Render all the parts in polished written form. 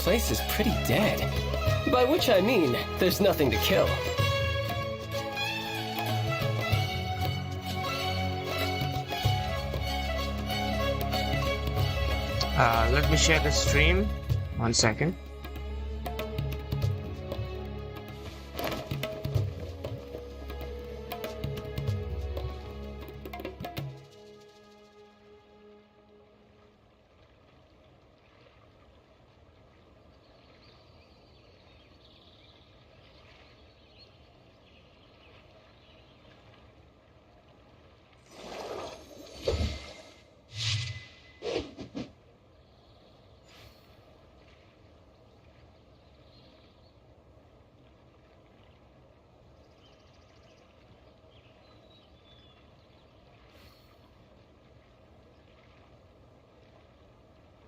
place is pretty dead. By which I mean, there's nothing to kill. Let me share the stream. 1 second.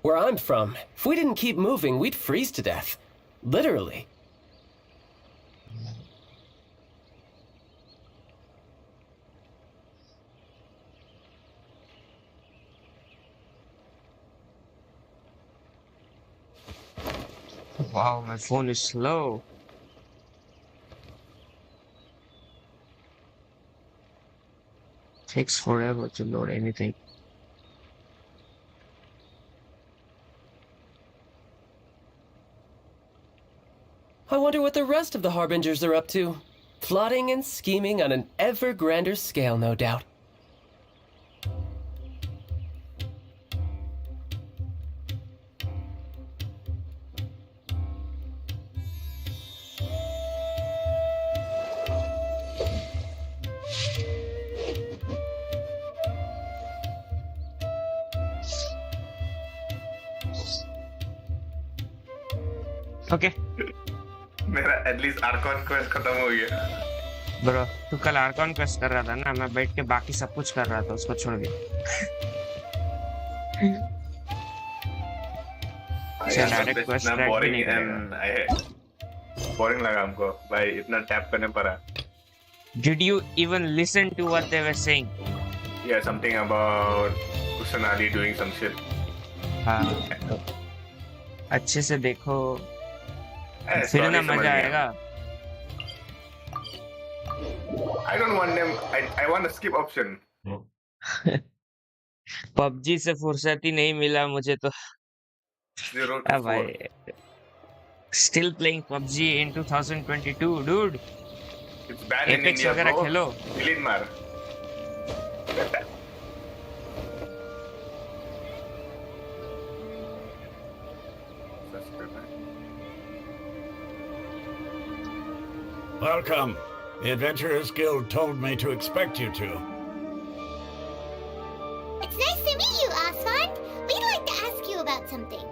Where I'm from, if we didn't keep moving, we'd freeze to death. Literally. Wow, my phone is slow. Takes forever to load anything. I wonder what the rest of the Harbingers are up to. Plotting and scheming on an ever grander scale, no doubt. Okay. मेरा at least Arcon quest खत्म हो गया bro तू कल Arcon quest कर रहा था ना, मैं बैठ के बाकी सब कुछ कर रहा था, उसको छोड़ के चल डायरेक्ट क्वेस्ट बोरिंग लगा हमको भाई, इतना टैप करने पड़ा. Did you even listen to what they were saying? Yeah, something about Kusanali doing some shit. हाँ अच्छे से देखो फिर Sorry, ना समझ मजा गया. आएगा. I don't want them. I want a skip option. PUBG से फुर्सत ही नहीं मिला मुझे तो. 0 to 4. भाई still playing PUBG in 2022 dude. It's bad in Apex India, वगैरह bro. खेलो. Delete मार. Welcome. The Adventurers Guild told me to expect you to. It's nice to meet you, Aswad. We'd like to ask you about something.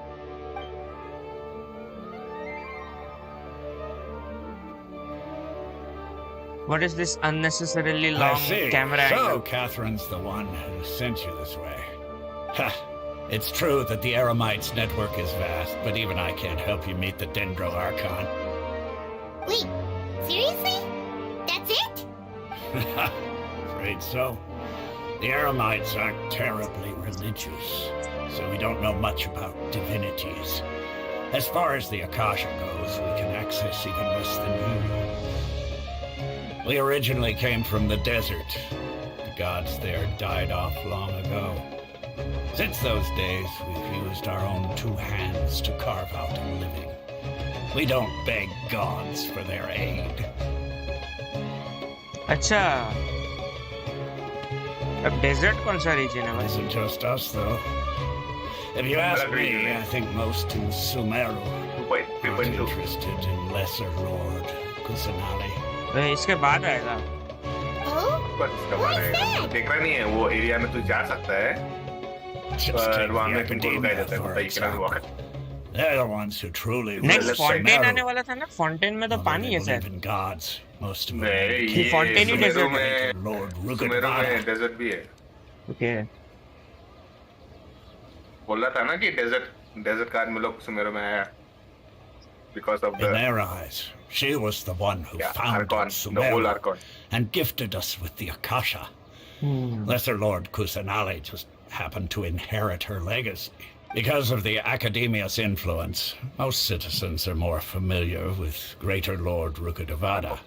What is this unnecessarily I long see. camera So, angle? Catherine's the one who sent you this way. Ha! It's true that the Eremites network is vast, but even I can't help you meet the Dendro Archon. Wait, seriously? That's it? Afraid so. The Eremites aren't terribly religious, so we don't know much about divinities. As far as the Akasha goes, we can access even less than you. We originally came from the desert. The gods there died off long ago. Since those days, we've used our own two hands to carve out a living. We don't beg gods for their aid. अच्छा अब desert कौन सा reason है It भाई? isn't just us, though. If you ask me, I think most in Sumeru aren't 2.2. interested in Lesser Lord Kusanali. भाई इसके बाद आएगा. Oh? बस इसका What's मानेगा. that? देख रहा नहीं है वो एरिया में तू जा सकता है, Just पर take वहाँ the में तुमको रुकाया academia जाता है. for बताइए कितना example. वक्त. They're the ones who truly next let's rule say Fontaine आने Sumeru. वाला था ना, फॉन्टेन में तो Although पानी they है believe शायद. in gods, most of them. नहीं, कि ये fountain ही सुमेरु desert में Lord सुमेरु में Rugadvara. डेजर्ट भी है. ओके बोल रहा था ना कि डेजर्ट का आदमी लोग सुमेरु में आया. Because of In the their eyes, she was the one who founded Archon, the whole Sumeru Archon. and gifted us with the Akasha. Lesser Lord Kusanali just happened to inherit her legacy. Because of the Academia's influence, most citizens are more familiar with Greater Lord Rukadavada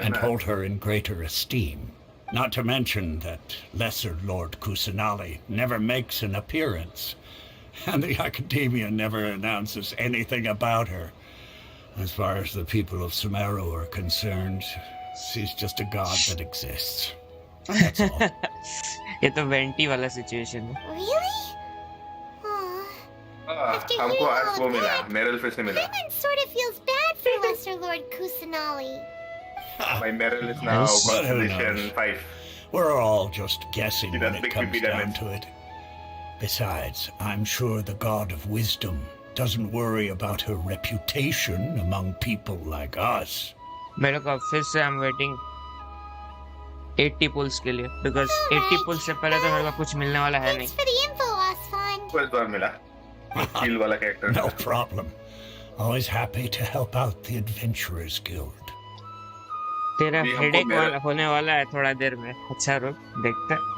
and hold her in greater esteem. Not to mention that Lesser Lord Kusanali never makes an appearance, and the Academia never announces anything about her. As far as the people of Sumeru are concerned, she's just a god that exists. That's all. ये तो vanity वाला situation है. Really? Aw. After हमको hearing आज all वो of मिला, that, Meryl फिर से मिला. Paimon sort of feels bad for Lesser Lord Kusanali. My Meryl is now Yes. But who Constellation knows? 5. We're all just guessing He when does it big comes PP down damage. to it. Besides, I'm sure the God of Wisdom doesn't worry about her reputation among people like us. मेरे को फिर से I'm waiting 80 pulls के लिए because 80 pulls से पहले तो मेरे को कुछ मिलने वाला है नहीं. Thanks for the info, Asfand. को इस बार मिला. Heal वाला character. No problem. Always happy to help out the Adventurers Guild. तेरा भी हमको हेडेक मेरा- होने वाला है थोड़ा देर में. अच्छा रुक देखते हैं.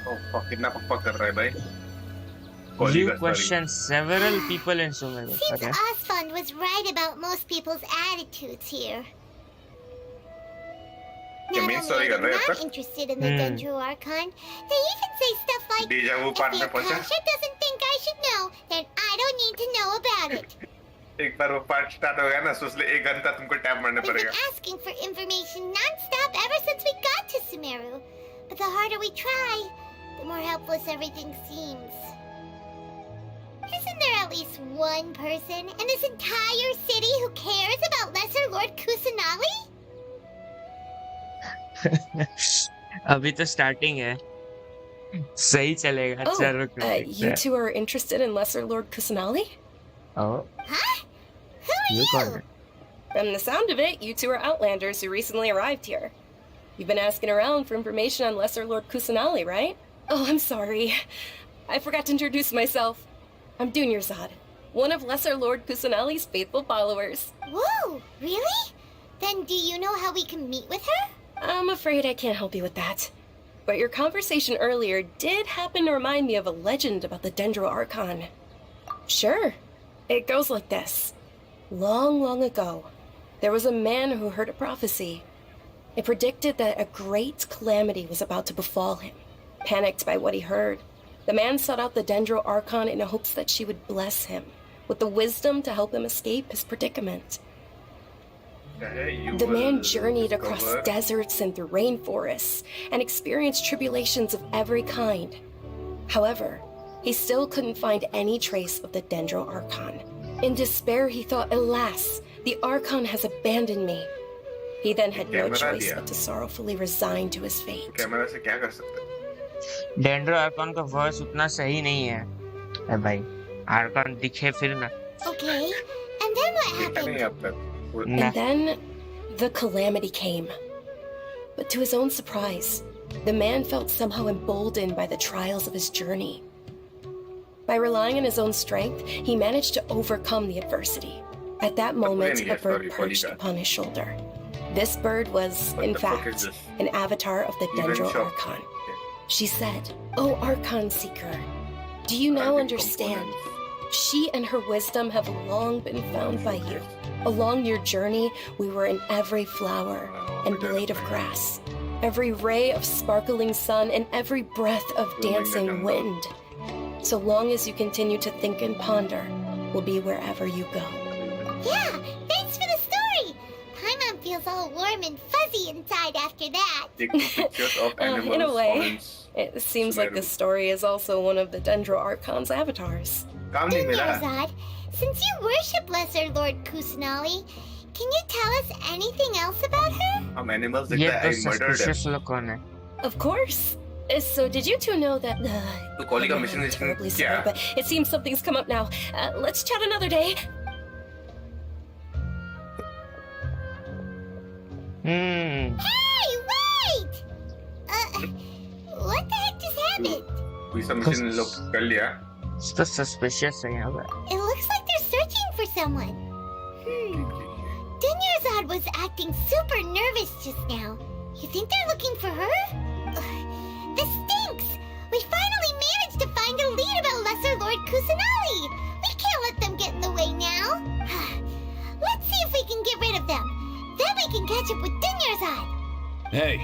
Oh fuck, कितना पक कर रहा है भाई. You Colleague, sorry. question several people in Sumeru. Seems Okay. Asfand was right about most people's attitudes here. क्या Not main only story are कर रहा they है अब not तक? interested in the Dendro Archon, they even say stuff like, Deja vu if part the में पहुंचा. Akasha doesn't think I should know, then I don't need to know about it. एक बार वो part start हो गया ना, सोच ले 1 घंटा तुमको टैप मारना We've पड़ेगा. been asking for information non-stop ever since we got to Sumeru. But the harder we try, the more helpless everything seems. Isn't there at least one person in this entire city who cares about Lesser Lord Kusanali? अभी तो starting है. सही चलेगा. Oh, चलो रुक you two are interested in Lesser Lord Kusanali? Oh, Huh? Who are you you? got it. From the sound of it, you two are Outlanders who recently arrived here. You've been asking around for information on Lesser Lord Kusanali, right? Oh, I'm sorry. I forgot to introduce myself. I'm Dunyarzad, one of Lesser Lord Kusanali's faithful followers. Whoa, really? Then do you know how we can meet with her? I'm afraid I can't help you with that. But your conversation earlier did happen to remind me of a legend about the Dendro Archon. Sure. It goes like this. Long, long ago, there was a man who heard a prophecy. It predicted that a great calamity was about to befall him. Panicked by what he heard, the man sought out the Dendro Archon in hopes that she would bless him with the wisdom to help him escape his predicament. The man journeyed across deserts and through rainforests and experienced tribulations of every kind. However, he still couldn't find any trace of the Dendro Archon. In despair, he thought, alas, the Archon has abandoned me. He then had no choice but to sorrowfully resign to his fate. Camera से क्या कर सकते हैं? Dendro Arcon का voice उतना सही नहीं है. ए भाई, आर्कॉन दिखे फिर ना. Okay, and then what देखा happened? नहीं अब तक. ना. And then the calamity came. But to his own surprise, the man felt somehow emboldened by the trials of his journey. By relying on his own strength, he managed to overcome the adversity. At that moment, a bird perched upon his shoulder. This bird was, in fact, an avatar of the Dendro Archon. She said, "Oh, Archon Seeker, do you now understand? She and her wisdom have long been found by you. Along your journey, we were in every flower and blade of grass, every ray of sparkling sun, and every breath of dancing wind. So long as you continue to think and ponder, we'll be wherever you go." Yeah, thanks for the story. Paimon feels all warm and fuzzy inside after that. Take pictures of animals. In a way, fonts. it seems like this story is also one of the Dendro Archon's avatars. काम नहीं मिला. Dunyarzad, since you worship Lesser Lord Kusanali, can you tell us anything else about her? हम animals ये देखते तो हैं. I murdered them. Suspicious लोग कौन है? Of course. So did you two know that तो कॉली का I'm mission is terribly क्या? sorry, but it seems something's come up now. Let's chat another day. Hey, wait! What the heck just happened? कोई सा mission लोग कर लिया. तो suspicious है यहाँ पे. It looks like they're searching for someone. Dunyarzad was acting super nervous just now. You think they're looking for her? This stinks! We finally managed to find a lead about Lesser Lord Kusanali. We can't let them get in the way now. Let's see if we can get rid of them. Then we can catch up with Dunyarzad. Hey,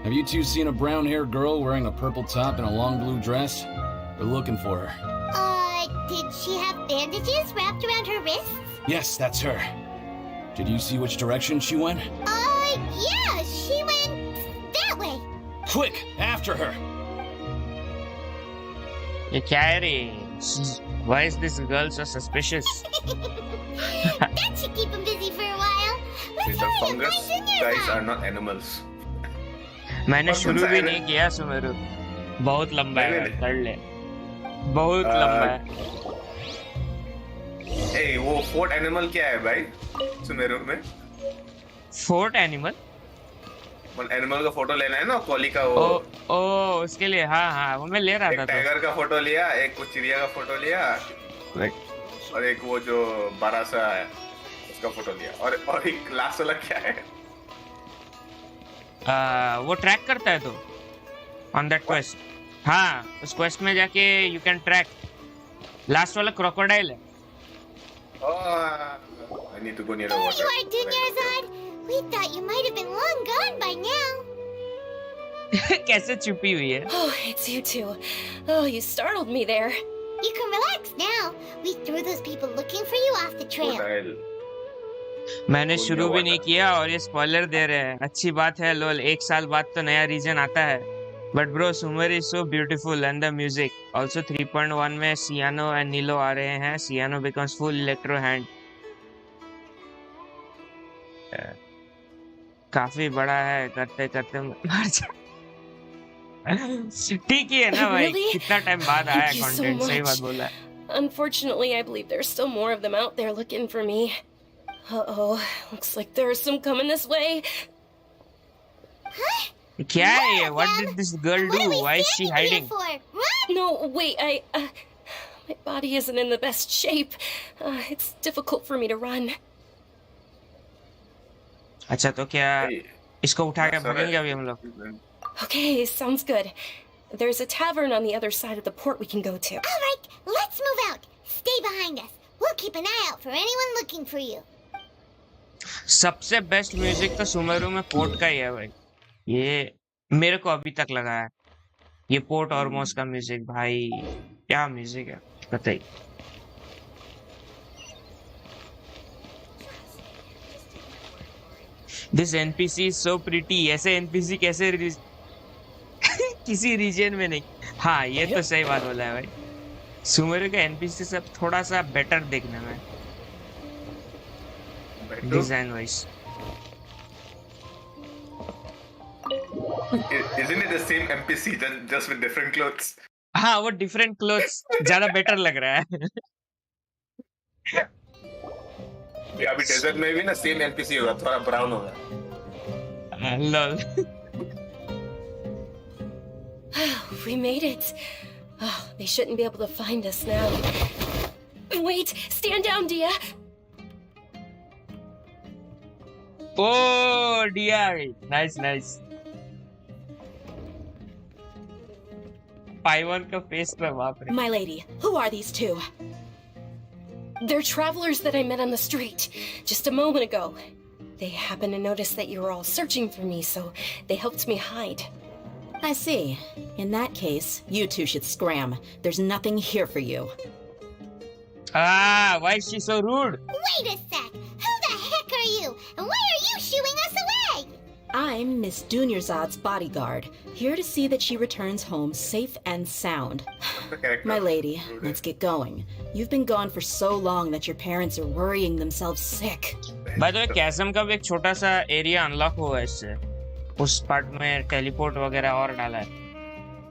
have you two seen a brown-haired girl wearing a purple top and a long blue dress? We're looking for her. Did she have bandages wrapped around her wrists? Yes, that's her. Did you see which direction she went? Yeah, she went that way. Quick, after her! ये क्या है रे? Why is this girl so suspicious? That should keep him busy for a while. Let's The hurry and fungus find guys are Dunyarzad. not animals. मैंने और शुरू कौन सा भी island? नहीं किया सुमेरु। बहुत लंबा है, नहीं, कर ले। बहुत लंबा है। Hey, वो फोर्ट एनिमल क्या है भाई? सुमेरु में? Fort animal? एनिमल का फोटो लेना है ना, कोली का वो। ओ उसके लिए हाँ वो मैं ले रहा एक था। टाइगर का फोटो लिया, एक वो चिड़िया का फोटो लिया, और एक वो जो बड़ा सा है उसका फोटो लिया, और एक लास्ट वाला क्या है? वो ट्रैक करता है तो ऑन दैट क्वेस्ट। हाँ उस क्वेस्ट में जाके यू कैन ट्रैक। लास्ट वाला क्रोकोडाइल है। I need to go near the There water. you are, Dunyarzad. We thought you might have been long gone by now. कैसे छुपी हुई है? Oh, it's you two. Oh, you startled me there. You can relax now. We threw those people looking for you off the trail. Crocodile. मैंने Go शुरू near भी नहीं water. किया और ये स्पॉइलर दे रहे हैं। अच्छी बात है लोल, 1 साल बाद तो नया रीजन आता है। But bro Sumer is so beautiful and the music also. 3.1 में सियानो एंड नीलो आ रहे हैं। सियानो बिकम्स फुल इलेक्ट्रो हैंड। काफी बड़ा है, करते करते मर जा। ठीक ही है ना भाई? Really? कितना टाइम बाद आया Thank you so कंटेंट। सही much. बात बोला है। Unfortunately, I believe there's still more of them out there looking for me. Uh-oh, looks like there are some coming this way. क्या है ये? What did this girl What do? are we Why is she standing here hiding? for? Run! No, wait, my body isn't in the best shape. It's difficult for me to run. अच्छा तो क्या Hey, इसको उठा के that's all भागेंगे right. अभी हम लोग? Okay, sounds good. There's a tavern on the other side of the port we can go to. All right, let's move out. Stay behind us. We'll keep an eye out for anyone looking for you. सबसे best music तो सुमेरु में port का ही है भाई। ये मेरे को अभी तक लगा है। ये पोर्ट ऑर्मोस का म्यूजिक भाई क्या म्यूजिक है बताइए। This NPC is so pretty. ऐसे एनपीसी कैसे किसी रीजन में नहीं। हाँ ये तो सही बात बोला है भाई। सुमेरु का एनपीसी सब थोड़ा सा बेटर देखने में design wise. Isn't it the same NPC just with different clothes? हाँ वो डिफरेंट क्लोथ्स ज्यादा बेटर लग रहा है। अभी डेजर्ट में भी ना सेम NPC होगा, थोड़ा ब्राउन होगा। Lol. We made it. Oh, they shouldn't be able to find us now. Wait, stand down, Dia. Oh dear, nice nice. पाइवन का फेस पे बाप रे। My lady, who are these two? They're travelers that I met on the street just a moment ago. They happened to notice that you were all searching for me, so they helped me hide. I see. In that case, you two should scram. There's nothing here for you. Ah, why is she so rude? Wait a sec. Who the heck are you? And why are you shooing us away? I'm Miss Dunyarzad's bodyguard, here to see that she returns home safe and sound. The character. My lady, let's get going. You've been gone for so long that your parents are worrying themselves sick. By the way, chasm का भी एक छोटा सा area unlock हुआ है इससे। उस part में टेलीपोर्ट वगैरह और डाला है।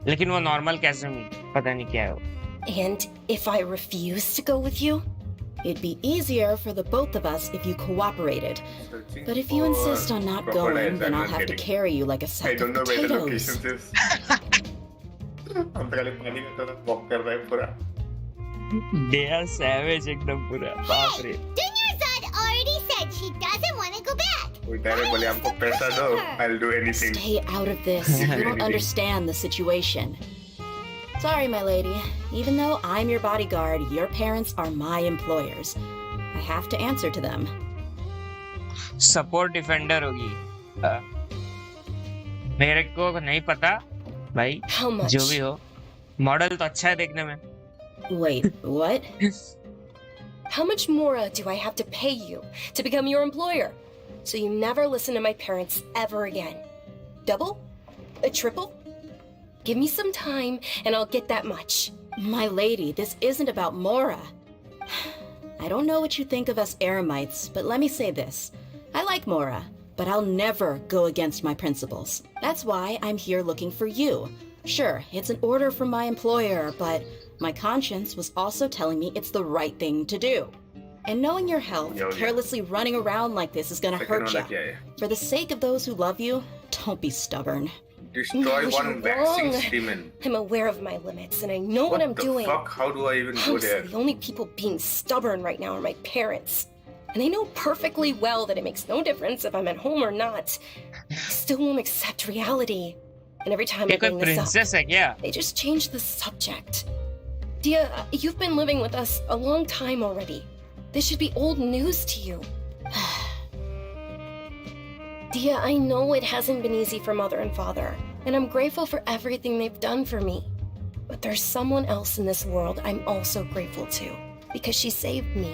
लेकिन वो नॉर्मल chasm ही पता नहीं क्या है वो। And if I refuse to go with you? It'd be easier for the both of us if you cooperated. But if you insist on not going, then I'll have to carry you like a I sack of don't know where the potatoes. location is. हम तो खाली पानी में तो walk कर रहे हैं पूरा। They are savage एकदम पूरा बाप रे। Dunyarzad already said she doesn't want to go back. वो डायरेक्ट बोले हमको पैसा दो, I'll do anything. Stay out of this. You don't understand the situation. Sorry, my lady. Even though I'm your bodyguard, your parents are my employers. I have to answer to them. Support defender होगी। मेरे को नहीं पता भाई, How much? जो भी हो, model तो अच्छा है देखने में। Wait, what? How much more do I have to pay you to become your employer? So you never listen to my parents ever again. Double? A triple? Give me some time and I'll get that much. My lady, this isn't about Mora. I don't know what you think of us Eremites, but let me say this. I like Mora, but I'll never go against my principles. That's why I'm here looking for you. Sure, it's an order from my employer, but my conscience was also telling me it's the right thing to do. And knowing your health, carelessly running around like this is gonna hurt you. For the sake of those who love you, don't be stubborn. Destroy No, one you're waxing wrong. demon. I'm aware of my limits and I know what I'm doing. What the fuck? How do I even go Honestly, there? the only people being stubborn right now are my parents. And they know perfectly well that it makes no difference if I'm at home or not. They still won't accept reality. And every time I ये कोई bring this princess है up, क्या? they just change the subject. Dia, you've been living with us a long time already. This should be old news to you. Dia, I know it hasn't been easy for Mother and Father, and I'm grateful for everything they've done for me. But there's someone else in this world I'm also grateful to, because she saved me.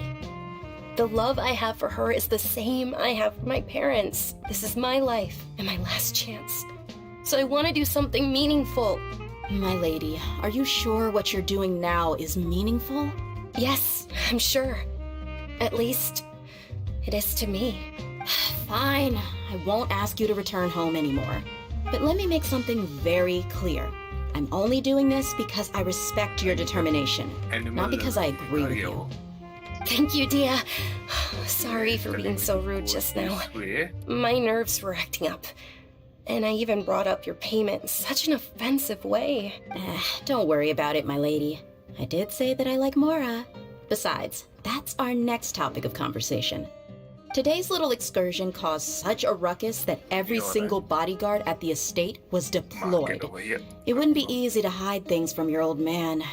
The love I have for her is the same I have for my parents. This is my life and my last chance. So I want to do something meaningful. My lady, are you sure what you're doing now is meaningful? Yes, I'm sure. At least, it is to me. Fine, I won't ask you to return home anymore. But let me make something very clear. I'm only doing this because I respect your determination, not because I agree with you. Thank you, Dia. Sorry for being so rude just now. My nerves were acting up. And I even brought up your payment in such an offensive way. Don't worry about it, my lady. I did say that I like Mora. Besides, that's our next topic of conversation. Today's little excursion caused such a ruckus that every single bodyguard at the estate was deployed. It wouldn't be easy to hide things from your old man.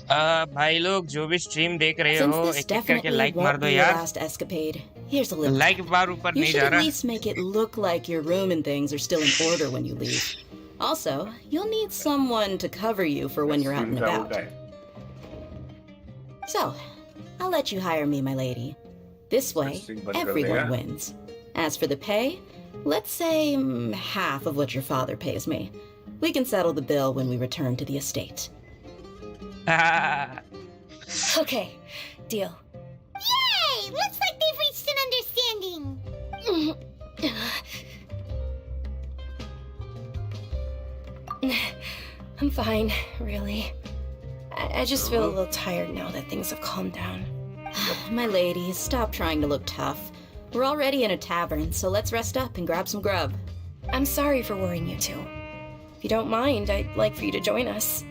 भाई लोग जो भी stream देख रहे Since हो, this एक-एक करके definitely like मार won't दो be your यार। last escapade, here's a little. Like बार ऊपर You नहीं should जा at रहा। least make it look like your room and things are still in order when you leave. Also, you'll need someone to cover you for when you're out and about. So, I'll let you hire me, my lady. This way, everyone wins. As for the pay, let's say half of what your father pays me. We can settle the bill when we return to the estate. Okay, deal. Yay! Looks like they've reached an understanding. I'm fine, really. I just feel a little tired now that things have calmed down. My lady, stop trying to look tough. We're already in a tavern, so let's rest up and grab some grub. I'm sorry for worrying you two. If you don't mind, I'd like for you to join us.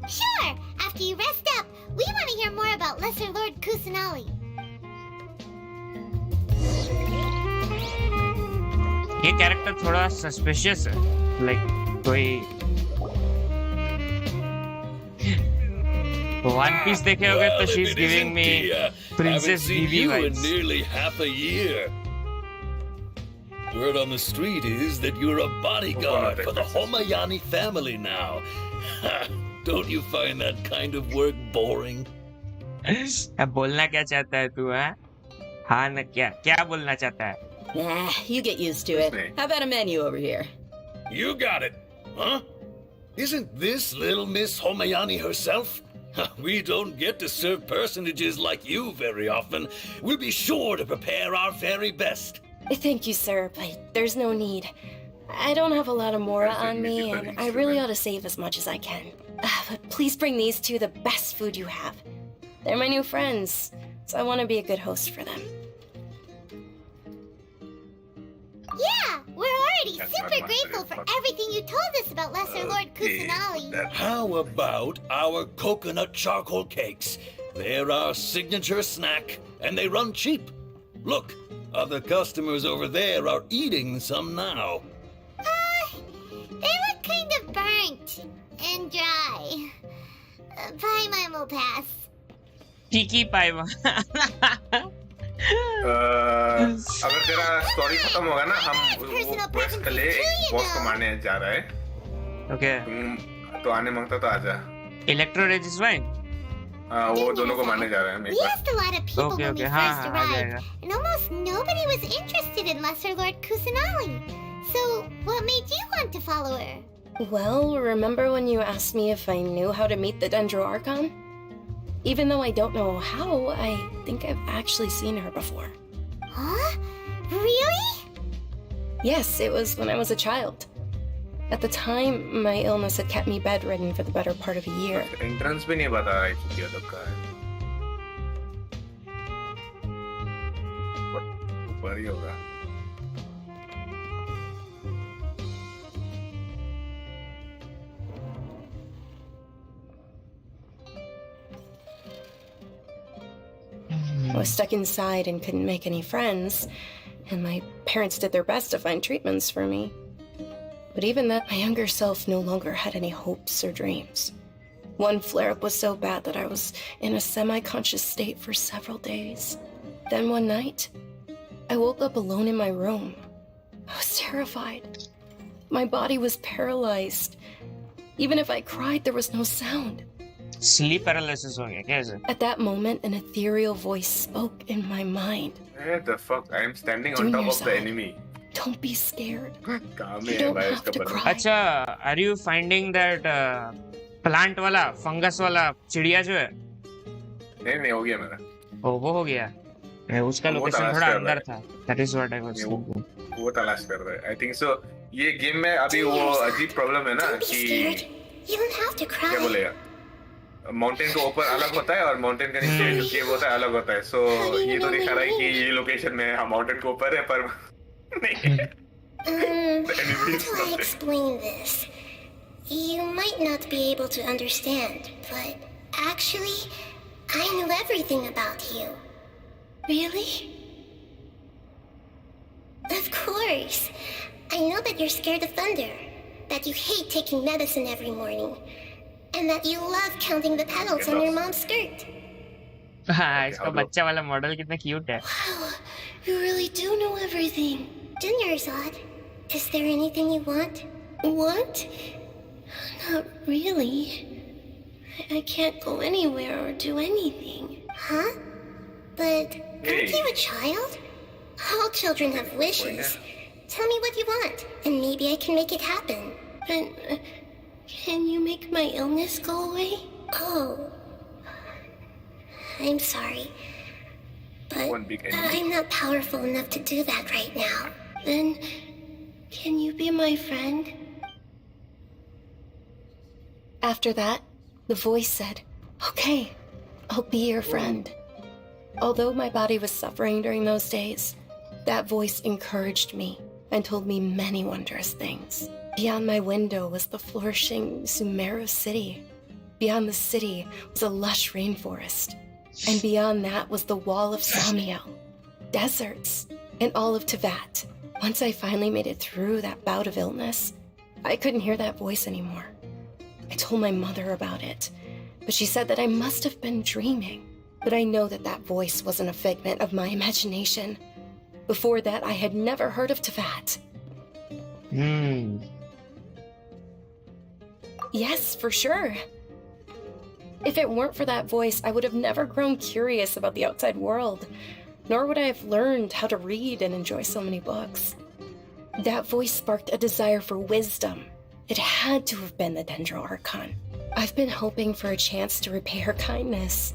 Sure! After you rest up, we want to hear more about Lesser Lord Kusanali. ये character थोड़ा suspicious है, like कोई one piece देखे होगे तो she is giving me princess Vivi vibes. Nearly half a year. Word on the street is that you're a bodyguard for the Homayani family now. Don't you find that kind of work boring? अब बोलना क्या चाहता है तू, है? हाँ ना, क्या बोलना चाहता है? You get used to it. How about a menu over here? You got it, huh? Isn't this little Miss Homayani herself? We don't get to serve personages like you very often. We'll be sure to prepare our very best. Thank you, sir, but there's no need. I don't have a lot of Mora on me, and I really ought to save as much as I can. But please bring these two the best food you have. They're my new friends, so I want to be a good host for them. Yeah, we're already super grateful for everything you told us about Lesser Lord Kusanali. How about our coconut charcoal cakes? They're our signature snack, and they run cheap. Look, other customers over there are eating some now. They look kind of burnt. Bye, Mimo Pass. टीकी पाइवा अगर तेरा story खत्म होगा ना, हम वो quest के लिए boss को मारने जा रहा है। ओके तुम तो आने मांगता तो आजा। इलेक्ट्रो रेजिस्वाइन वो दोनों को मारने जा रहे हैं। We asked a lot of people Okay, when we okay. first हाँ, आ arrived, जाएगा। and almost nobody was interested in Lesser Lord Kusanali. So, what made you want to follow her? Well, remember when you asked me if I knew how to meet the Dendro Archon? Even though I don't know how, I think I've actually seen her before. Huh? Really? Yes, it was when I was a child. At the time, my illness had kept me bedridden for the better part of a year. Entrance भी नहीं बता रहा है ये लोग का है। ऊपर ही होगा। I was stuck inside and couldn't make any friends, and my parents did their best to find treatments for me. But even then, my younger self no longer had any hopes or dreams. One flare-up was so bad that I was in a semi-conscious state for several days. Then one night, I woke up alone in my room. I was terrified. My body was paralyzed. Even if I cried, there was no sound. Sleep paralysis हो गया क्या ऐसे? At that moment, an ethereal voice spoke in my mind. What the fuck? I am standing on Junior top of the side. enemy. Don't be scared. काम You है don't भाई have इसका to बना। cry. अच्छा, are you finding that plant वाला fungus वाला चिड़िया जो है नहीं हो गया मेरा। वो हो गया। उसका वो लोकेशन तलाश थोड़ा कर अंदर रहा था। That is what I was thinking. वो तलाश कर रहा है। I think so। ये गेम में अभी वो अजीब प्रॉब्लम है ना Don't be कि scared. You don't have to cry. क्या बोलेगा? माउंटेन के ऊपर अलग होता है और माउंटेन के नीचे जो केव होता है अलग होता है। सो ये तो दिखा रहा है कि ये लोकेशन में हम माउंटेन के ऊपर है पर नहीं। How do I explain this? You might not be able to understand, but actually, I knew everything about you. Really? Of course. I know that you're scared of thunder, that you hate taking medicine every morning, and that you love counting the petals on your mom's skirt. हाँ, इसका बच्चा वाला model कितना cute है। Wow, you really do know everything. Junior Zod, is there anything you want? What? Not really. I can't go anywhere or do anything. Huh? But Hey. aren't you a child? All children have wishes. Tell me what you want, and maybe I can make it happen. And can you make my illness go away? Oh. I'm sorry. But One big enemy. I'm not powerful enough to do that right now. Then can you be my friend? After that, the voice said, "Okay, I'll be your friend." Although my body was suffering during those days, that voice encouraged me and told me many wondrous things. Beyond my window was the flourishing Sumeru city. Beyond the city was a lush rainforest. And beyond that was the wall of Samiel, deserts, and all of Teyvat. Once I finally made it through that bout of illness, I couldn't hear that voice anymore. I told my mother about it, but she said that I must have been dreaming. But I know that that voice wasn't a figment of my imagination. Before that, I had never heard of Teyvat. Yes, for sure. If it weren't for that voice, I would have never grown curious about the outside world, nor would I have learned how to read and enjoy so many books. That voice sparked a desire for wisdom. It had to have been the Dendro Archon. I've been hoping for a chance to repay her kindness.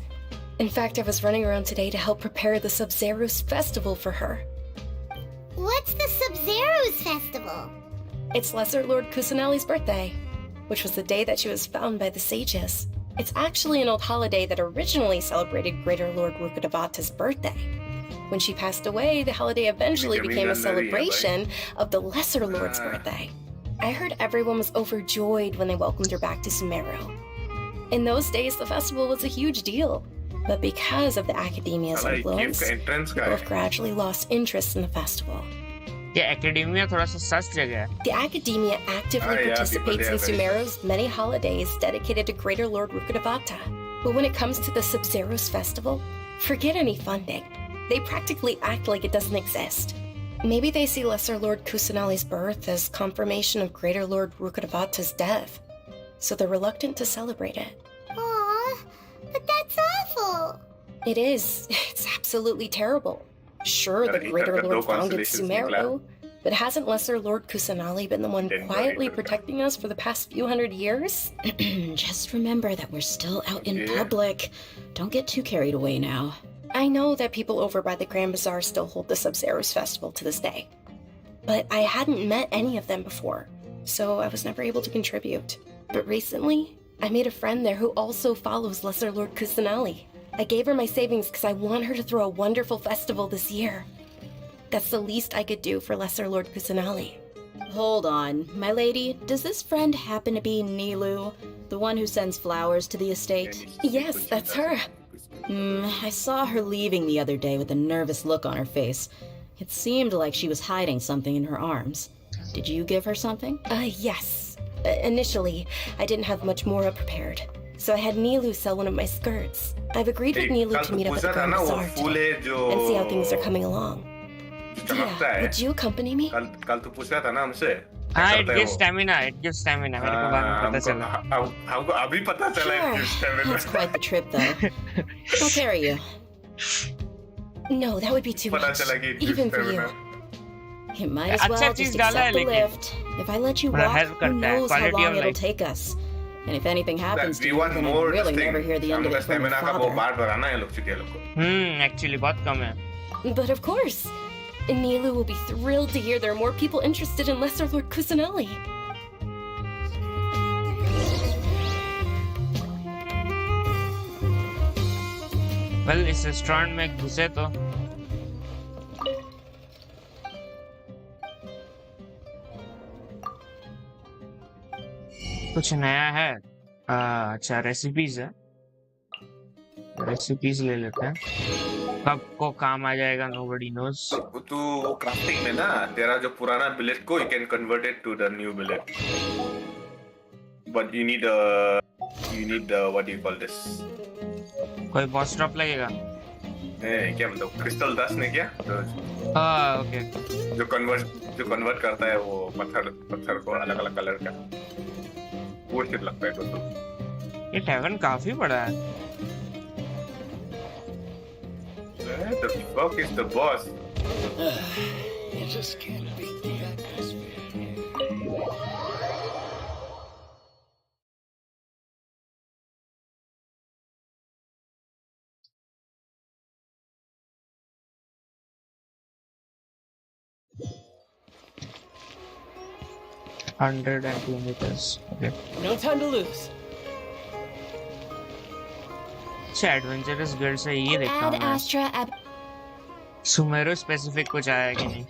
In fact, I was running around today to help prepare the Sub-Zero's festival for her. What's the Sub-Zero's festival? It's Lesser Lord Kusanali's birthday, which was the day that she was found by the sages. It's actually an old holiday that originally celebrated Greater Lord Rukkhadevata's birthday. When she passed away, the holiday eventually became a celebration of the Lesser Lord's birthday. I heard everyone was overjoyed when they welcomed her back to Sumeru. In those days, the festival was a huge deal. But because of the academia's influence, people have gradually lost interest in the festival. ये academia थोड़ा सा सस्त जगह है। The academia actively yeah, participates in people, they are very Sumeru's many holidays dedicated to Greater Lord Rukkhadevata. But when it comes to the Sub-Zero's festival, forget any funding. They practically act like it doesn't exist. Maybe they see Lesser Lord Kusanali's birth as confirmation of Greater Lord Rukkhadevata's death, so they're reluctant to celebrate it. Aw, but that's awful. It is. It's absolutely terrible. Sure, the Greater Lord founded Sumeru, but hasn't Lesser Lord Kusanali been the one quietly protecting us for the past few hundred years? Just remember that we're still out in public. Don't get too carried away now. I know that people over by the Grand Bazaar still hold the Sub-Zero's festival to this day. But I hadn't met any of them before, so I was never able to contribute. But recently, I made a friend there who also follows Lesser Lord Kusanali. I gave her my savings because I want her to throw a wonderful festival this year. That's the least I could do for Lesser Lord Kusanali. Hold on, my lady. Does this friend happen to be Nilu, the one who sends flowers to the estate? Yes, that's her. I saw her leaving the other day with a nervous look on her face. It seemed like she was hiding something in her arms. Did you give her something? Yes. Initially, I didn't have much Mora prepared, so I had Nilu sell one of my skirts. I've agreed with Nilu to meet up at the Grand Bazaar today and see how things are coming along. Yeah, would you accompany me? कल तू पूछ रहा था ना हमसे। हाँ, it gives stamina. It gives stamina. मेरे को बाद में पता चला। हमको अभी पता चला it gives stamina। That's quite the trip, though. I'll carry you. No, that would be too पता much, चला कि it gives even for you. stamina। You might as well अच्छा just चीज डाला है accept the लेकिन। lift. If I let you मतलब walk, help who करता है, knows how quality of long it'll life। take us. And if anything happens to We you, want then more I'd really this never thing। hear the end of हमका it from your stamina का वो father. बार बढ़ाना है लोग चुके लोग को। Actually बहुत कम है। But of course, Nilu will be thrilled to hear there are more people interested in Lesser Lord Kusanali. Well, इस रेस्टोरेंट में घुसे तो कुछ नया है। अच्छा रेसिपीज है, रेसिपीज ले लेते हैं। कब को काम आ जाएगा nobody knows। तू वो क्राफ्टिंग में ना तेरा जो पुराना बिलेट को you can convert it to the new billet, but you need what do you call this? कोई बॉस ड्रॉप लगेगा? क्या मतलब क्रिस्टल डस्ट ने क्या हाँ ओके, जो कन्वर्ट करता है वो पत्थर को अलग अलग कलर का, वो शिट लगता है तो। ये टैवर्न काफी बड़ा है। The fuck is the boss? You just can't beat the atmosphere. Hundred and 2 meters. Okay. No time to lose. अच्छा एडवेंचरस गिल्ड से ये देखता Ad हूँ मैं। Astra Ab. सुमेरु स्पेसिफिक कुछ आया कि नहीं?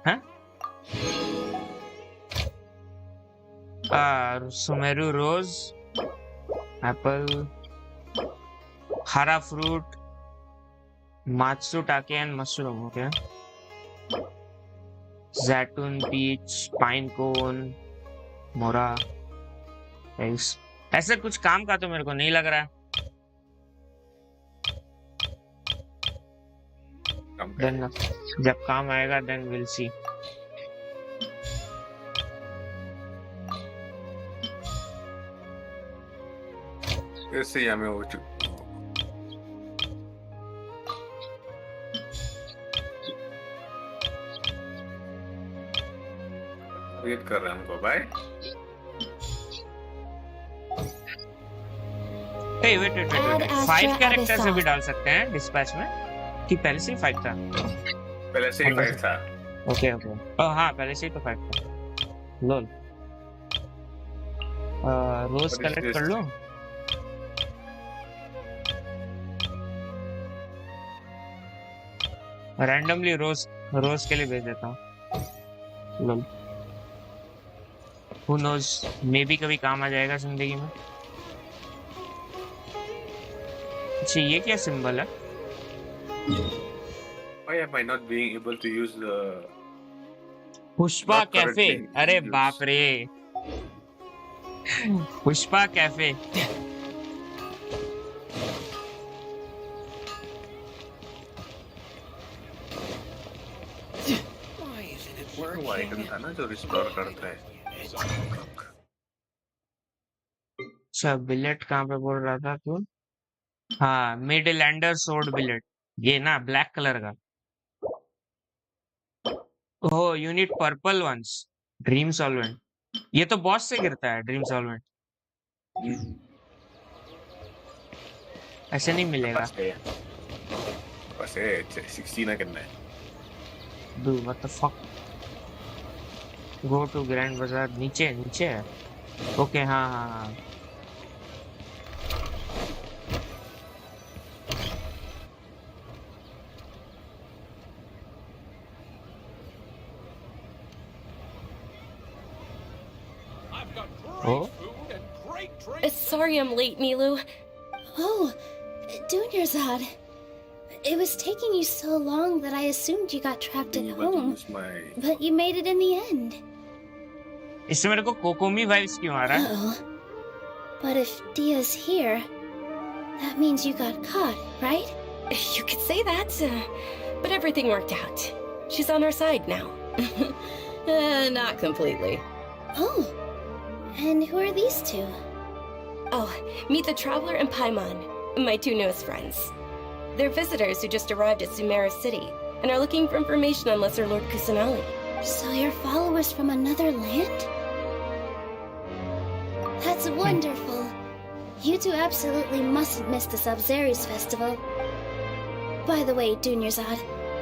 हाँ? सुमेरु रोज, एप्पल, हरा फ्रूट, मात्सुटाके एंड मशरूम। ओके, जैतून, पीच, पाइन कोन, मोरा। ऐसे कुछ काम का तो मेरे को नहीं लग रहा है। Then, जब काम आएगा देन विल सी। ऐसे हमें हो वेट कर रहे हैं हमको भाई। वेट 5 कैरेक्टर से भी डाल सकते हैं डिस्पैच में कि पहले से ही 5 था? पहले से ही 5 था। ओके हाँ पहले से ही तो 5 था। लोल रोज कलेक्ट कर लो। रैंडमली रोज के लिए भेज देता हूँ। लोल Who knows, मे भी कभी काम आ जाएगा जिंदगी में। अच्छा ये क्या सिंबल है? Why am I not being able to use the Pushpa not cafe. currently अरे use? बाप रे, पुष्पा कैफे। वो आइकन था ना जो रिस्टोर करता है। अच्छा बिलेट कहाँ पे बोल रहा था तू? हाँ, मिडलैंडर सोर्ड बिलेट, ये ना ब्लैक कलर का। Oh you need purple ones, dream solvent. ये तो बॉस से गिरता है ड्रीम सॉल्वेंट, ऐसे नहीं मिलेगा। बस है 16 करना है। Do what the fuck, go to Grand Bazaar. नीचे नीचे है। ओके हाँ हाँ हाँ। Oh? Sorry I'm late, Nilu. Oh, Dunyarzad. It was taking you so long that I assumed you got trapped at home. But you made it in the end. इससे मेरे को कोकोमी vibes क्यों आ रहा है? Uh-oh. But if Dia's here, that means you got caught, right? You could say that, but everything worked out. She's on our side now. Not completely. Oh, and who are these two? Oh, meet the Traveler and Paimon, my two newest friends. They're visitors who just arrived at Sumeru City and are looking for information on Lesser Lord Kusanali. So you're followers from another land? That's wonderful. You two absolutely mustn't miss the Sub-Zerus festival. By the way, Dunyarzad,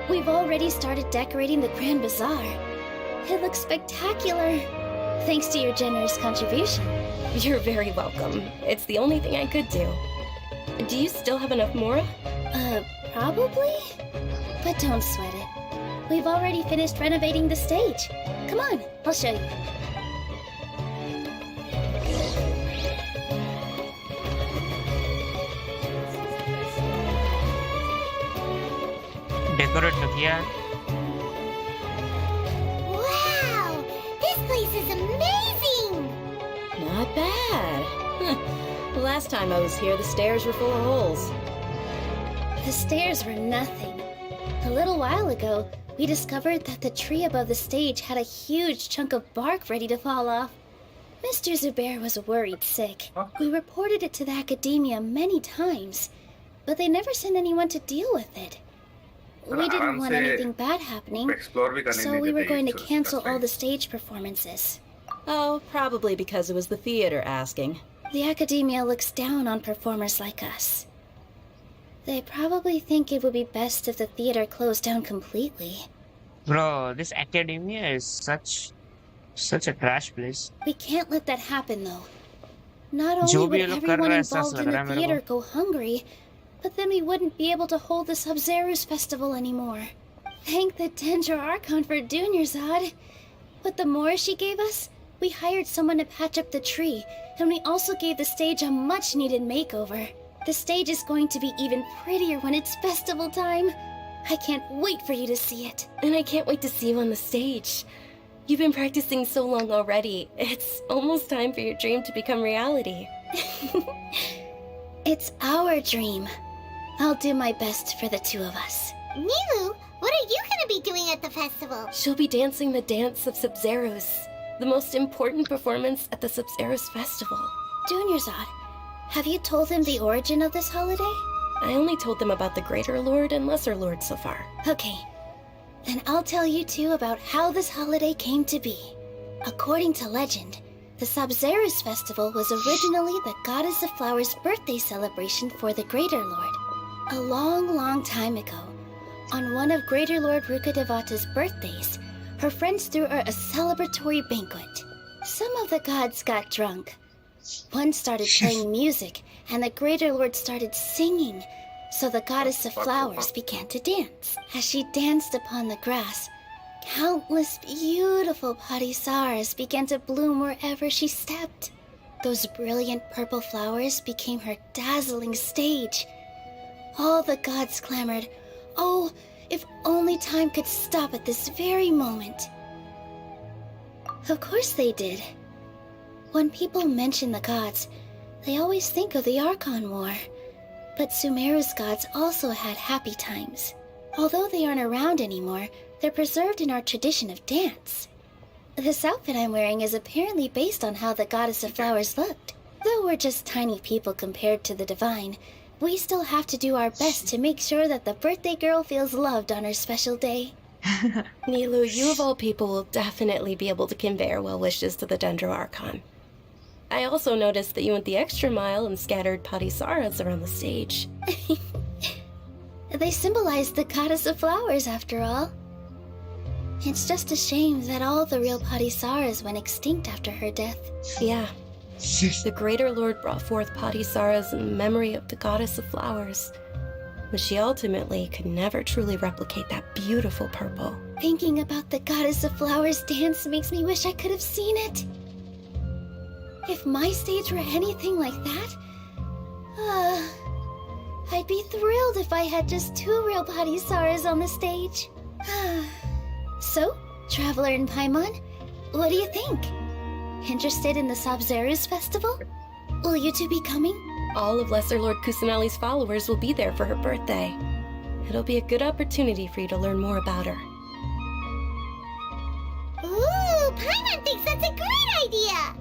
we've already started decorating the Grand Bazaar. It looks spectacular. Thanks to your generous contribution. You're very welcome. It's the only thing I could do. Do you still have enough Mora? Probably? But don't sweat it. We've already finished renovating the stage. Come on, I'll show you. Decorate तो किया। Wow! This place is amazing! Not bad. Last time I was here, the stairs were full of holes. The stairs were nothing. A little while ago, we discovered that the tree above the stage had a huge chunk of bark ready to fall off. Mr. Zubair was worried sick. We reported it to the academia many times, but they never sent anyone to deal with it. We didn't want anything bad happening, so we were going to cancel all the stage performances. Oh, probably because it was the theater asking. The academia looks down on performers like us. They probably think it would be best if the theater closed down completely. Bro, this academia is such a trash place. We can't let that happen, though. Not जो only भी ये would लोग कर everyone रहा है, ऐसा involved in लग the रहा है मेरे theater को। go hungry, but then we wouldn't be able to hold the Sub-Zerus festival anymore. Thank the Dendra Archon for Dunyarzad. With the Mora she gave us, we hired someone to patch up the tree, and we also gave the stage a much-needed makeover. The stage is going to be even prettier when it's festival time. I can't wait for you to see it. And I can't wait to see you on the stage. You've been practicing so long already. It's almost time for your dream to become reality. It's our dream. I'll do my best for the two of us. Nilu, what are you gonna be doing at the festival? She'll be dancing the dance of Sub-Zerus, the most important performance at the Sub-Zerus festival. Dunyarzad, have you told him the origin of this holiday? I only told them about the Greater Lord and Lesser Lord so far. Okay, then I'll tell you two about how this holiday came to be. According to legend, the Sub-Zerus festival was originally the Goddess of Flowers' birthday celebration for the Greater Lord. A long, long time ago, on one of Greater Lord Rukadevata's birthdays, her friends threw her a celebratory banquet. Some of the gods got drunk. One started playing music, and the Greater Lord started singing, so the Goddess of Flowers began to dance. As she danced upon the grass, countless beautiful parisaras began to bloom wherever she stepped. Those brilliant purple flowers became her dazzling stage. All the gods clamored, "Oh, if only time could stop at this very moment." Of course they did. When people mention the gods, they always think of the Archon War. But Sumeru's gods also had happy times. Although they aren't around anymore, they're preserved in our tradition of dance. This outfit I'm wearing is apparently based on how the goddess of flowers looked. Though we're just tiny people compared to the divine, we still have to do our best to make sure that the birthday girl feels loved on her special day. Nilu, you of all people will definitely be able to convey our well wishes to the Dendro Archon. I also noticed that you went the extra mile and scattered Patisaras around the stage. They symbolize the goddess of flowers, after all. It's just a shame that all the real Patisaras went extinct after her death. Yeah. The Greater Lord brought forth Patisaras in memory of the goddess of flowers, but she ultimately could never truly replicate that beautiful purple. Thinking about the goddess of flowers dance makes me wish I could have seen it. If my stage were anything like that, I'd be thrilled if I had just 2 real Patisaras on the stage. So, Traveler and Paimon, what do you think? Interested in the Sabzeruz festival? Will you two be coming? All of Lesser Lord Kusanali's followers will be there for her birthday. It'll be a good opportunity for you to learn more about her. Ooh, Paimon thinks that's a great idea!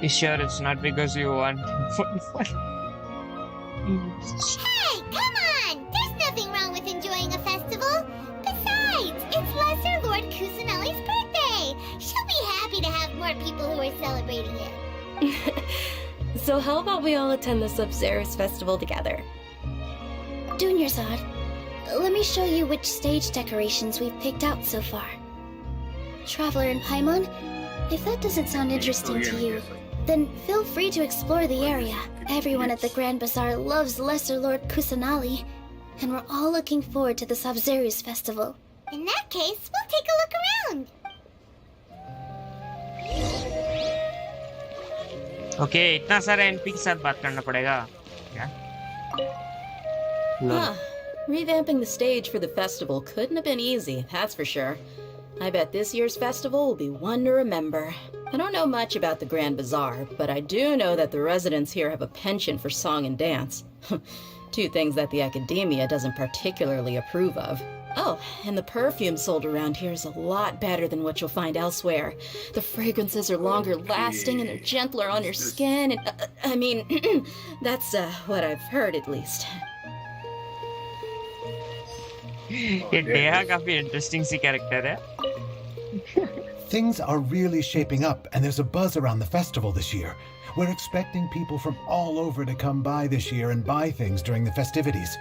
You sure it's not because you won? Hey, come on! There's nothing wrong with enjoying a festival. Besides, it's Lesser Lord Kusanali's birthday. She'll be happy to have more people who are celebrating it. So how about we all attend the Sabzeruz festival together? Dunyarzad, let me show you which stage decorations we've picked out so far. Traveler and Paimon, if that doesn't sound interesting to you, then feel free to explore the area. Everyone at the Grand Bazaar loves Lesser Lord Kusanali, and we're all looking forward to the Sabzeruz festival. In that case, we'll take a look around. Okay, इतना सारा NP के साथ बात करना पड़ेगा क्या? Revamping the stage for the festival couldn't have been easy, that's for sure. I bet this year's festival will be one to remember. I don't know much about the Grand Bazaar, but I do know that the residents here have a penchant for song and dance. 2 things that the academia doesn't particularly approve of. Oh, and the perfume sold around here is a lot better than what you'll find elsewhere. The fragrances are longer lasting and they're gentler on your skin, and I mean, that's what I've heard at least. ये डेहा काफी interesting सी character है. Things are really shaping up, and there's a buzz around the festival this year. We're expecting people from all over to come by this year and buy things during the festivities.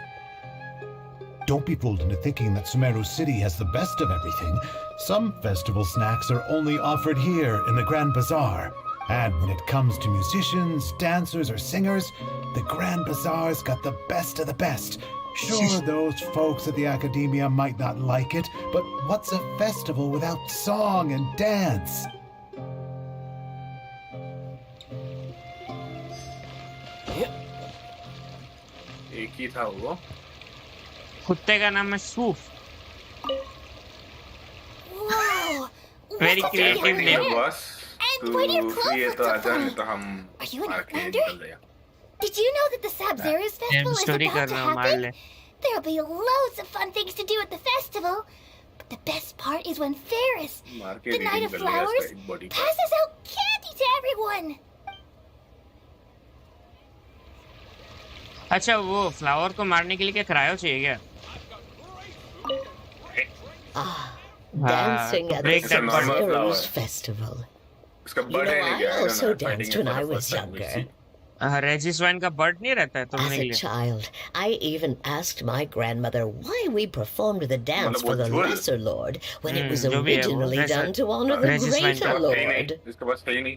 Don't be fooled into thinking that Sumeru City has the best of everything. Some festival snacks are only offered here in the Grand Bazaar. And when it comes to musicians, dancers, or singers, the Grand Bazaar's got the best of the best. Sure, those folks at the academia might not like it, but what's a festival without song and dance? एक ही था वो. कुत्ते का नाम है सूफ. Whoa! Very What's creative over name. there? बस And where do your clothes ये look तो so आजा funny? नहीं तो हम Are you an आके Outlander? निकल जाएगा. Did you know that the Sabzeruz festival is story about to करना मार happen? ले. There'll be loads of fun things to do at the festival. But the best part is when Ferris, मार के the Knight of निकल जाएगा Flowers, इसका एक body part. passes out candy to everyone. अच्छा वो फ्लावर को मारने के लिए क्या क्रायो चाहिए क्या? Dancing at the break that button. Sabzeruz festival. इसका You bird know, है नहीं I क्या? I don't also know, fighting danced it when for the I first was time, we'll younger. see. रेजिस वाइन का बर्ड नहीं रहता है As तुमने के a लिए? child, I even asked my grandmother why we performed the dance मतलब for वो the झोल. Lesser Lord when it was जो भी है वो, originally वैसा- done to honor the Regis wine Greater का है ही Lord. नहीं, इसके पास है ही नहीं.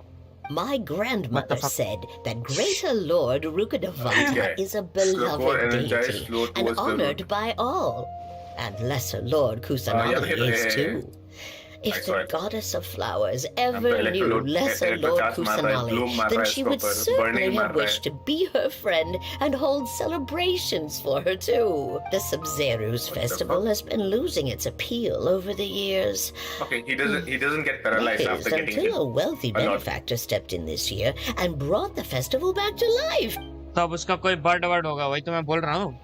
My grandmother fuck? said that Greater Lord Rukadevata Okay. is a Slow beloved energized, deity slow and towards the honored road. by all. And Lesser Lord Kusanali yeah, is yeah. too. I If saw the it. goddess of flowers ever Electro knew Lord- lesser Electro Lord Charge मार रहा है, Bloom Kusanali, मार then रहा है she इसके would ऊपर, certainly Burning मार have रहा wished है. to be her friend and hold celebrations for her too. The Sumeru's What the festival fuck? has been losing its appeal over the years. Okay, he doesn't get That paralyzed is, after getting until hit. a wealthy A lot. benefactor stepped in this year and brought the festival back to life. तो अब उसका कोई bird word होगा, वही तो मैं बोल रहा हूँ.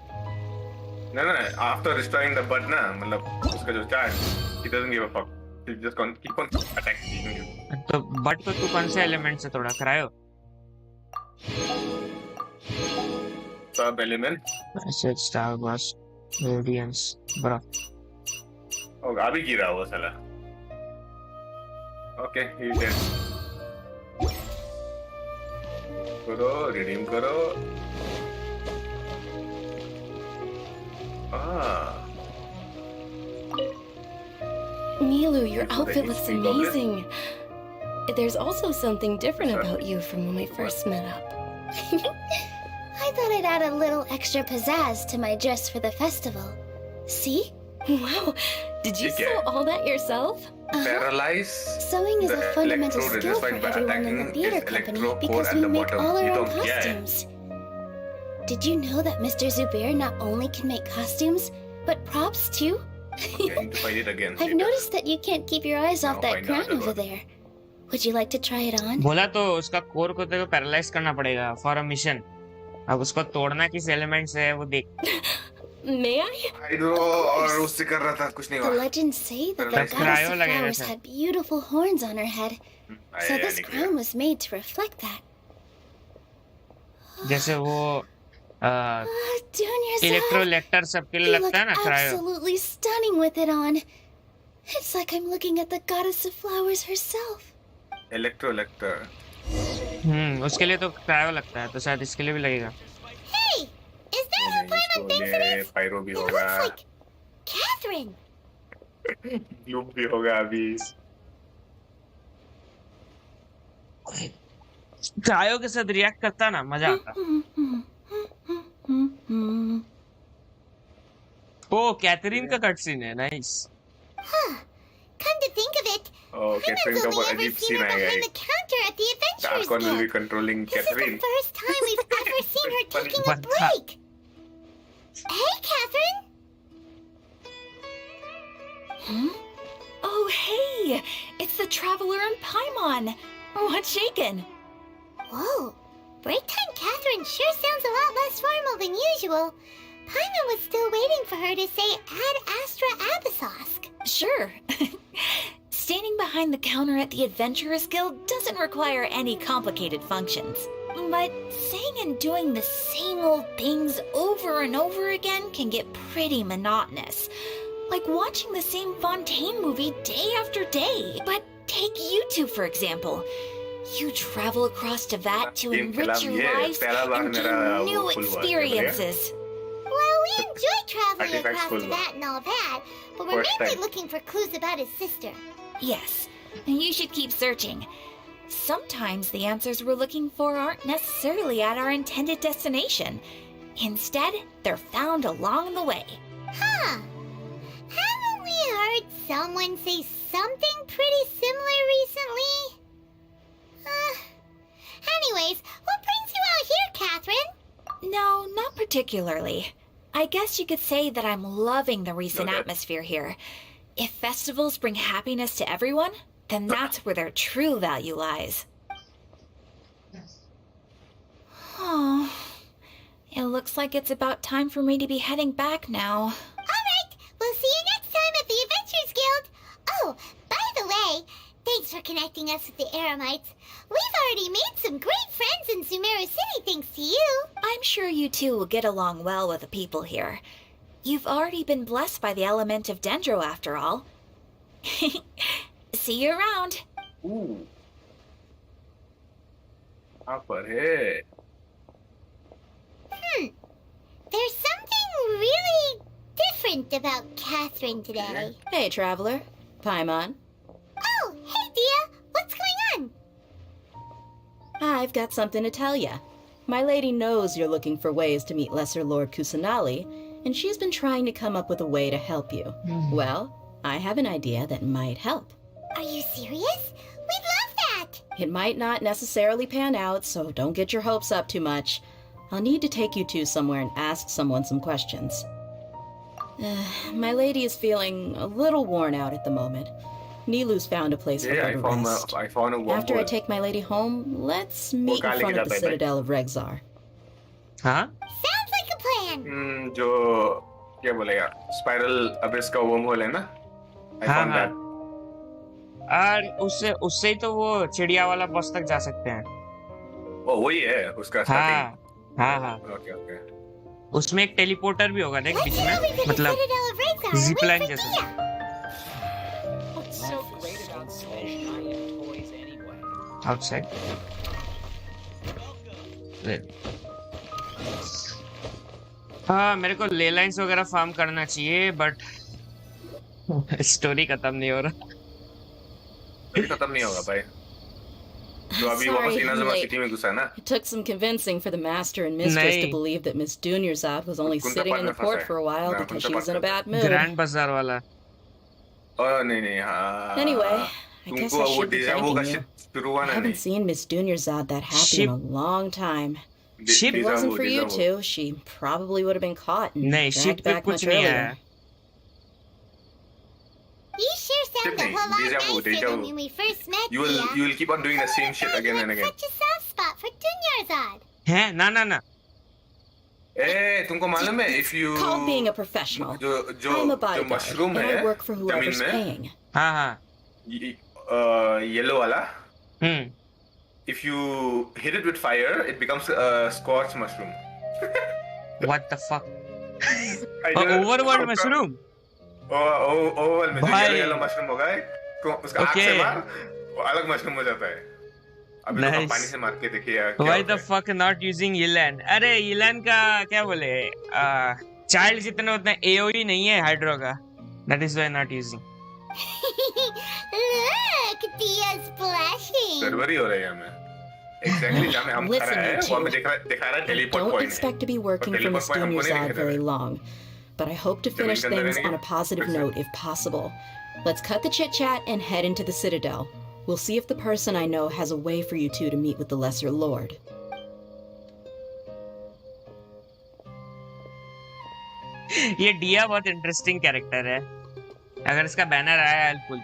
No, after restoring the bud ना, मतलब उसका जो charge, he doesn't give a fuck. He just keep on attacking you. तो बट को तू कौन से एलिमेंट से तोड़ा करायो? Sub element. मैसेज स्टार बस रेडियंस ब्रो. Oh, अभी गिरा वो साला. Okay, he's dead. करो, redeem करो. Milu, your It's outfit like looks it's big goblin. amazing. There's also something different What's that? about you from when we first met up. I thought I'd add a little extra pizzazz to my dress for the festival. See? Wow, did you ठीक sew है. all that yourself? Paralyze. Sewing is The a fundamental electrode skill for resistant by everyone in the attacking theater is company electro because core we at the make bottom. all You our own don't get it. costumes. Did you know that Mr. Zubair not only can make costumes, but props too? Okay, I need to fight it again. I've later. noticed that you can't keep your eyes off No, that find crown another over one. there. Would you like to try it on? बोला तो उसका core को तेरे को paralyse करना पड़ेगा for a mission. अब उसको तोड़ना किस एलिमेंट से है वो देख. May I? I know, और उससे कर रहा था कुछ नहीं The हुआ. legends say that the Like goddess cryo of लगेगा flowers sir. had beautiful horns on her head, so आया this निकल crown गया. was made to reflect that. जैसे वो Doing yourself. इलेक्ट्रोलेक्टर सबके लिए You लगता look है ना cryo. absolutely stunning with it on. It's like I'm looking at the goddess of flowers herself. Electro. उसके लिए तो क्रायो लगता है, तो शायद इसके लिए भी लगेगा. Hey, is that who Paimon thinks it is? Pyro भी It होगा. looks like Catherine. लूप भी होगा अभी. क्रायो के साथ रिएक्ट करता ना मजा आता. ओ कैथरीन का कट सीन है. Nice. Come to think of it, Oh, Catherine Paimon's का only वो ever अजीब seen सीन her आएगा behind the एक. counter at the Adventurers Archon will be Guild. controlling This is the Catherine. first time we've ever seen her taking a What the- break. Hey, Catherine. Oh, hey! It's the Traveler and Paimon! What's shaken? Whoa, break time Catherine sure sounds a lot less formal than usual. Paimon was still waiting for her to say Ad Astra Abyssosk. Sure. Standing behind the counter at the Adventurers Guild doesn't require any complicated functions. But saying and doing the same old things over and over again can get pretty monotonous. Like watching the same Fontaine movie day after day. But take you two, for example. You travel across to Vat to Game enrich खेला your ये lives पहला बार and मेरा gain वो new full हुआ, क्या बोले? experiences. Well, we enjoy traveling Artifacts across to full. that and all that, but we're First mainly time. looking for clues about his sister. Yes, you should keep searching. Sometimes the answers we're looking for aren't necessarily at our intended destination. Instead, they're found along the way. Huh. Haven't we heard someone say something pretty similar recently? Anyways, what brings you out here, Catherine? No, not particularly. I guess you could say that I'm loving the recent Okay. atmosphere here. If festivals bring happiness to everyone, then that's where their true value lies. Oh, it looks like it's about time for me to be heading back now. Alright, we'll see you next time at the Adventurers Guild. Oh, by the way, thanks for connecting us with the Eremites. We've already made some great friends in Sumeru City thanks to you. I'm sure you two will get along well with the people here. You've already been blessed by the element of Dendro after all. See you around. Ooh. कहाँ पर है? There's something really different about Catherine today. Hey, Traveler. Paimon. Oh, hey, Dia. What's going on? I've got something to tell ya. My lady knows you're looking for ways to meet Lesser Lord Kusanali, and she's been trying to come up with a way to help you. Well, I have an idea that might help. Are you serious? We'd love that! It might not necessarily pan out, so don't get your hopes up too much. I'll need to take you two somewhere and ask someone some questions. My lady is feeling a little worn out at the moment. Nilu's found a place for her to rest. I found a wormhole. After I take my lady home, let's meet in front of the Citadel of Regzar. हाँ? Sounds like a plan! जो क्या बोले यार spiral Abish का wormhole है ना? I found that. और उससे ही तो वो चिड़िया वाला बॉस तक जा सकते हैं। ओ वही है उसका स्टार्टिंग। हाँ। ओके। उसमें एक टेलीपोर्टर भी होगा देख बीच में, मतलब जिपलाइन जैसा। Outside. हाँ मेरे को ले लाइन्स वगैरह फार्म करना चाहिए बट स्टोरी खत्म नहीं हो रहा। खत्म नहीं होगा भाई। जो अभी वापस इनाज़मा सिटी में घुसा ना। It took some convincing for the master and mistress to believe that Miss Dunyarzad was only sitting in the court for a while because she was in a bad mood. Grand Bazaar वाला। नहीं हाँ। Anyway, I guess I should be thanking you. I haven't नहीं। seen Miss Dunyarzad that happy in a long time. If it wasn't for you two, she probably would have been caught and dragged back much earlier. You sure sound a whole lot nicer than when we first met, You will keep on doing the same shit again and again. Such a soft spot for Dunyarzad. हैं? ना। तुमको मालूम है if you Called being a professional. I'm a bodyguard, mushroom and है I work for whoever's paying. हाँ। Yellow वाला if you hit it with fire it becomes a scorched mushroom. What the fuck? Overworld mushroom? Oval में जो yellow mushroom होगा उसका आग से मार वो अलग मशरूम हो जाता है। अभी तो हम पानी से मार के देखिए यार। Why the fuck not using Elan? अरे Elan का क्या बोले? चाइल्ड जितना उतना AOE नहीं है हाइड्रो का। That is why not using. Look, Dia's blushing. Sharvari हो रही है हमें। Exactly जहाँ हम खड़ा है वो हमें दिखा रहा है teleport point। Don't expect to be working for Miss Dunyarzad very long. But I hope to finish things on a positive note if possible. Let's cut the chit-chat and head into the Citadel. We'll see if the person I know has a way for you two to meet with the Lesser Lord. ये डिया बहुत interesting character है। अगर इसका banner आया I'll pull.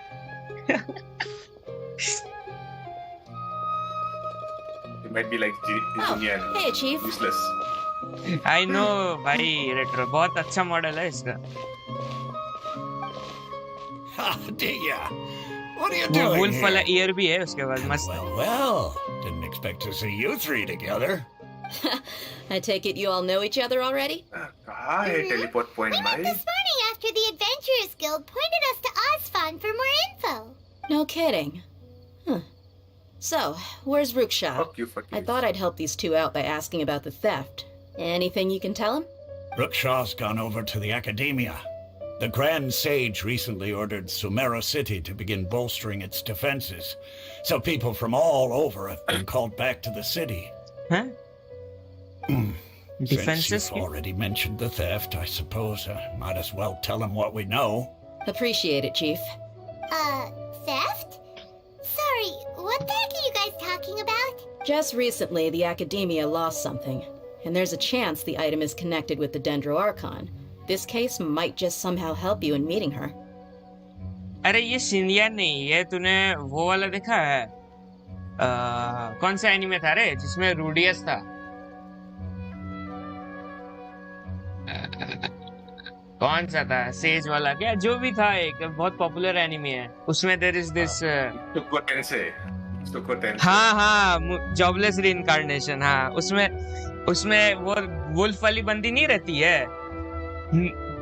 It might be like Junior. Hey, Chief. Useless. I know भाई retro बहुत अच्छा मॉडल है इसका। Dia, what are you वो doing वुल्फ here? वाला ईयर भी है उसके बाद मस्त। Well, didn't expect to see you three together. I take it you all know each other already? कहाँ है teleport point We met भाई? this morning after the Adventurers Guild pointed us to Osfon for more info. No kidding. Huh. So, where's Ruksha? Fuck you. I thought I'd help these two out by asking about the theft. Anything you can tell him? Rookshaw's gone over to the Academia. The Grand Sage recently ordered Sumeru City to begin bolstering its defenses, so people from all over have been called back to the city. Huh? Since Defenses? you've already mentioned the theft, I suppose I might as well tell him what we know. Appreciate it, Chief. Theft? Sorry, what the heck are you guys talking about? Just recently, the Academia lost something, and there's a chance the item is connected with the Dendro Archon. This case might just somehow help you in meeting her. अरे ये सिंधिया नहीं है, तूने वो वाला देखा है? कौन सा एनिमे था रे जिसमें रूडियस था? कौन सा था? सेज वाला क्या? जो भी था, एक बहुत पॉपुलर एनिमे है। उसमें देयर इज दिस हाँ जॉबलेस रीइंकार्नेशन। हाँ उसमें वो वुल्फ वाली बंदी नहीं रहती है,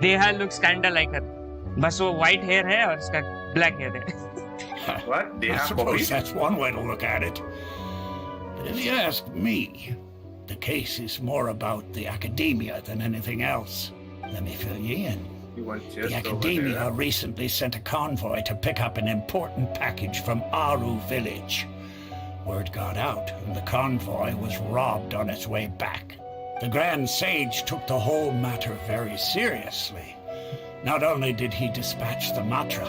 देहा लुक्स काइंडा लाइक हर, बस वो व्हाइट हेयर है और इसका ब्लैक हेयर है। What? I suppose that's one way to look at it. But if you ask me, the case is more about the Academia than anything else. Let me fill you in. The Academia recently sent a convoy to pick up an important package from Aru village. Word got out, and the convoy was robbed on its way back. The Grand Sage took the whole matter very seriously. Not only did he dispatch the Matra,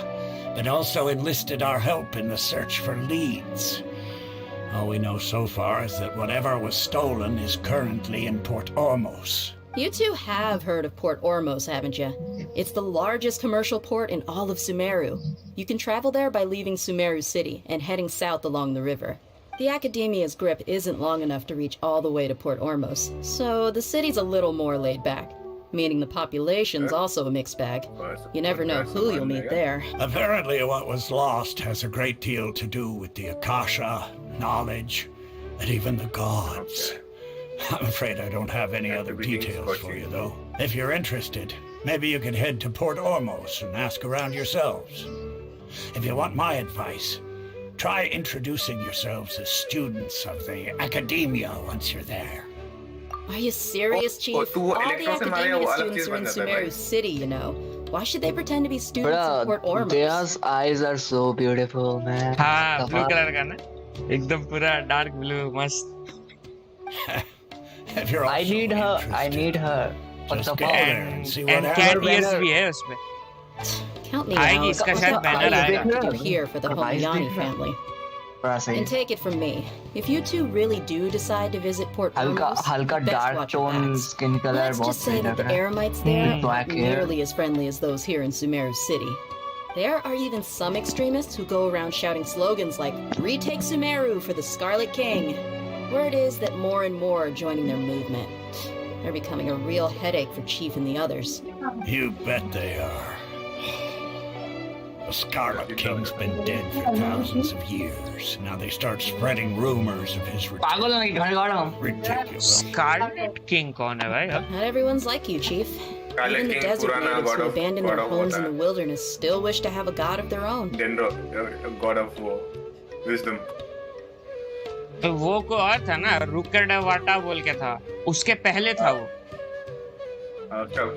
but also enlisted our help in the search for leads. All we know so far is that whatever was stolen is currently in Port Ormos. You two have heard of Port Ormos, haven't you? It's the largest commercial port in all of Sumeru. You can travel there by leaving Sumeru City and heading south along the river. The Academia's grip isn't long enough to reach all the way to Port Ormos, so the city's a little more laid back, meaning the population's also a mixed bag. You never know who you'll meet there. Apparently what was lost has a great deal to do with the Akasha, knowledge, and even the gods. I'm afraid I don't have any other details for you, though. If you're interested, maybe you could head to Port Ormos and ask around yourselves. If you want my advice, try introducing yourselves as students of the Academia once you're there. Are you serious, Chief? All the Academia students are in Sumeru City, you know. Why should they pretend to be students of Port Ormos? Their eyes are so beautiful, man. हाँ, blue color का ना, एकदम पूरा dark blue, मस्त. I need her. Just go there and see what cat happens. ears भी है उसमें. Count me आएगी, out. इसका शायद banner आएगा. What to do here for the Homayani family. And take it from me, if you two really do decide to visit Port Ormos, हल्का best dark watch your tone backs. skin color Let's बहुत just say सही that the लग रहा है. Eremites there Black aren't hair. nearly as friendly as those here in Sumeru City. There are even some extremists who go around shouting slogans like, "Retake Sumeru for the Scarlet King." Word is that more and more are joining their movement. They're becoming a real headache for Chief and the others. You bet they are. The Scarlet King's been dead for thousands of years. Now they start spreading rumors of his return. Ridiculous. Scarlet King कौन है भाई? Not everyone's like you, Chief. Even the King, desert Purana natives god who of- abandoned god their of homes in water. the wilderness still wish to have a god of their own. Dendro, god of war, wisdom. तो वो को और था ना, रुकड़ वाटा बोल के था. उसके पहले था वो.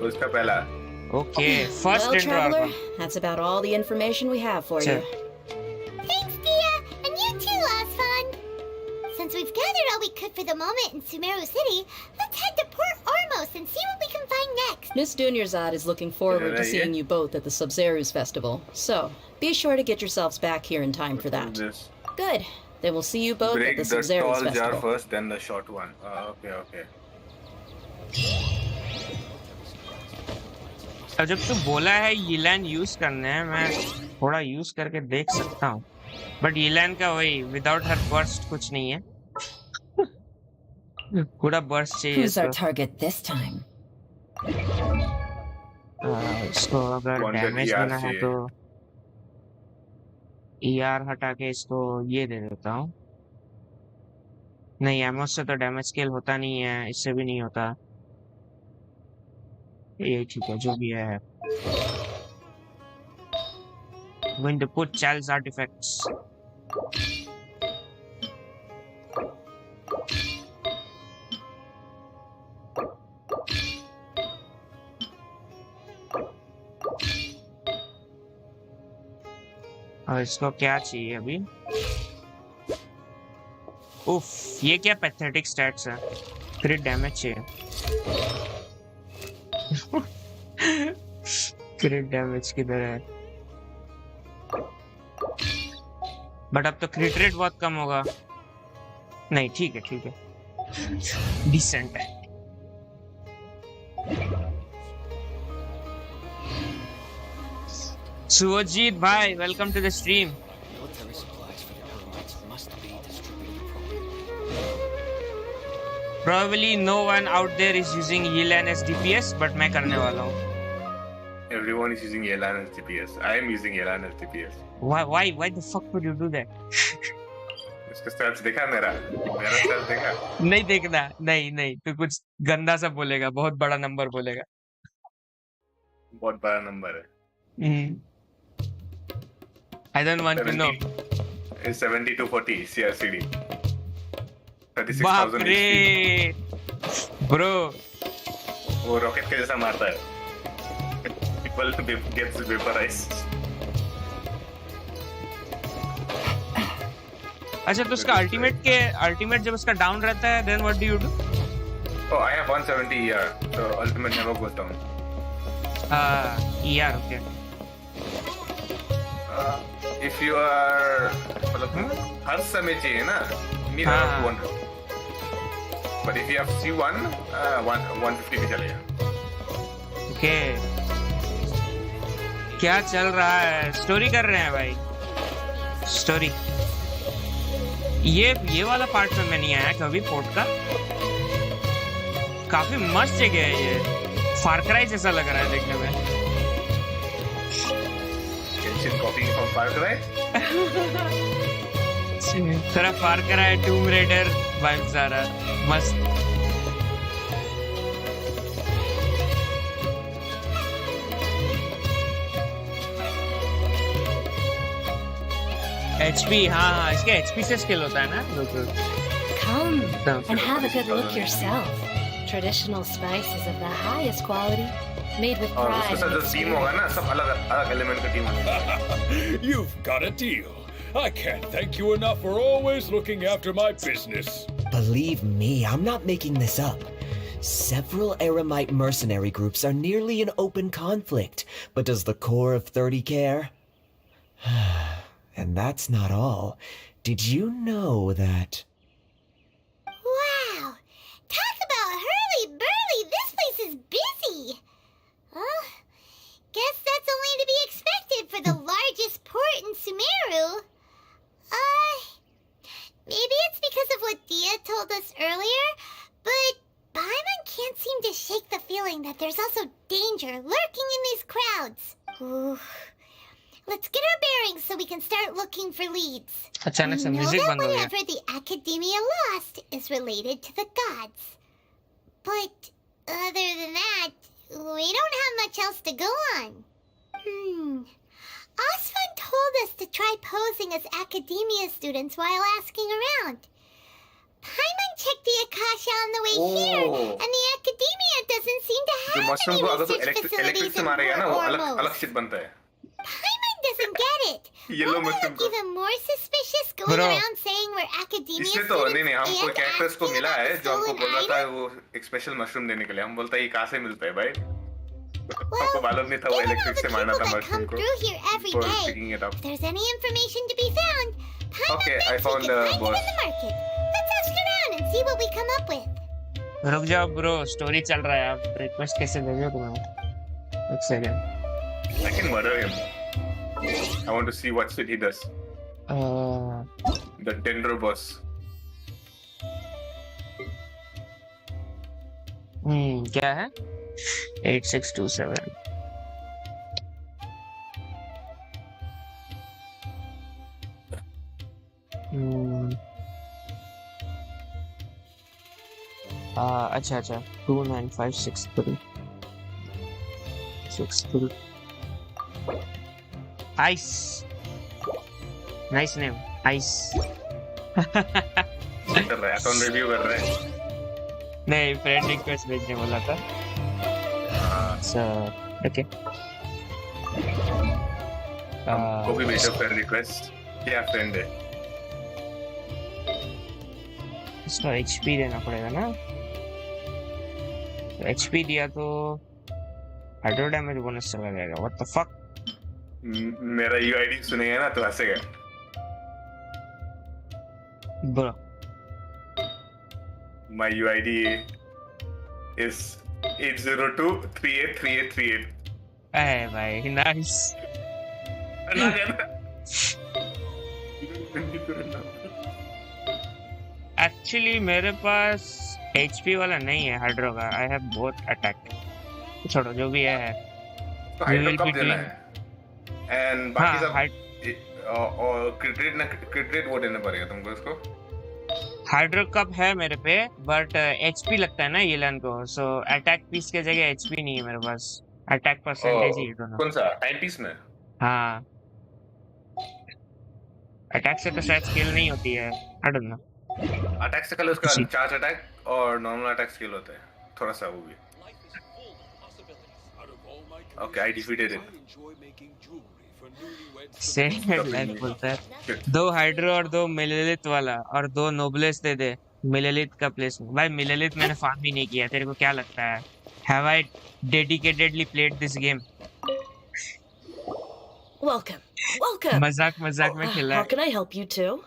उसका पहला. Okay, first Well, intro. traveler, that's about all the information we have for you. Thanks, Dia! And you too, Osfan! Since we've gathered all we could for the moment in Sumeru City, let's head to Port Ormos and see what we can find next. Miss Dunyarzad is looking forward to seeing you both at the Sub-Zeru's festival, so be sure to get yourselves back here in time for that. Good. Then we'll see you both at Break the the Sub-Zeru's tall jar festival. first, then the short one. Okay. अब जब तू बोला है यीलैन use करने हैं, मैं थोड़ा use करके देख सकता हूँ. बट यीलैन का वही विदाउट हर बर्स्ट कुछ नहीं है. पूरा बर्स्ट चाहिए. Who's our target this time? इसको अगर डैमेज देना है तो ER हटा के इसको ये दे देता हूँ. नहीं, एमोस से तो डैमेज स्केल होता नहीं है, इससे भी नहीं होता. ये ठीक है, जो भी है. Going to put Charles artifacts. और इसको क्या चाहिए अभी? उफ, ये क्या पैथेटिक स्टैट्स है. क्रिट डैमेज चाहिए. क्रिट डैमेज किधर है? बट अब तो क्रिट रेट बहुत कम होगा. नहीं, ठीक है. डिसेंट है. सुवजीत भाई, welcome to the stream. Probably no one out there is using Yelan as DPS, but मैं करने वाला हूँ. Everyone is using Yelan as DPS. I am using Yelan as DPS. Why the fuck would you do that? इसका stats देखा मेरा stats देखा. नहीं देखना, नहीं. तू कुछ गंदा सा बोलेगा, बहुत बड़ा नंबर बोलेगा. बहुत बड़ा नंबर है. I don't want to know. It's 70 to 40 CRCD. 36,000 HP. Bro. वो रॉकेट के जैसा मारता है. People gets vaporized. अच्छा, तो उसका अल्टीमेट जब उसका डाउन रहता है, then what do you do? Oh, I have 170 ER, so ultimate never goes down. ER, okay. if you are मतलब हर समय चाहिए ना, need around 200. But if you have C1, 150 भी चलेगा. ओके, क्या चल रहा है? स्टोरी कर रहे हैं भाई, स्टोरी। ये वाला पार्ट में मैं नहीं आया कभी पोर्ट का। काफी मस्त जगह है ये, फार क्राई जैसा लग रहा है देखने में। Genshin copying from Far Cry? थोड़ा फार क्राई, टूम रेडर वाइब्स आ रहा, मस्त। HP, हाँ, इसके HP से स्किल होता है ना। Come and have a good look yourself. Traditional spices of the highest quality, made with और pride उसके साथ and जो टीम होगा ना, सब अलग एलिमेंट का टीम होगा। You've got a deal. I can't thank you enough for always looking after my business. Believe me, I'm not making this up. Several Eremite mercenary groups are nearly in open conflict, but does the core of 30 care? And that's not all. Did you know that... Wow! Talk about hurly-burly! This place is busy! Guess that's only to be expected for the largest port in Sumeru. Maybe it's because of what Dia told us earlier, but Paimon can't seem to shake the feeling that there's also danger lurking in these crowds. Ooh. Let's get our bearings so we can start looking for leads. अचानक से We know music that बंद हो गया। whatever the Academia lost is related to the gods. But other than that, we don't have much else to go on. Osvan told us to try posing as Academia students while asking around. Paimon checked the Akasha on the way here, and the Academia doesn't seem to have mushroom any को अगर तो research electric facilities से in मारेगा ना, वो Ormos. अलग shit बनता है। Paimon doesn't get it. Yellow Won't we mushroom look को। even more suspicious going Bro. around saying we're Academia इसलिए students तो नहीं हमको and कैरेक्टर्स को asking मिला about है the जो हमको stolen बोल रहा था item? वो एक स्पेशल मशरूम देने के लिए। हम बोलता है ये कहाँ से मिलता है भाई? Well, आपको मालूम नहीं था वो given all इलेक्ट्रिक the से people मारना था that मशरूम come को through here every for day, picking it up. if there's any information to be found, Paimon Okay, I thinks found we can the find boss. it in the market. Let's ask around and see what we come up with. रुक जाओ bro, story चल रहा है। आप request कैसे भेजो तुम्हें? एक second. I can murder him. I want to see what shit he does. The Dendro boss. क्या है? 8627। अच्छा 29563 63 आइस, नाइस नेम, आइस। कर रहा है, अकाउंट रिव्यू कर रहा है। नहीं, फ्रेंड रिक्वेस्ट भेजने वाला था। ओके, को भी भेजो फ्रेंड रिक्वेस्ट। क्या फ्रेंड है? इसको एचपी देना पड़ेगा ना। तो एचपी दिया तो हाइड्रो डैमेज बोनस चला जाएगा। What the fuck? मेरा यूआईडी सुनेगा ना तो हंसेगा। Bro, My UID is 802383838. ए भाई, नाइस। एक्चुअली मेरे पास एचपी वाला नहीं है हाइड्रो का। I have both attack. छोड़ो, जो भी है। तो हाइड्रो कब देना है? एंड बाकी सब और क्रिट रेट वो देना पड़ेगा तुमको इसको। हाइड्रो कप है मेरे पे, बट एचपी लगता है ना येलन को। सो अटैक पीस के जगह एचपी नहीं है मेरे पास। अटैक परसेंटेज ही दोनों। कौन सा टाइम पीस में? हाँ, अटैक से तो शायद स्किल नहीं होती है। आई डोंट नो। अटैक से कल उसका चार्ज अटैक और नॉर्मल अटैक स्किल होता है, थोड़ा सा वो भी। Okay, I defeated it. से लाइक बोलता है 2 हाइड्रो और 2 मिलेलिथ वाला और 2 नोबलेस दे दे मिलेलिथ का प्लेस में। भाई मिलेलिथ मैंने फार्म ही नहीं किया, तेरे को क्या लगता है? Have I dedicatedly played this game? Welcome. Welcome. मजाक मजाक में खिला How है. can I help you too?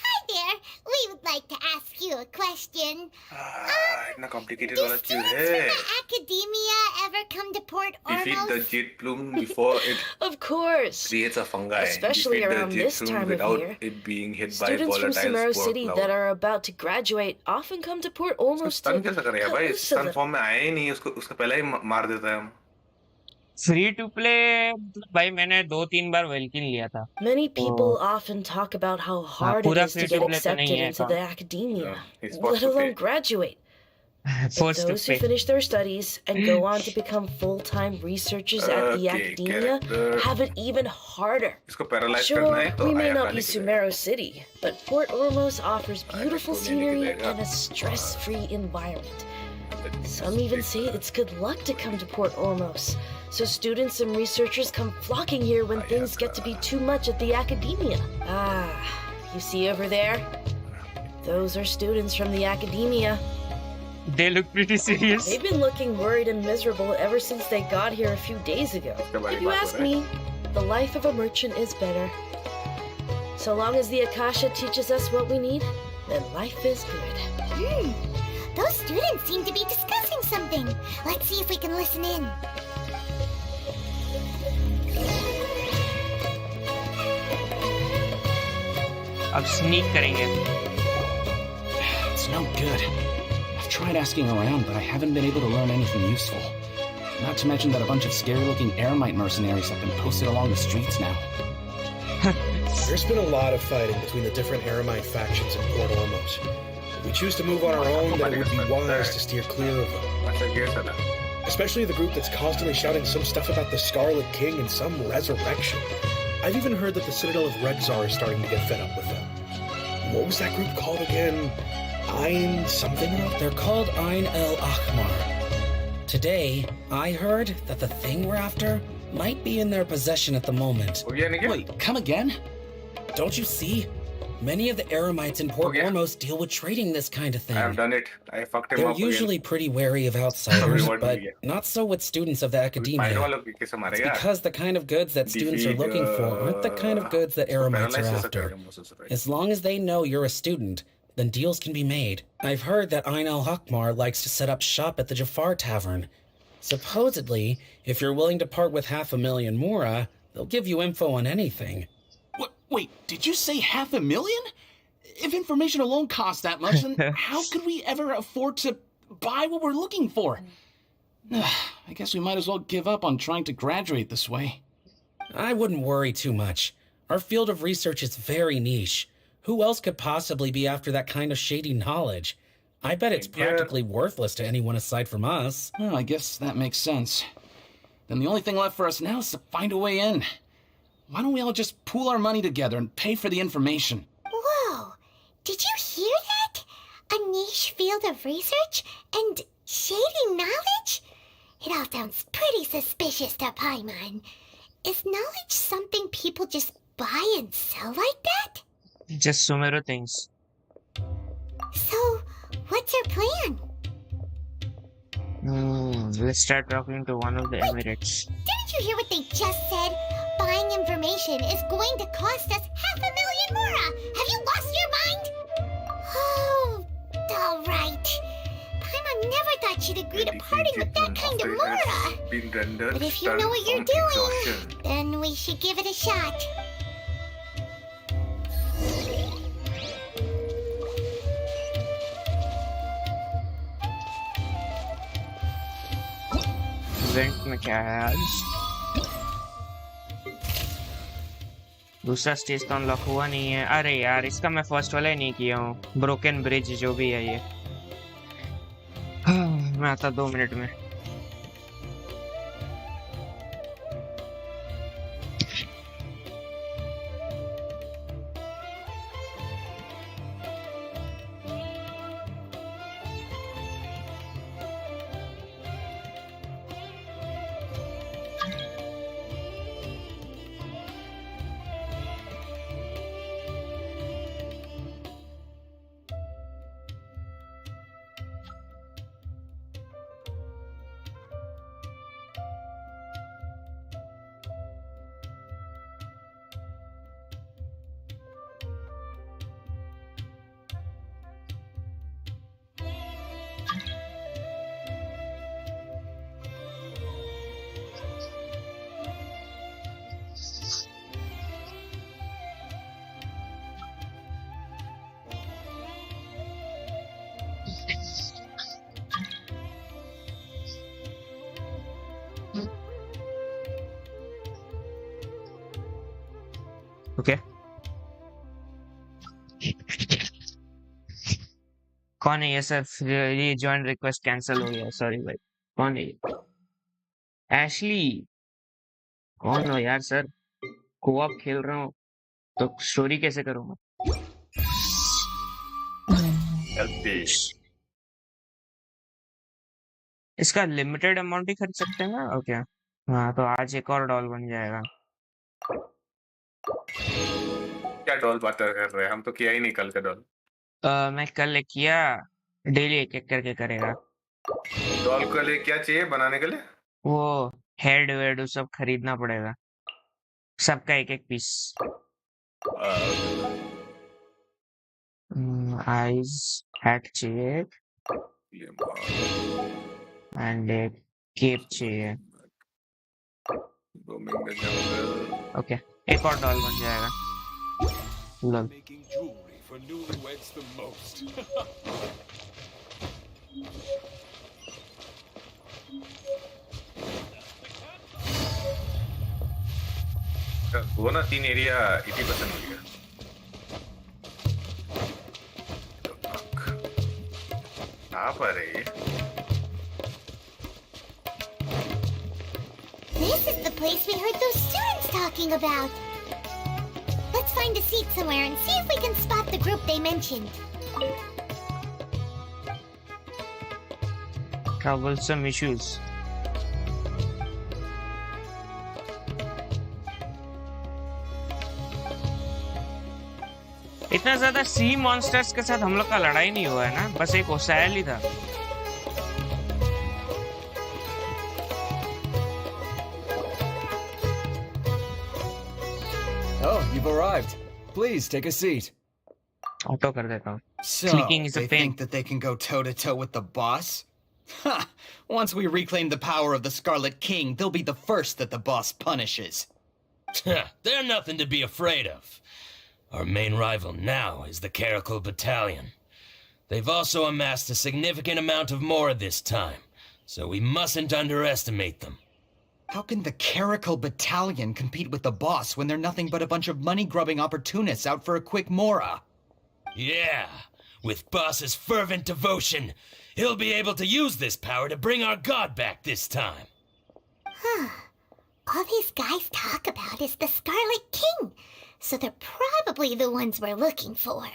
Hi there. We would like to ask you a question. इतना complicated Do वाला चीज students है. from the academia ever come to Port Defeat the Ormos? jade plume before it Of course. creates a fungi. Especially Defeat the around jade this plume time of without year. it being hit by Students from volatile Sumeru spore City cloud. that are about to graduate often come to Port Ormos स्तन to कैसा करेगा भाई? use स्तन the- form में आया ही नहीं, उसको उसका पहले ही मार देता है हम. फ्री टू प्ले भाई मैंने 2-3 बार वेलकिन लिया था. Many तो people often talk about how hard it पूरा is free to to get play तो नहीं accepted है into the account. academia, He's forced let to alone pay. graduate. But Forced to those who pay. finish their studies and go on to become full-time researchers at the Okay, academia character. have it even harder. इसको paralyse Sure, करना है तो we may आया not काले be के Sumeru City, but Port Ormos offers beautiful सोने scenery निकलेगा. and a stress-free environment. Some even say it's good luck to come to Port Ormos, so students and researchers come flocking here when things get to be too much at the academia. Ah, you see over there? Those are students from the academia. They look pretty serious. They've been looking worried and miserable ever since they got here a few days ago. If you ask me, the life of a merchant is better. So long as the Akasha teaches us what we need, then life is good. Those students seem to be discussing something. Let's see if we can listen in. अब sneak करेंगे. It's no good. I've tried asking around, but I haven't been able to learn anything useful. Not to mention that a bunch of scary-looking Eremite mercenaries have been posted along the streets now. There's been a lot of fighting between the different Eremite factions in Port Ormos. If we choose to move on our own, then it would be wise to steer clear of them. Especially the group that's constantly shouting some stuff about the Scarlet King and some resurrection. I've even heard that the Citadel of Rexar is starting to get fed up with them. What was that group called again? Ein something? They're called Ein El Akhmar. Today, I heard that the thing we're after might be in their possession at the moment. Wait, come again? Don't you see? Many of the Eremites in Port Ormos deal with trading this kind of thing. I have done it. I fucked him They're up usually pretty wary of outsiders, Reward but me, yeah. not so with students of the academia. It's मारेगा. because the kind of goods that students are looking for aren't the kind of goods that Eremites are after. As long as they know you're a student, then deals can be made. I've heard that Ein El Hakmar likes to set up shop at the Jafar Tavern. Supposedly, if you're willing to part with 500,000 Mora, they'll give you info on anything. Wait, did you say 500,000? If information alone costs that much, then how could we ever afford to buy what we're looking for? I guess we might as well give up on trying to graduate this way. I wouldn't worry too much. Our field of research is very niche. Who else could possibly be after that kind of shady knowledge? I bet it's practically worthless to anyone aside from us. Well, I guess that makes sense. Then the only thing left for us now is to find a way in. Why don't we all just pool our money together and pay for the information? Whoa! Did you hear that? A niche field of research and shady knowledge? It all sounds pretty suspicious to Paimon. Is knowledge something people just buy and sell like that? Just Sumeru things. So, what's your plan? Let's start talking to one of the Emirates. Didn't you hear what they just said? Buying information is going to cost us 500,000 Mora! Have you lost your mind? Oh, alright. Paimon never thought she'd agree to parting with that kind of Mora. But if you know what you're doing, then we should give it a shot. Event में क्या है आज? दूसरा stage तो unlock हुआ नहीं है. अरे यार इसका मैं फर्स्ट वाला ही नहीं किया हूँ. ब्रोकन ब्रिज जो भी है ये. मैं आता 2 मिनट में. ओके कौन है ये सर? ये ज्वाइन रिक्वेस्ट कैंसिल हो गया, सॉरी भाई। कौन है ये? एशली। कौन हो यार सर? कोऑप खेल रहा हूँ तो स्टोरी कैसे करूँगा? इसका लिमिटेड अमाउंट ही खरीद सकते हैं ना? ओके हाँ, तो आज एक और डॉल बन जाएगा। क्या डॉल बात कर रहे हैं? हम तो किया ही नहीं कल का डॉल। मैं कल एक किया, डेली एक एक करके करेगा। डॉल के लिए क्या चाहिए बनाने के लिए? वो हेड वेड सब खरीदना पड़ेगा, सबका एक एक पीस। आईज हैट चाहिए एंड एक केप चाहिए। ओके एक और डॉल बन जाएगा। लल वो ना 3 एरिया 80% मिल गया। कहाँ पर है ये? This is the place we heard those students talking about. Let's find a seat somewhere and see if we can spot the group they mentioned. troublesome issues. इतना ज्यादा सी मॉन्स्टर्स के साथ हम लोग का लड़ाई नहीं हुआ है ना, बस एक ओसाइल ही था। Oh, you've arrived. Please take a seat. Auto कर देता हूँ। So, Clicking is a they pain. think that they can go toe-to-toe with the boss? Ha! Once we reclaim the power of the Scarlet King, they'll be the first that the boss punishes. They're nothing to be afraid of. Our main rival now is the Caracal Battalion. They've also amassed a significant amount of Mora this time, so we mustn't underestimate them. How can the Caracal Battalion compete with the boss when they're nothing but a bunch of money-grubbing opportunists out for a quick Mora? Yeah, with boss's fervent devotion, he'll be able to use this power to bring our god back this time. Huh. All these guys talk about is the Scarlet King, so they're probably the ones we're looking for.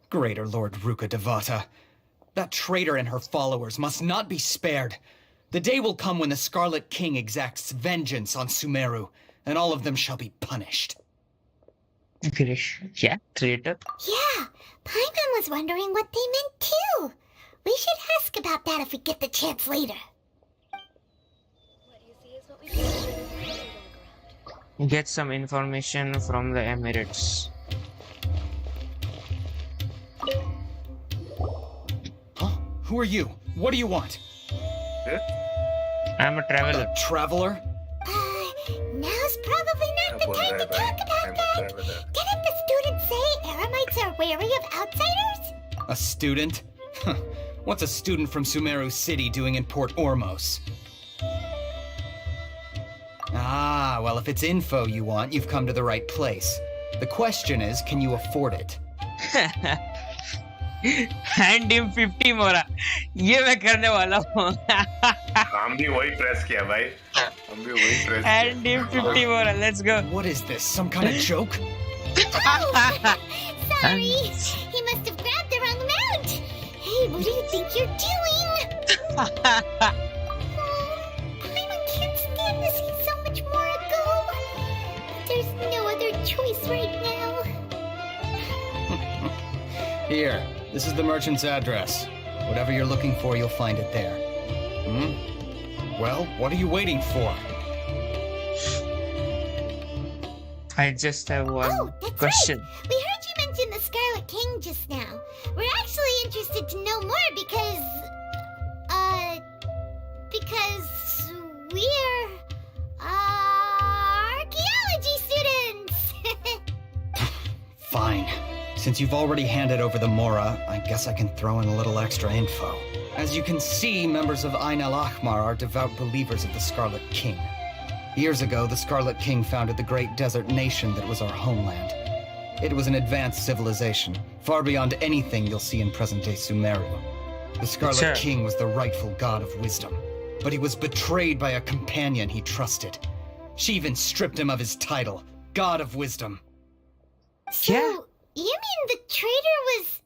Greater Lord Ruka Devata. That traitor and her followers must not be spared. The day will come when the Scarlet King exacts vengeance on Sumeru, and all of them shall be punished. Yeah, traitor. Yeah, Paimon was wondering what they meant too. We should ask about that if we get the chance later. Get some information from the Emirates. Huh? Who are you? What do you want? I'm a traveler. A traveler? Now's probably not the time to talk about that. Didn't the student say Eremites are wary of outsiders? A student? What's a student from Sumeru City doing in Port Ormos? Ah, well, if it's info you want, you've come to the right place. The question is, can you afford it? Hand him 50 Mora. ये मैं करने वाला हूँ। हम भी वही press किया भाई। हम भी वही प्रेस किया। Hand him 50 Mora. Let's go. What is this? Some kind of joke? Oh, sorry. He must have grabbed the wrong amount. Hey, what do you think you're doing? Paimon can't stand to see so much more go. But there's no other choice right now. Here, this is the merchant's address. Whatever you're looking for, you'll find it there. Well, what are you waiting for? I just have one question. Right. We heard you mention the Scarlet King just now. We're actually interested to know more because we're archaeology students. Fine. Since you've already handed over the Mora, I guess I can throw in a little extra info. As you can see, members of Ain al-Ahmar are devout believers of the Scarlet King. Years ago, the Scarlet King founded the great desert nation that was our homeland. It was an advanced civilization, far beyond anything you'll see in present-day Sumeru. The Scarlet King was the rightful god of wisdom, but he was betrayed by a companion he trusted. She even stripped him of his title, God of Wisdom. So, you mean the traitor was...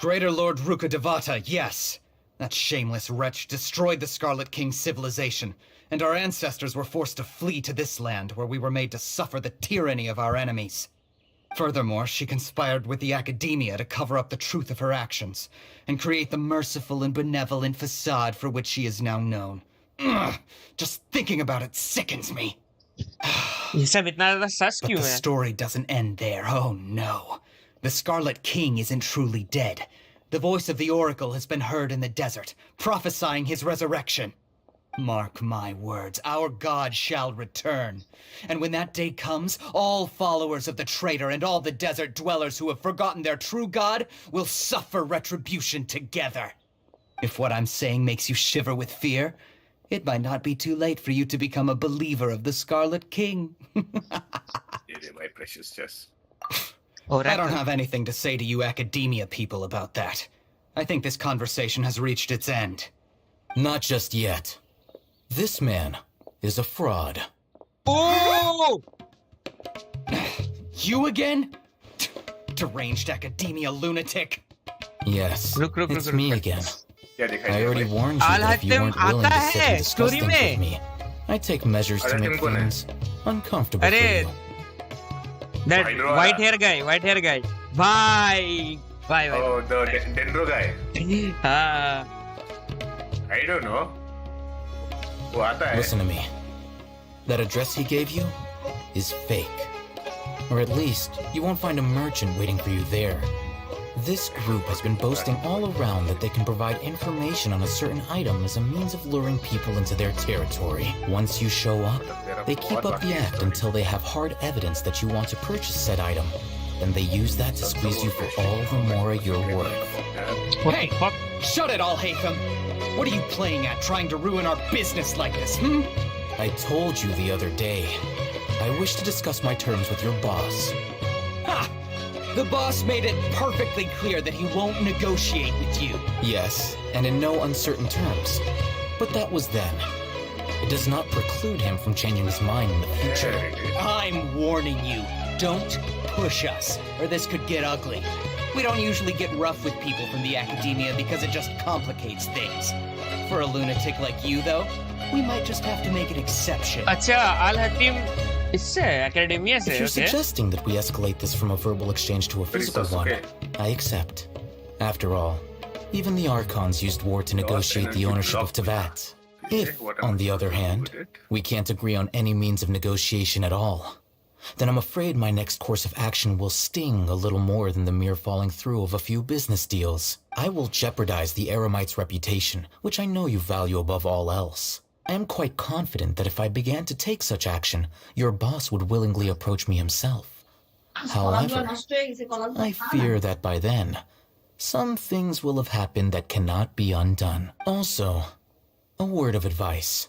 Greater Lord Rukkhadevata, yes. That shameless wretch destroyed the Scarlet King's civilization, and our ancestors were forced to flee to this land where we were made to suffer the tyranny of our enemies. Furthermore, she conspired with the academia to cover up the truth of her actions, and create the merciful and benevolent facade for which she is now known. Ugh, just thinking about it sickens me. But the story doesn't end there, oh no. The Scarlet King isn't truly dead. The voice of the Oracle has been heard in the desert, prophesying his resurrection. Mark my words, our god shall return. And when that day comes, all followers of the traitor and all the desert dwellers who have forgotten their true god will suffer retribution together. If what I'm saying makes you shiver with fear, it might not be too late for you to become a believer of the Scarlet King. My precious chess. I don't have anything to say to you academia people about that. I think this conversation has reached its end. Not just yet. This man is a fraud. Oh! You again? Deranged academia lunatic. Yes, it's me again. I already warned you that if you weren't willing to sit and discuss things with me, I'd take measures to make things uncomfortable for you. That white hair guy. Bye. Oh, the Dendro guy. I don't know. Listen to me. That address he gave you is fake. Or at least, you won't find a merchant waiting for you there. This group has been boasting all around that they can provide information on a certain item as a means of luring people into their territory. Once you show up, they keep up the act until they have hard evidence that you want to purchase said item. Then they use that to squeeze you for all the more you're worth. Hey, shut it all, Hatham. What are you playing at, trying to ruin our business like this, I told you the other day. I wish to discuss my terms with your boss. Ha! The boss made it perfectly clear that he won't negotiate with you. Yes, and in no uncertain terms. But that was then. It does not preclude him from changing his mind in the future. I'm warning you. Don't push us, or this could get ugly. We don't usually get rough with people from the academia because it just complicates things. For a lunatic like you, though, we might just have to make an exception. अच्छा, Al-Hatim इससे academia से. If you're suggesting that we escalate this from a verbal exchange to a physical one, I accept. After all, even the Archons used war to negotiate the ownership of Teyvat. If, on the other hand, we can't agree on any means of negotiation at all, then I'm afraid my next course of action will sting a little more than the mere falling through of a few business deals. I will jeopardize the Eremite's reputation, which I know you value above all else. I am quite confident that if I began to take such action, your boss would willingly approach me himself. However, I fear that by then, some things will have happened that cannot be undone. Also, a word of advice.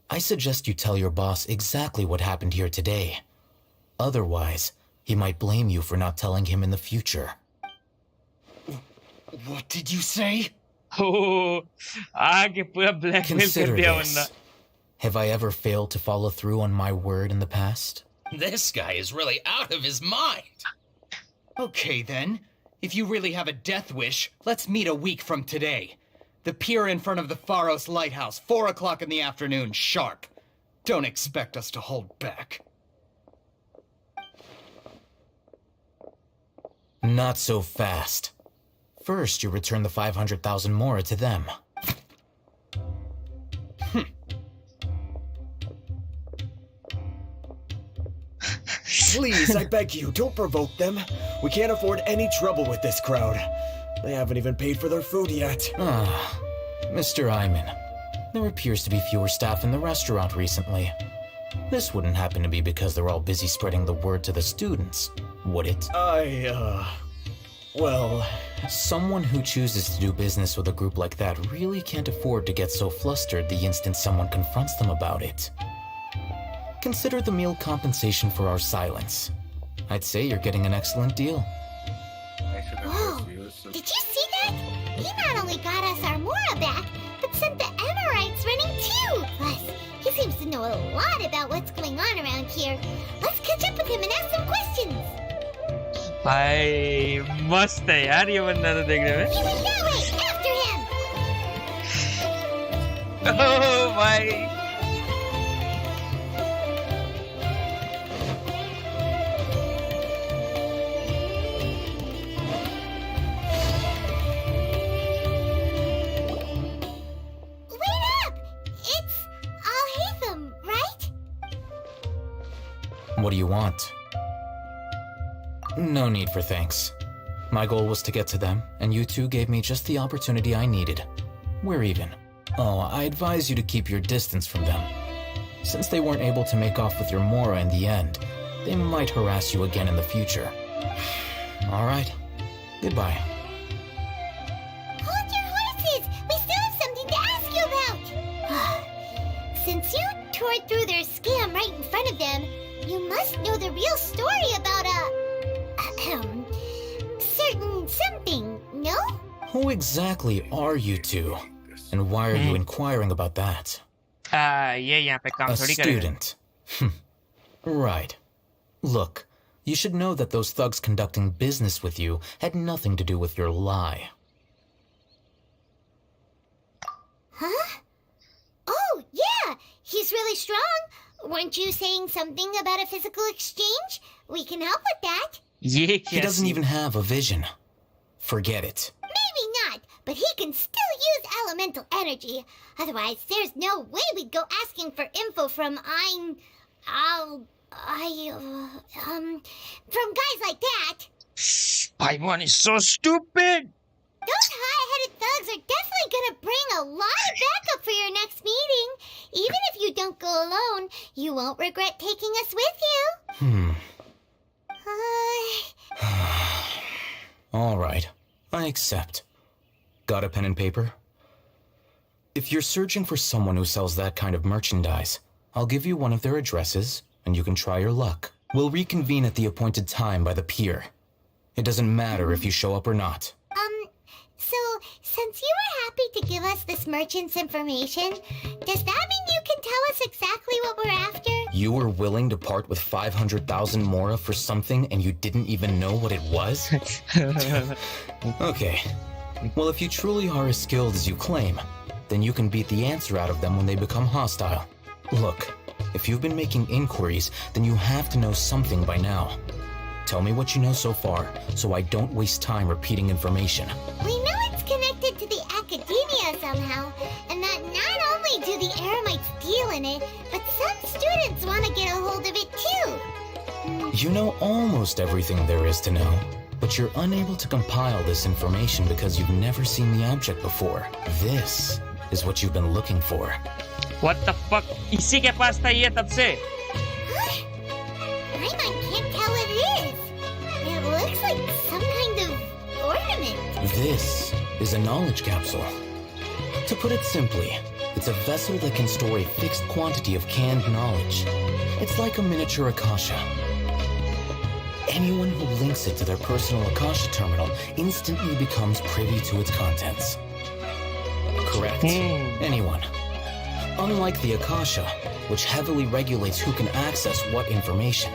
I suggest you tell your boss exactly what happened here today. Otherwise, he might blame you for not telling him in the future. What did you say? Oh, आगे पूरा blackmail कर दिया बंदा. Have I ever failed to follow through on my word in the past? This guy is really out of his mind. Okay then, if you really have a death wish, let's meet a week from today. The pier in front of the Pharos Lighthouse, 4 o'clock in the afternoon, sharp. Don't expect us to hold back. Not so fast. First, you return the 500,000 mora to them. Please, I beg you, don't provoke them. We can't afford any trouble with this crowd. They haven't even paid for their food yet. Ah, Mr. Iman. There appears to be fewer staff in the restaurant recently. This wouldn't happen to be because they're all busy spreading the word to the students, would it? Well, someone who chooses to do business with a group like that really can't afford to get so flustered the instant someone confronts them about it. Consider the meal compensation for our silence. I'd say you're getting an excellent deal. Whoa! Did you see that? He not only got us our Mora back, but sent the Amorites running too! Plus, he seems to know a lot about what's going on around here. Let's catch up with him and ask some questions! भाई मस्त है यार ये बंदा तो देखने में He went that way! After him! ओह भाई Wait up! It's Al-Haytham, right? What do you want? No need for thanks. My goal was to get to them, and you two gave me just the opportunity I needed. We're even. Oh, I advise you to keep your distance from them. Since they weren't able to make off with your Mora in the end, they might harass you again in the future. All right. Goodbye. Hold your horses! We still have something to ask you about! Since you tore through their scam right in front of them, you must know the real story about certain something, no? Who exactly are you two? And why are you inquiring about that? ये यहाँ पे काम A थोड़ी करेगा student. Right. Look, you should know that those thugs conducting business with you had nothing to do with your lie. Huh? Oh, yeah! He's really strong! Weren't you saying something about a physical exchange? We can help with that. ये He doesn't even have a vision. Forget it. Maybe not, but he can still use elemental energy. Otherwise, there's no way we'd go asking for info from from guys like that. Paimon is so stupid. Those high-headed thugs are definitely gonna bring a lot of backup for your next meeting. Even if you don't go alone, you won't regret taking us with you. All right. I accept. Got a pen and paper? If you're searching for someone who sells that kind of merchandise, I'll give you one of their addresses, and you can try your luck. We'll reconvene at the appointed time by the pier. It doesn't matter if you show up or not. So, since you were happy to give us this merchant's information, does that mean you can tell us exactly what we're after? You were willing to part with 500,000 Mora for something and you didn't even know what it was? Okay. Well, if you truly are as skilled as you claim, then you can beat the answer out of them when they become hostile. Look, if you've been making inquiries, then you have to know something by now. Tell me what you know so far, so I don't waste time repeating information. We know it's connected to the academia somehow, and that not only do the Eremites deal in it, but some students want to get a hold of it too. You know almost everything there is to know, but you're unable to compile this information because you've never seen the object before. This is what you've been looking for. What the fuck? इसी के पास था ये तब से. Paimon can't tell what it is. It looks like some kind of ornament. This is a knowledge capsule. To put it simply, it's a vessel that can store a fixed quantity of canned knowledge. It's like a miniature Akasha. Anyone who links it to their personal Akasha terminal instantly becomes privy to its contents. Correct. Anyone. Unlike the Akasha, which heavily regulates who can access what information,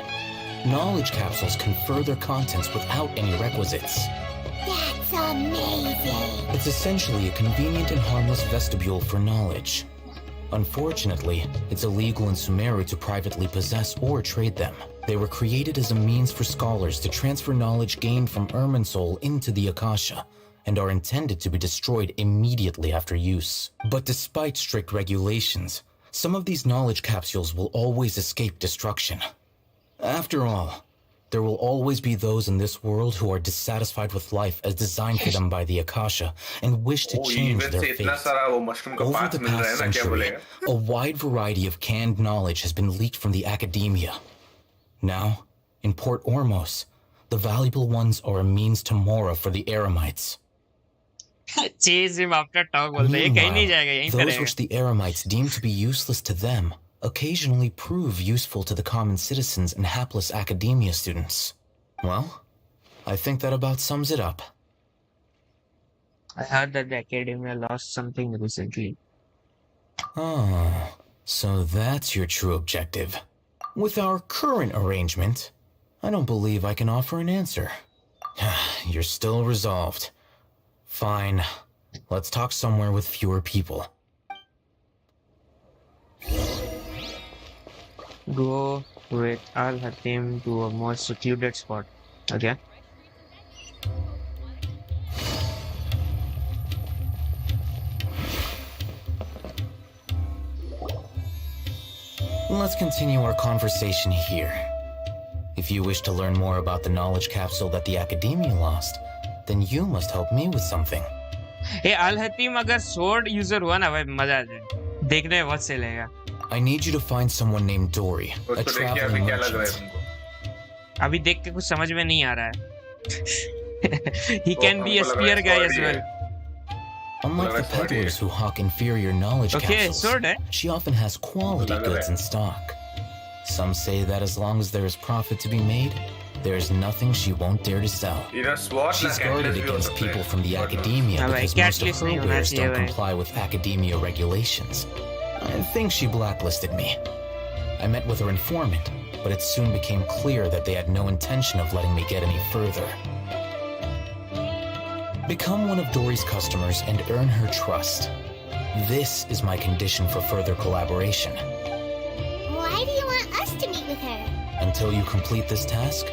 knowledge capsules confer their contents without any requisites. That's amazing. It's essentially a convenient and harmless vestibule for knowledge. Unfortunately, it's illegal in Sumeru to privately possess or trade them. They were created as a means for scholars to transfer knowledge gained from Irminsul into the Akasha, and are intended to be destroyed immediately after use. But despite strict regulations, some of these knowledge capsules will always escape destruction. After all, there will always be those in this world who are dissatisfied with life as designed for them by the Akasha and wish to change their fate. Over the past century, a wide variety of canned knowledge has been leaked from the academia. Now, in Port Ormos, The valuable ones are a means to Mora for the Eremites. Chase him after talk बोलते हैं कहीं नहीं जाएगा यहीं पे Those रहेगा. which the Eremites deem to be useless to them occasionally prove useful to the common citizens and hapless academia students. Well, I think that about sums it up. I heard that the academia lost something recently. Oh, so that's your true objective. With our current arrangement, I don't believe I can offer an answer. You're still resolved. Fine. Let's talk somewhere with fewer people. Go with Al-Hatim to a more secluded spot. Okay. Let's continue our conversation here. If you wish to learn more about the knowledge capsule that the Academia lost, then you must help me with something. Hey, Al-Hatim अगर sword user हुआ ना भाई मजा आ जाए. देखने में बहुत सही लगेगा. I need you to find someone named Dory, a traveling merchant. अभी देख के कुछ समझ में नहीं आ रहा है. He can be a spear guy as well. Unlike the peddlers who hawk inferior knowledge capsules, she often has quality goods in stock. Some say that as long as there is profit to be made, there is nothing she won't dare to sell. She's guarded against people from the academia because most of her wares don't comply with academia regulations. I think she blacklisted me. I met with her informant, but it soon became clear that they had no intention of letting me get any further. Become one of Dory's customers and earn her trust. This is my condition for further collaboration. Why do you want us to meet with her? Until you complete this task,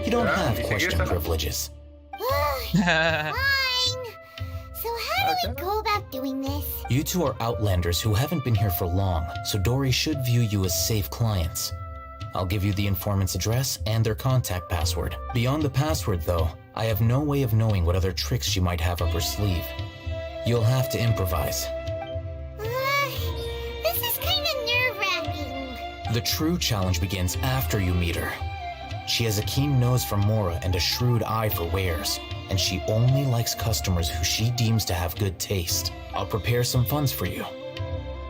you don't have question privileges. Fine. So how do we go about doing this? You two are outlanders who haven't been here for long, so Dory should view you as safe clients. I'll give you the informant's address and their contact password. Beyond the password, though, I have no way of knowing what other tricks she might have up her sleeve. You'll have to improvise. This is kind of nerve-wracking. The true challenge begins after you meet her. She has a keen nose for Mora and a shrewd eye for wares, and she only likes customers who she deems to have good taste. I'll prepare some funds for you.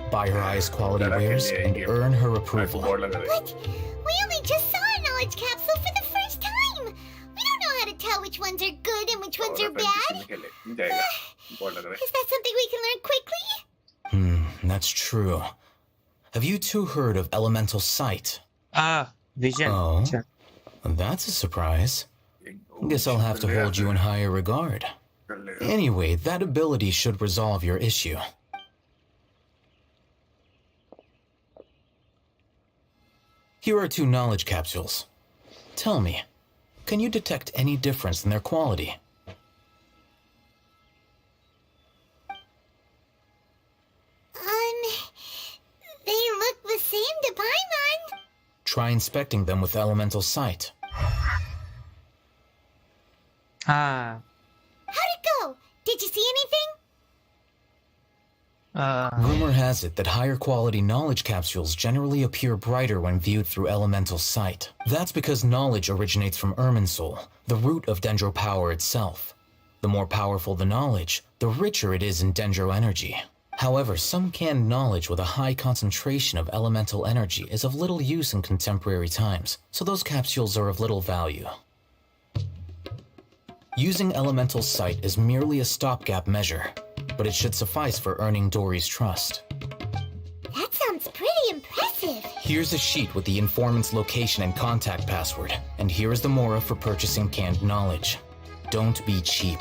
Buy her highest quality wares and earn her approval. But we only just saw a knowledge capsule for the first time. We don't know how to tell which ones are good and which ones are bad. Is that something we can learn quickly? That's true. Have you two heard of elemental sight? Vision. Oh, that's a surprise. Guess I'll have to hold you in higher regard. Anyway, that ability should resolve your issue. Here are 2 knowledge capsules. Tell me, can you detect any difference in their quality? They look the same to Paimon. Try inspecting them with elemental sight. How'd it go? Did you see anything? Rumor has it that higher quality knowledge capsules generally appear brighter when viewed through elemental sight. That's because knowledge originates from Irminsul, the root of Dendro power itself. The more powerful the knowledge, the richer it is in Dendro energy. However, some canned knowledge with a high concentration of elemental energy is of little use in contemporary times, so those capsules are of little value. Using elemental sight is merely a stopgap measure, but it should suffice for earning Dory's trust. That sounds pretty impressive. Here's a sheet with the informant's location and contact password, and here is the Mora for purchasing canned knowledge. Don't be cheap.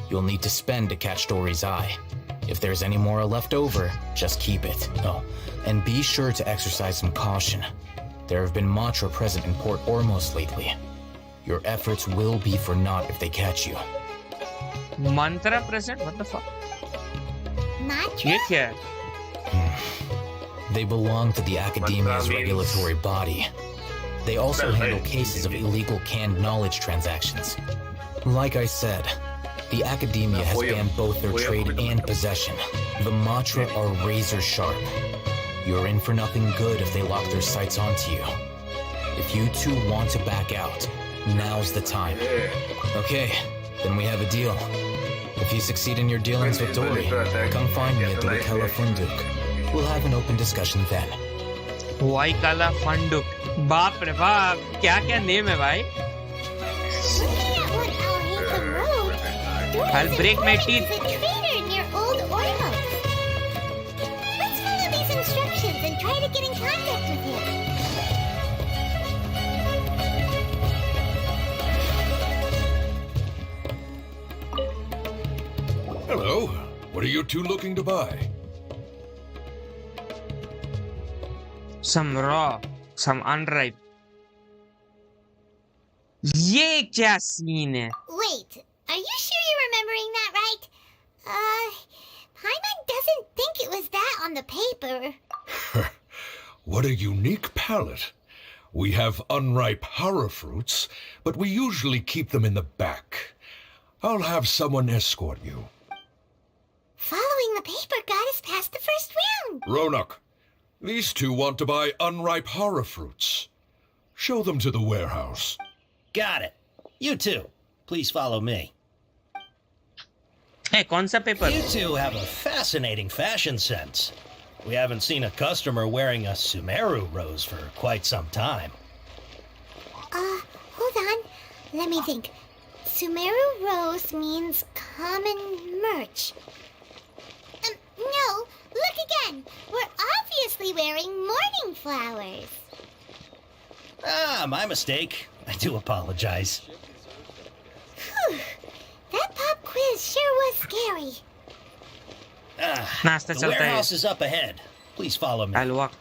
You'll need to spend to catch Dory's eye. If there's any Mora left over, just keep it. Oh, and be sure to exercise some caution. There have been Matra present in Port Ormos lately. Your efforts will be for naught if they catch you. Mantra present? What the fuck? Matra? They belong to the Academia's regulatory body. They also handle cases of illegal canned knowledge transactions. Like I said, the Academia has banned both their trade and possession. The Matra are razor sharp. You're in for nothing good if they lock their sights onto you. If you two want to back out, Now's the time. Okay, then we have a deal. If you succeed in your dealings with Dory, come find me at the Wakala Funduk. We'll have an open discussion then. Waikala Funduk. बाप रे बाप, क्या name है भाई? I'll break my teeth. Let's follow these instructions and try to get in contact with him. Hello. What are you two looking to buy? Some raw, some unripe. ये क्या scene है? Wait, are you sure you're remembering that right? Paimon doesn't think it was that on the paper. What a unique palate. We have unripe hara fruits, but we usually keep them in the back. I'll have someone escort you. Following the paper got us past the first round. Ronak, these two want to buy unripe hara fruits. Show them to the warehouse. Got it. You two, please follow me. Hey, कौन सा paper? You two have a fascinating fashion sense. We haven't seen a customer wearing a Sumeru rose for quite some time. Hold on. Let me think. Sumeru rose means common merch. No, look again. We're obviously wearing morning flowers. Ah, my mistake. I do apologize. Whew. That pop quiz sure was scary. The warehouse is up ahead. Please follow me. I'll walk.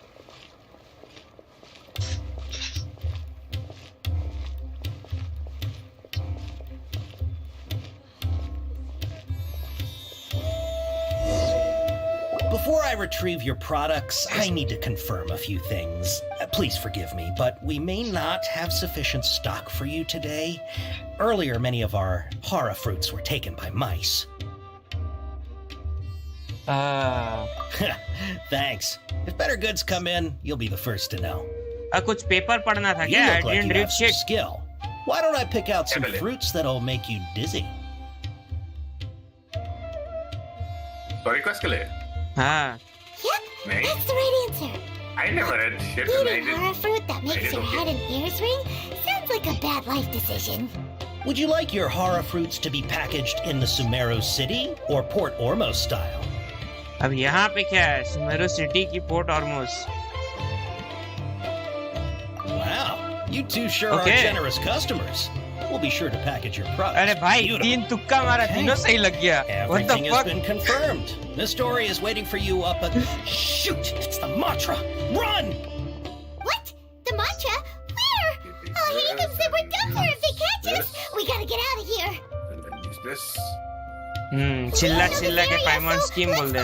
Before I retrieve your products, I need to confirm a few things. Please forgive me, but we may not have sufficient stock for you today. Earlier, many of our hara fruits were taken by mice. Thanks. If better goods come in, you'll be the first to know. कुछ paper पढ़ना था क्या? I didn't read shit. Skill. Why don't I pick out some fruits that'll make you dizzy? Sorry, question. Yep, that's the right answer. I never read shit. Eating hara fruit that makes your head and ears ring sounds like a bad life decision. Would you like your hara fruits to be packaged in the Sumeru City or Port Ormos style? अब यहाँ पे क्या है? Sumeru City की Port Ormos. Wow, you two sure are generous customers. We'll be sure to package your products. अरे भाई, तीन तुक्का मारा, तीनों सही लग गया. What the Everything fuck? has been confirmed. Miss Dory is waiting for you up at... Shoot! It's the mantra! Run! What? The mantra? Where? I'll hate them say we're done for if they catch us. We gotta get out of here. Use this. चिल्ला चिल्ला के Paimon scheme बोल दे.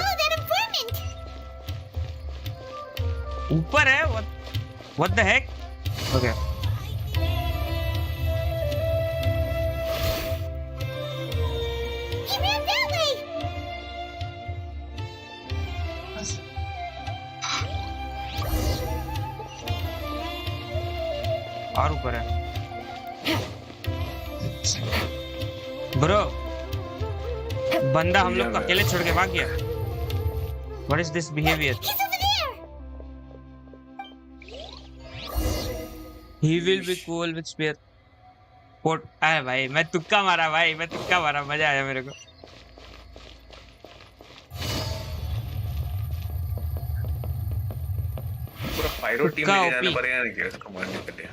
ऊपर है? What the heck? Okay. He ran that way. और ऊपर है. Bro, बंदा हम लोग को अकेले छोड़ के भाग गया. What is this behavior? He's over there. He will be cool with spear. Port. अरे भाई, मैं तुक्का मारा भाई, मजा आया मेरे को. पूरा पायरो टीम लेके जाना पड़ेगा नहीं क्या इसको मारने के लिए.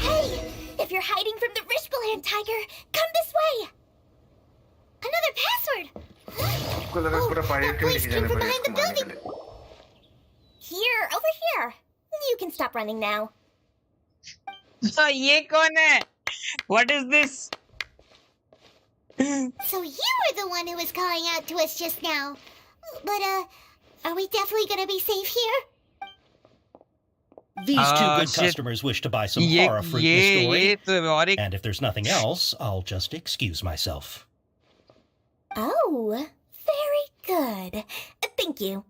Hey, if you're hiding from the Rishbaland tiger, come this way. Another password. इसको लगा पूरा पायरो टीम लेके जाना पड़ेगा इसको मारने के लिए. Here, over here. You can stop running now. So ये कौन है? What is this? So you were the one who was calling out to us just now. But, are we definitely gonna be safe here? These two good customers wish to buy some hara fruit, Miss Dory. And if there's nothing else, I'll just excuse myself. Oh, very good. Thank you.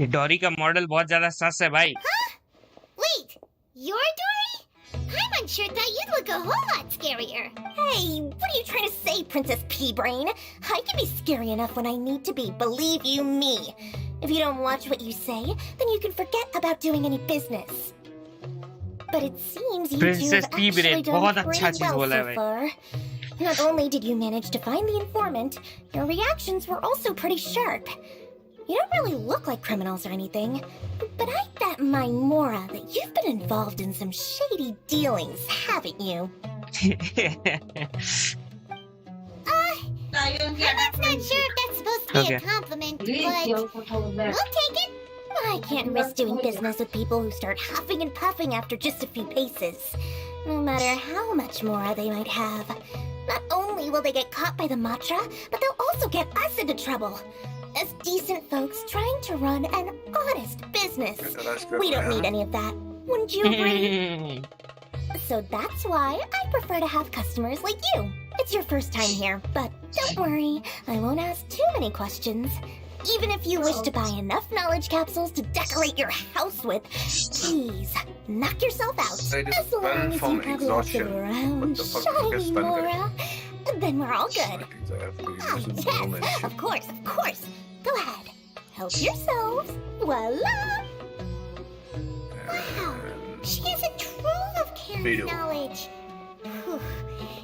ये डोरी का model बहुत ज्यादा सस है भाई. Wait, you're Dory? I'm unsure thought you'd look a whole lot scarier. Hey, what are you trying to say, Princess P-Brain? I can be scary enough when I need to be, believe you me. If you don't watch what you say, then you can forget about doing any business. But it seems you two Princess have actually P-Brain, done बहुत pretty अच्छा चीज well बोला है so भाई. far. Not only did you manage to find the informant, your reactions were also pretty sharp. You don't really look like criminals or anything, but I bet my Mora that you've been involved in some shady dealings, haven't you? I'm not sure if that's supposed to be a compliment, but we'll take it. I can't risk doing business with people who start huffing and puffing after just a few paces. No matter how much Mora they might have. Not only will they get caught by the Matra, but they'll also get us into trouble. As decent folks trying to run an honest business. We don't need any of that. Wouldn't you agree? So that's why I prefer to have customers like you. It's your first time here, but don't worry, I won't ask too many questions. Even if you wish to buy enough knowledge capsules to decorate your house with, please, knock yourself out. As long as you have lots of around shiny Mora, then we're all good. Yes, of course. Go ahead. Help yourselves. Voila! Wow, she has a trove of caring knowledge. Whew.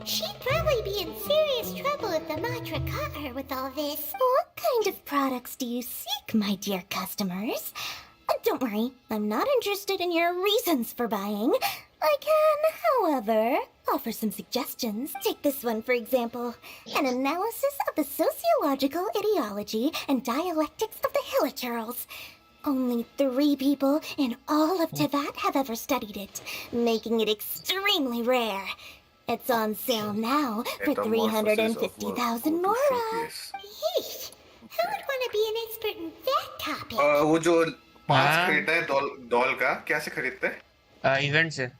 She'd probably be in serious trouble if the Matra caught her with all this. What kind of products do you seek, my dear customers? Don't worry, I'm not interested in your reasons for buying. I can, however, offer some suggestions. Take this one, for example. An analysis of the sociological ideology and dialectics of the Hilichurls. Only 3 people in all of Tevat have ever studied it, making it extremely rare. It's on sale now for 350,000 Mora. Yeesh, who would want to be an expert in that topic? वो जो पास खरीदता है doll का क्या से खरीदता है? Event से.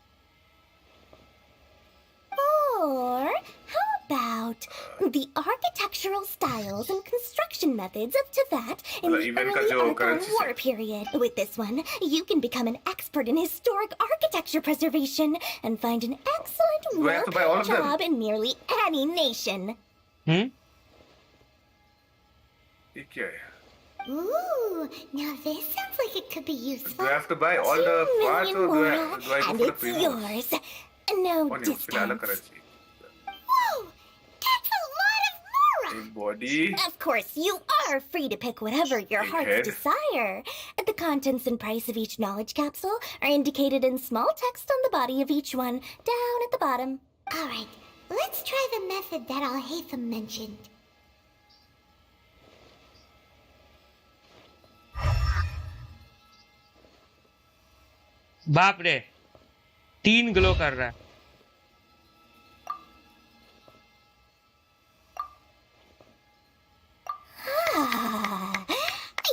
Or how about the architectural styles and construction methods of Tevat in the early Archon War period? With this one, you can become an expert in historic architecture preservation and find an excellent well-paid job in nearly any nation. ये क्या है? Ooh, now this sounds like it could be useful. Do I have to buy all the parts or do I go And for the it's premium? yours. No discounts. Whoa, that's a lot of Mora! Body. Of course, you are free to pick whatever your heart's desire. The contents and price of each knowledge capsule are indicated in small text on the body of each one, down at the bottom. Alright, let's try the method that Al-Haytham mentioned. बाप रे 3 glow कर रहा है.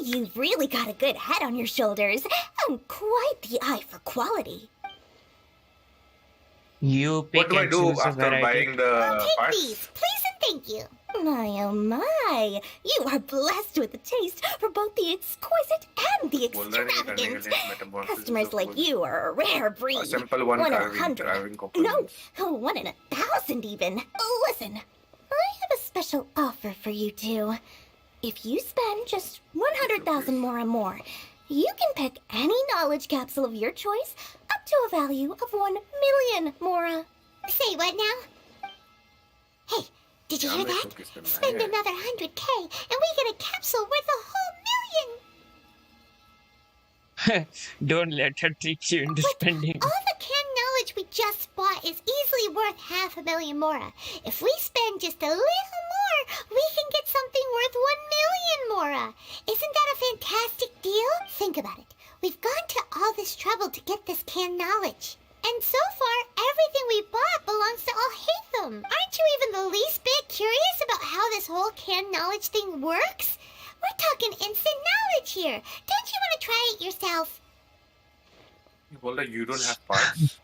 You've really got a good head on your shoulders and quite the eye for quality. You pick What do I and do choose a after variety. buying the Take parts? these, please and thank you. My oh my, you are blessed with a taste for both the exquisite and the extravagant. Customers like you are a rare breed. A simple one in a carving 100. components. No, 1 in 1,000 even. Listen, I have a special offer for you two. If you spend just 100,000 more and more, you can pick any knowledge capsule of your choice up to a value of 1 million Mora. Say what now? Hey, did you hear that? Spend another 100K and we get a capsule worth a whole million! Don't let her trick you into spending. All the canned knowledge we just bought is easily worth 500,000 Mora. If we spend just a little more, we can get something worth 1 million Mora. Isn't that a fantastic deal? Think about it. We've gone to all this trouble to get this canned knowledge. And so far, everything we bought belongs to Al-Haytham. Aren't you even the least bit curious about how this whole canned knowledge thing works? We're talking instant knowledge here. Don't you want to try it yourself? You told her you don't have parts.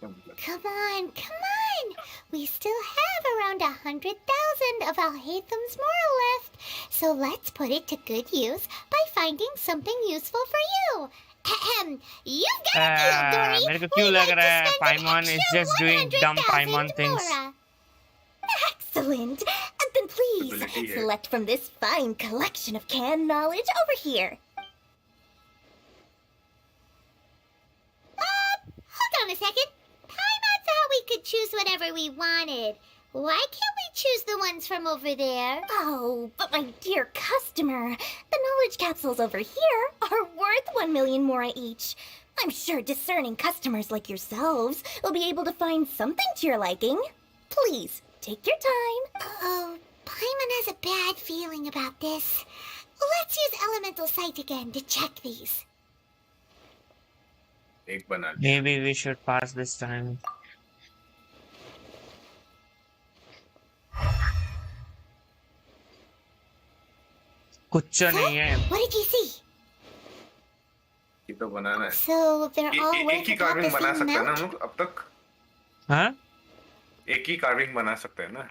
Come on. We still have around 100,000 of Al-Haytham's Mora left. So let's put it to good use by finding something useful for you. You've got a deal, Dory. मेरे को क्यों लग रहा है Paimon is just doing dumb Paimon things. Excellent. Then please, select from this fine collection of canned knowledge over here. Hold on a second. Paimon thought we could choose whatever we wanted. Why can't we choose the ones from over there? Oh, but my dear customer, the knowledge capsules over here are worth 1 million mora each. I'm sure discerning customers like yourselves will be able to find something to your liking. Please, take your time. Oh, Paimon has a bad feeling about this. Let's use Elemental Sight again to check these. Maybe we should pass this time. कुछ नहीं है. What did you see? ये तो बनाना है. So they're all एक ही carving बना सकते हैं ना हम लोग अब तक? हाँ? एक ही carving बना सकते हैं ना?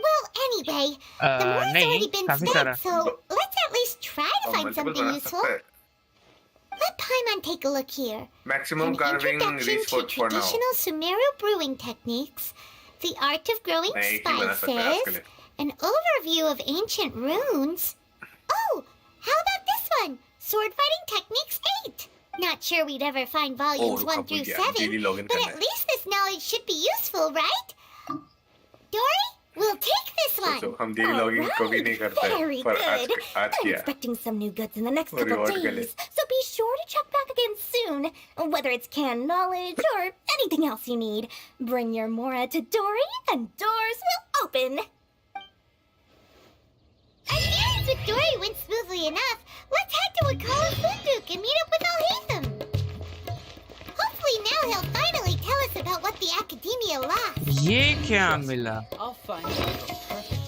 Well, anyway, the mora's नहीं, already been काफी spent, सारा. so let's at least try to find something useful. Let Paimon take a look here. Maximum An carving introduction reach to for now. traditional Sumeru brewing techniques, the art of growing नहीं, एक ही बना सकते हैं आज के spices, लिए. an overview of ancient runes. Oh, how about this one? Sword Fighting Techniques 8. Not sure we'd ever find volumes 1 through 7, but at least this knowledge should be useful, right? Dory, we'll take this one. So हम daily logging कभी नहीं करते हैं, Very पर good. आज I'm किया. expecting some new goods in the next Or couple reward के लिए. days, so be sure to check back again soon. Whether it's canned knowledge or anything else you need, bring your mora to Dory and doors will open. Our dealings with Dory went smoothly enough. Let's head to Wakala Funduk and meet up with Alhaitham. Hopefully now he'll finally tell us about what the Academia lost. ये क्या मिला? I'll find something perfect.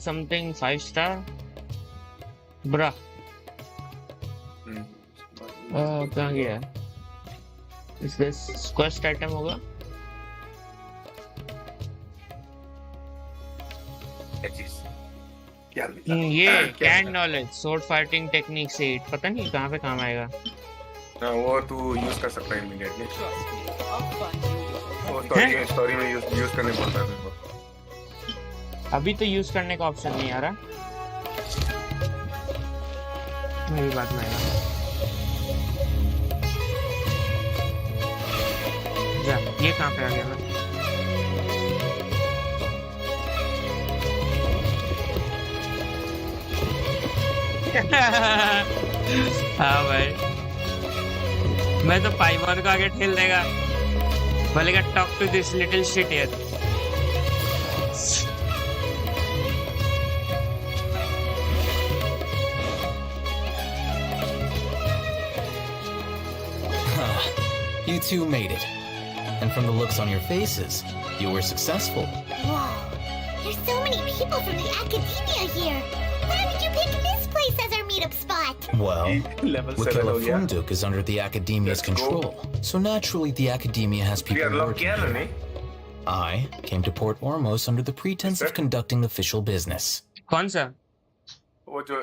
Something 5-star. Bruh. कहाँ गया? Is this quest item होगा? ये canned knowledge, sword fighting techniques 8. पता नहीं कहाँ पे काम आएगा. हाँ वो तू यूज कर सकता है immediately. वो स्टोरी में यूज करने पड़ता है मेरे को. अभी तो यूज करने का ऑप्शन नहीं आ रहा. मेरी बात में आएगा. जा, ये कहाँ पे आ गया मैं? हाँ भाई, मैं तो पाइमॉन को आगे ठेल देगा. बोलेगा talk to this little shit here. You two made it. And from the looks on your faces, you were successful. Whoa, there's so many people from the Academia here. How did you pick this place as our meetup spot? Well, Wakala Funduk is under the Academia's control, so naturally the Academia has people working here. I came to Port Ormos under the pretense of conducting official business. कौन सा? वो जो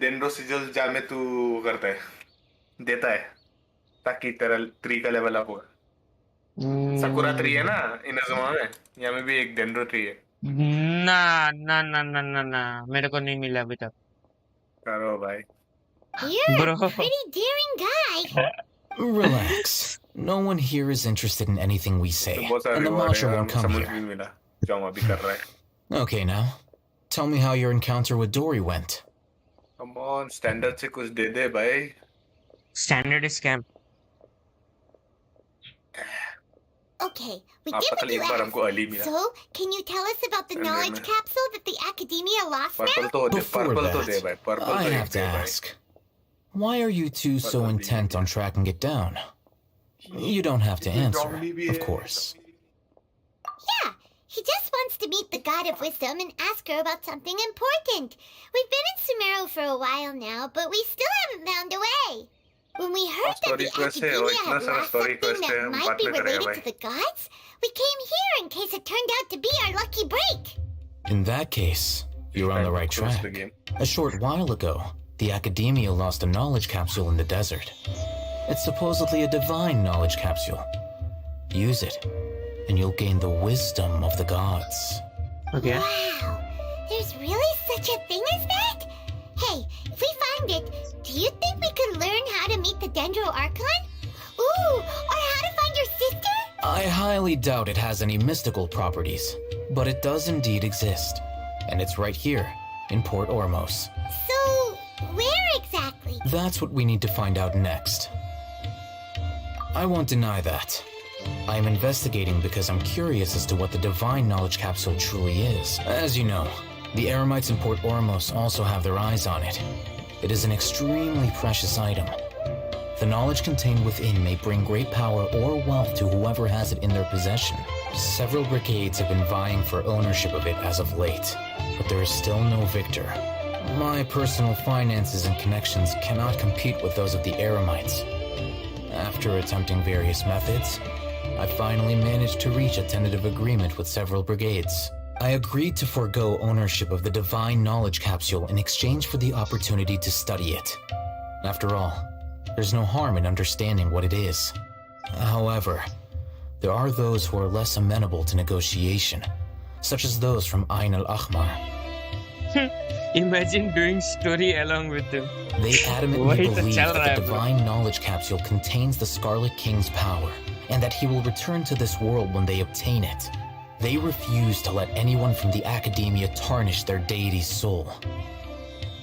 dendro sizzle जामे तू करता है, देता है, ताकि तेरा 3 का लेवल अप हो. साकुरा 3 है ना इनाजुमा में, यहाँ में भी एक डेंड्रो 3 है. ना, मेरे को नहीं मिला अभी तक. करो भाई. You're a pretty daring guy. Relax. No one here is interested in anything we say, and the Masha won't come here. Okay, now, tell me how your encounter with Dory went. Come on, standard से कुछ दे दे भाई. Standard is scam. Okay, we did what you asked. So, can you tell us about the knowledge capsule that the Academia lost now? Before that, I have to ask, why are you two so intent on tracking it down? You don't have to answer, of course. Yeah, he just wants to meet the God of Wisdom and ask her about something important. We've been in Sumeru for a while now, but we still haven't found a way. When we heard that the Academia had lost something that might be related to the gods, we came here in case it turned out to be our lucky break. In that case, You're on the right track. A short while ago, the Academia lost a knowledge capsule in the desert. It's supposedly a divine knowledge capsule. Use it, and you'll gain the wisdom of the gods. Okay. Wow, there's really such a thing as that? Hey, if we find it, do you think we could learn how to meet the Dendro Archon? Ooh, or how to find your sister? I highly doubt it has any mystical properties, but it does indeed exist. And it's right here, in Port Ormos. So, where exactly? That's what we need to find out next. I won't deny that. I am investigating because I'm curious as to what the divine knowledge capsule truly is. As you know, the Eremites in Port Ormos also have their eyes on it. It is an extremely precious item. The knowledge contained within may bring great power or wealth to whoever has it in their possession. Several brigades have been vying for ownership of it as of late, but there is still no victor. My personal finances and connections cannot compete with those of the Eremites. After attempting various methods, I finally managed to reach a tentative agreement with several brigades. I agreed to forego ownership of the divine knowledge capsule in exchange for the opportunity to study it. After all, there's no harm in understanding what it is. However, there are those who are less amenable to negotiation, such as those from Ain al-Ahmar. Imagine doing story along with them. They adamantly believe that the divine knowledge capsule contains the Scarlet King's power, and that he will return to this world when they obtain it. They refuse to let anyone from the Academia tarnish their deity's soul.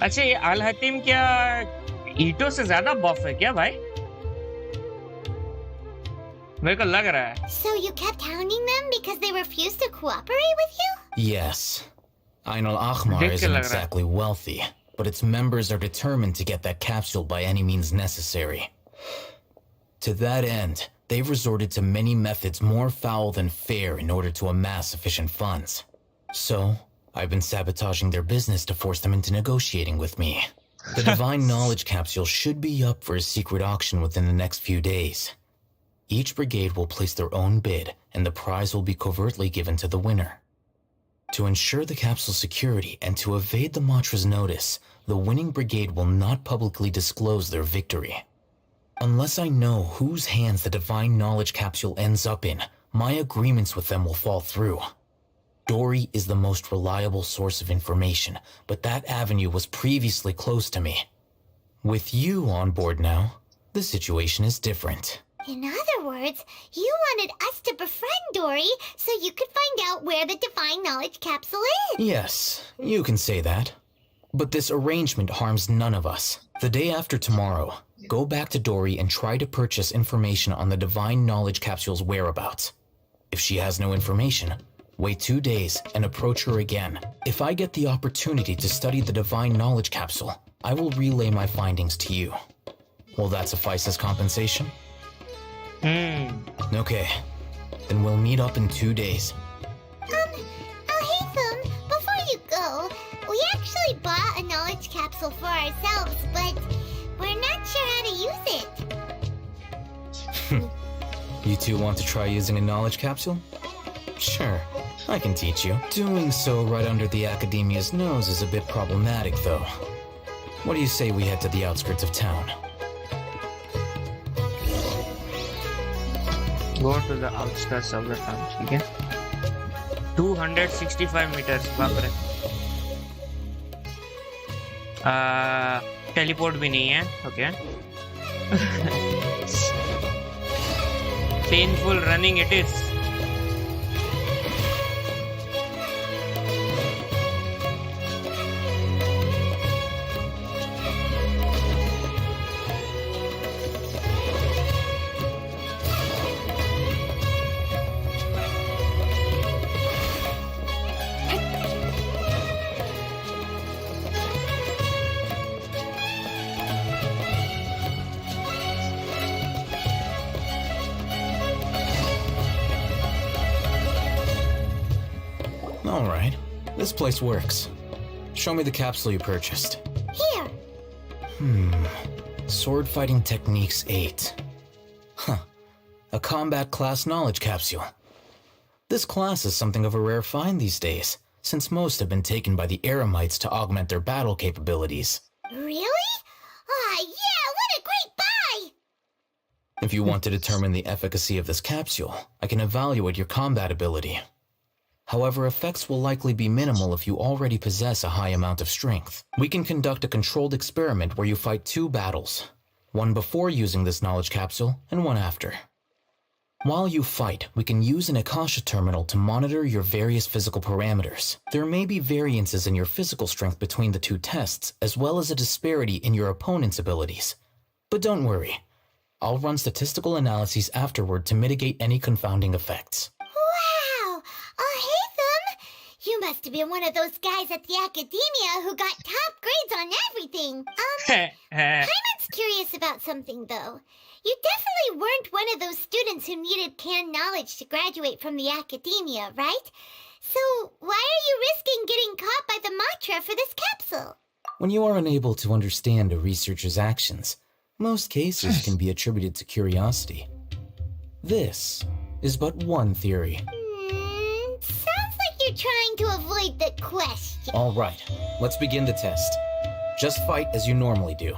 अच्छा ये अल-हतीम क्या ईटों से ज़्यादा बफ है क्या भाई? मेरे को लग रहा है. So you kept hounding them because they refused to cooperate with you? Yes. Ain al-Ahmar isn't exactly wealthy, but its members are determined to get that capsule by any means necessary. To that end, they've resorted to many methods more foul than fair in order to amass sufficient funds. So, I've been sabotaging their business to force them into negotiating with me. The divine knowledge capsule should be up for a secret auction within the next few days. Each brigade will place their own bid, and the prize will be covertly given to the winner. To ensure the capsule's security and to evade the Matra's notice, the winning brigade will not publicly disclose their victory. Unless I know whose hands the divine knowledge capsule ends up in, my agreements with them will fall through. Dory is the most reliable source of information, but that avenue was previously closed to me. With you on board now, the situation is different. In other words, you wanted us to befriend Dory so you could find out where the divine knowledge capsule is. Yes, you can say that. But this arrangement harms none of us. The day after tomorrow, go back to Dory and try to purchase information on the divine knowledge capsule's whereabouts. If she has no information, wait 2 days and approach her again. If I get the opportunity to study the divine knowledge capsule, I will relay my findings to you. Will that suffice as compensation? Okay, then we'll meet up in 2 days. Al-Haytham, before you go, we actually bought a knowledge capsule for ourselves, but we're not sure how to use it. You two want to try using a knowledge capsule? Sure, I can teach you. Doing so right under the Academia's nose is a bit problematic, though. What do you say we head to the outskirts of town? Go to the outskirts of the town, okay? 265 meters, बाप रे. Teleport भी नहीं है, okay? Painful running it is. All right, this place works. Show me the capsule you purchased. Here. Sword Fighting Techniques 8. Huh. A combat class knowledge capsule. This class is something of a rare find these days, since most have been taken by the Eremites to augment their battle capabilities. Really? Ah, yeah, what a great buy! If you want to determine the efficacy of this capsule, I can evaluate your combat ability. However, effects will likely be minimal if you already possess a high amount of strength. We can conduct a controlled experiment where you fight 2 battles, one before using this knowledge capsule and one after. While you fight, we can use an Akasha terminal to monitor your various physical parameters. There may be variances in your physical strength between the 2 tests, as well as a disparity in your opponent's abilities. But don't worry, I'll run statistical analyses afterward to mitigate any confounding effects. Wow! Haytham! You must have been one of those guys at the academia who got top grades on everything. Paimon's curious about something, though. You definitely weren't one of those students who needed canned knowledge to graduate from the academia, right? So why are you risking getting caught by the mantra for this capsule? When you are unable to understand a researcher's actions, most cases can be attributed to curiosity. This is but one theory. Sounds like you're trying to avoid the question. All right, let's begin the test. Just fight as you normally do.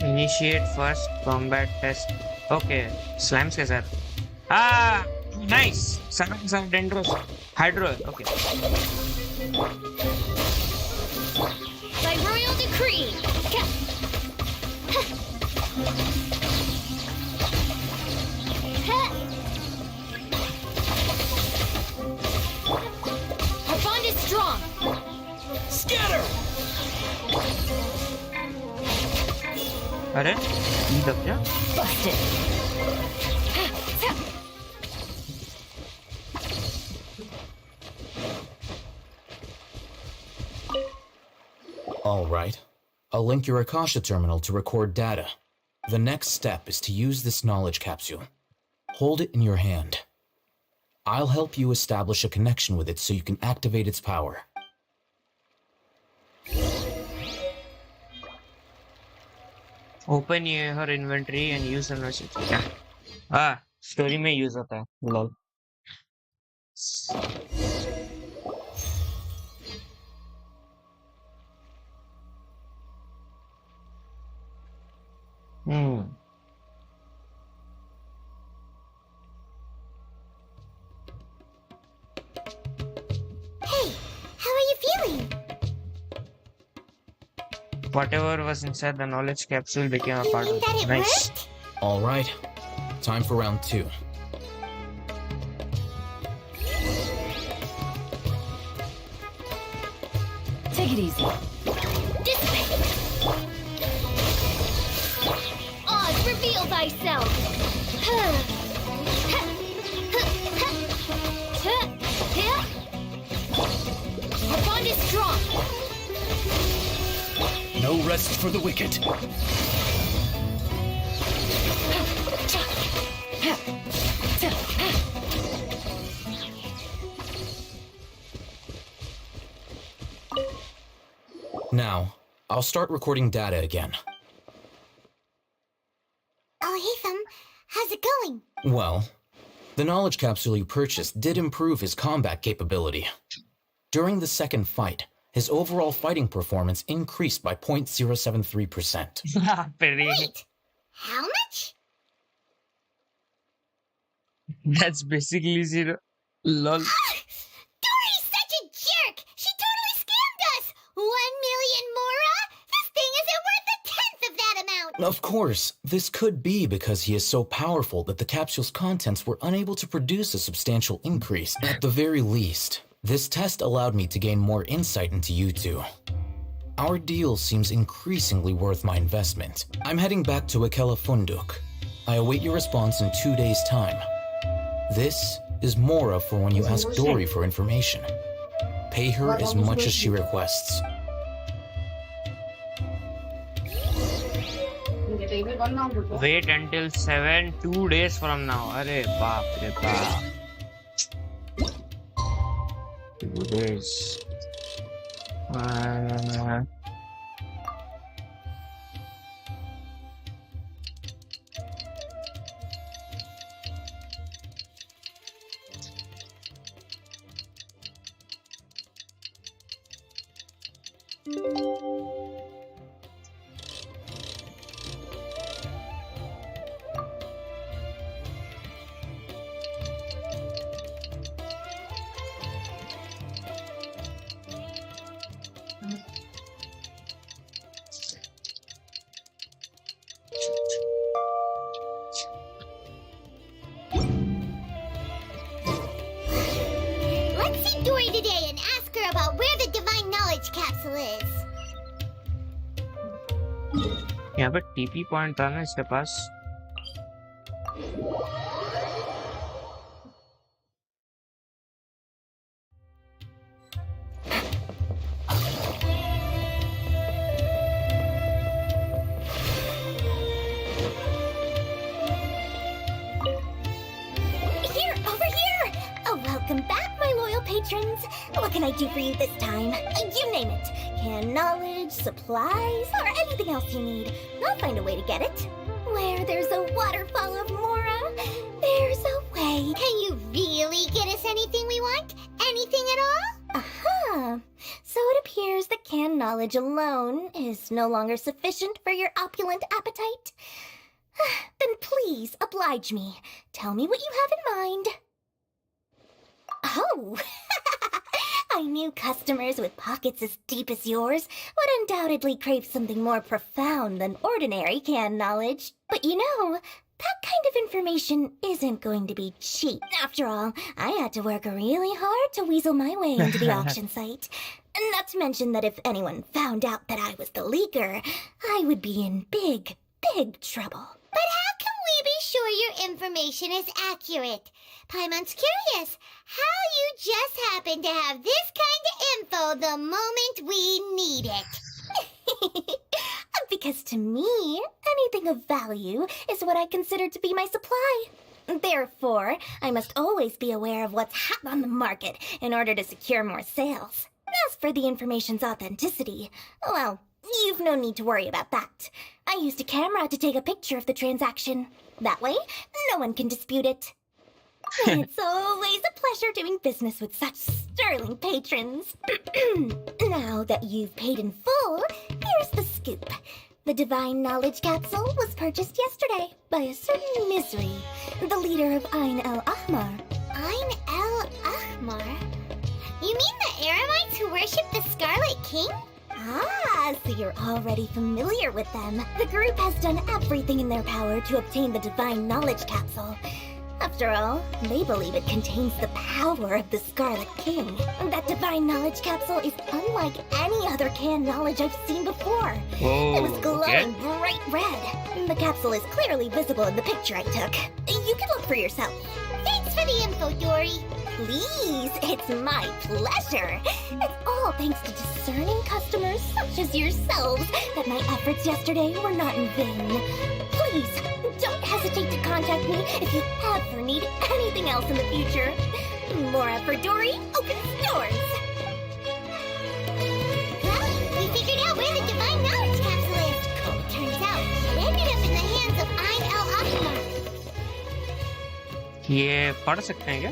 Initiate first combat test. Okay, slimes के साथ. Ah, nice. Some dendros. Hydro. Okay. By royal decree. Our bond is strong. Scatter! अरे दब जा. Busted. All right. I'll link your Akasha terminal to record data. The next step is to use this knowledge capsule. Hold it in your hand. I'll help you establish a connection with it so you can activate its power. Open her inventory and use the message. हाँ, story में use होता है. Lol. Hey, how are you feeling? Whatever was inside the knowledge capsule became a part of it. Nice. All right. Time for round 2. Take it easy. Oz, reveal thyself. Our bond is strong. No rest for the wicked. Now, I'll start recording data again. Oh, Haytham, how's it going? Well, the knowledge capsule you purchased did improve his combat capability. During the second fight, his overall fighting performance increased by 0.073%. Wait, how much? That's basically 0. Lol. Dory's such a jerk! She totally scammed us! 1 million Mora? This thing isn't worth a tenth of that amount! Of course, this could be because he is so powerful that the capsule's contents were unable to produce a substantial increase. At the very least, this test allowed me to gain more insight into you two. Our deal seems increasingly worth my investment. I'm heading back to Akela Funduk. I await your response in 2 days' time. This is Mora for when you ask Dory for information. Pay her as much as she requests. Wait until 2 days from now. Arey baap re baap. 2 days. यहाँ पर TP point था ना इसके पास. Here, over here! Oh, welcome back, my loyal patrons. What can I do for you this time? You name it. Canned knowledge, supplies, or anything else you need. I'll find a way to get it. Where there's a waterfall of Mora, there's a way. Can you really get us anything we want? Anything at all? Uh-huh. So it appears that canned knowledge alone is no longer sufficient for your opulent appetite. Then please oblige me. Tell me what you have in mind. Oh, I knew customers with pockets as deep as yours would undoubtedly crave something more profound than ordinary canned knowledge. But you know, that kind of information isn't going to be cheap. After all, I had to work really hard to weasel my way into the auction site. Not to mention that if anyone found out that I was the leaker, I would be in big, big trouble. But how can we be sure your information is accurate? Paimon's curious how you just happen to have this kind of info the moment we need it. Because to me, anything of value is what I consider to be my supply. Therefore, I must always be aware of what's hot on the market in order to secure more sales. As for the information's authenticity, well, you've no need to worry about that. I used a camera to take a picture of the transaction. That way, no one can dispute it. It's always a pleasure doing business with such sterling patrons. Now that you've paid in full, here's the scoop. The Divine Knowledge Capsule was purchased yesterday by a certain Misery, the leader of Ain el-Ahmar. Ain el-Ahmar? You mean the Aramites who worship the Scarlet King? Ah, so you're already familiar with them. The group has done everything in their power to obtain the Divine Knowledge Capsule. After all, they believe it contains the power of the Scarlet King. That Divine Knowledge Capsule is unlike any other canned knowledge I've seen before. Oh, It was glowing bright red. The capsule is clearly visible in the picture I took. You can look for yourself. Thanks for the info, Dory. Please, it's my pleasure. It's all thanks to discerning customers such as yourselves that my efforts yesterday were not in vain. Please, don't hesitate to contact me if you ever need anything else in the future. Mora for Dory opens doors. Well, we figured out where the Divine Knowledge Capsule is. It turns out it ended up in the hands of Ain el-Ahmar. ये पढ़ सकते हैं क्या?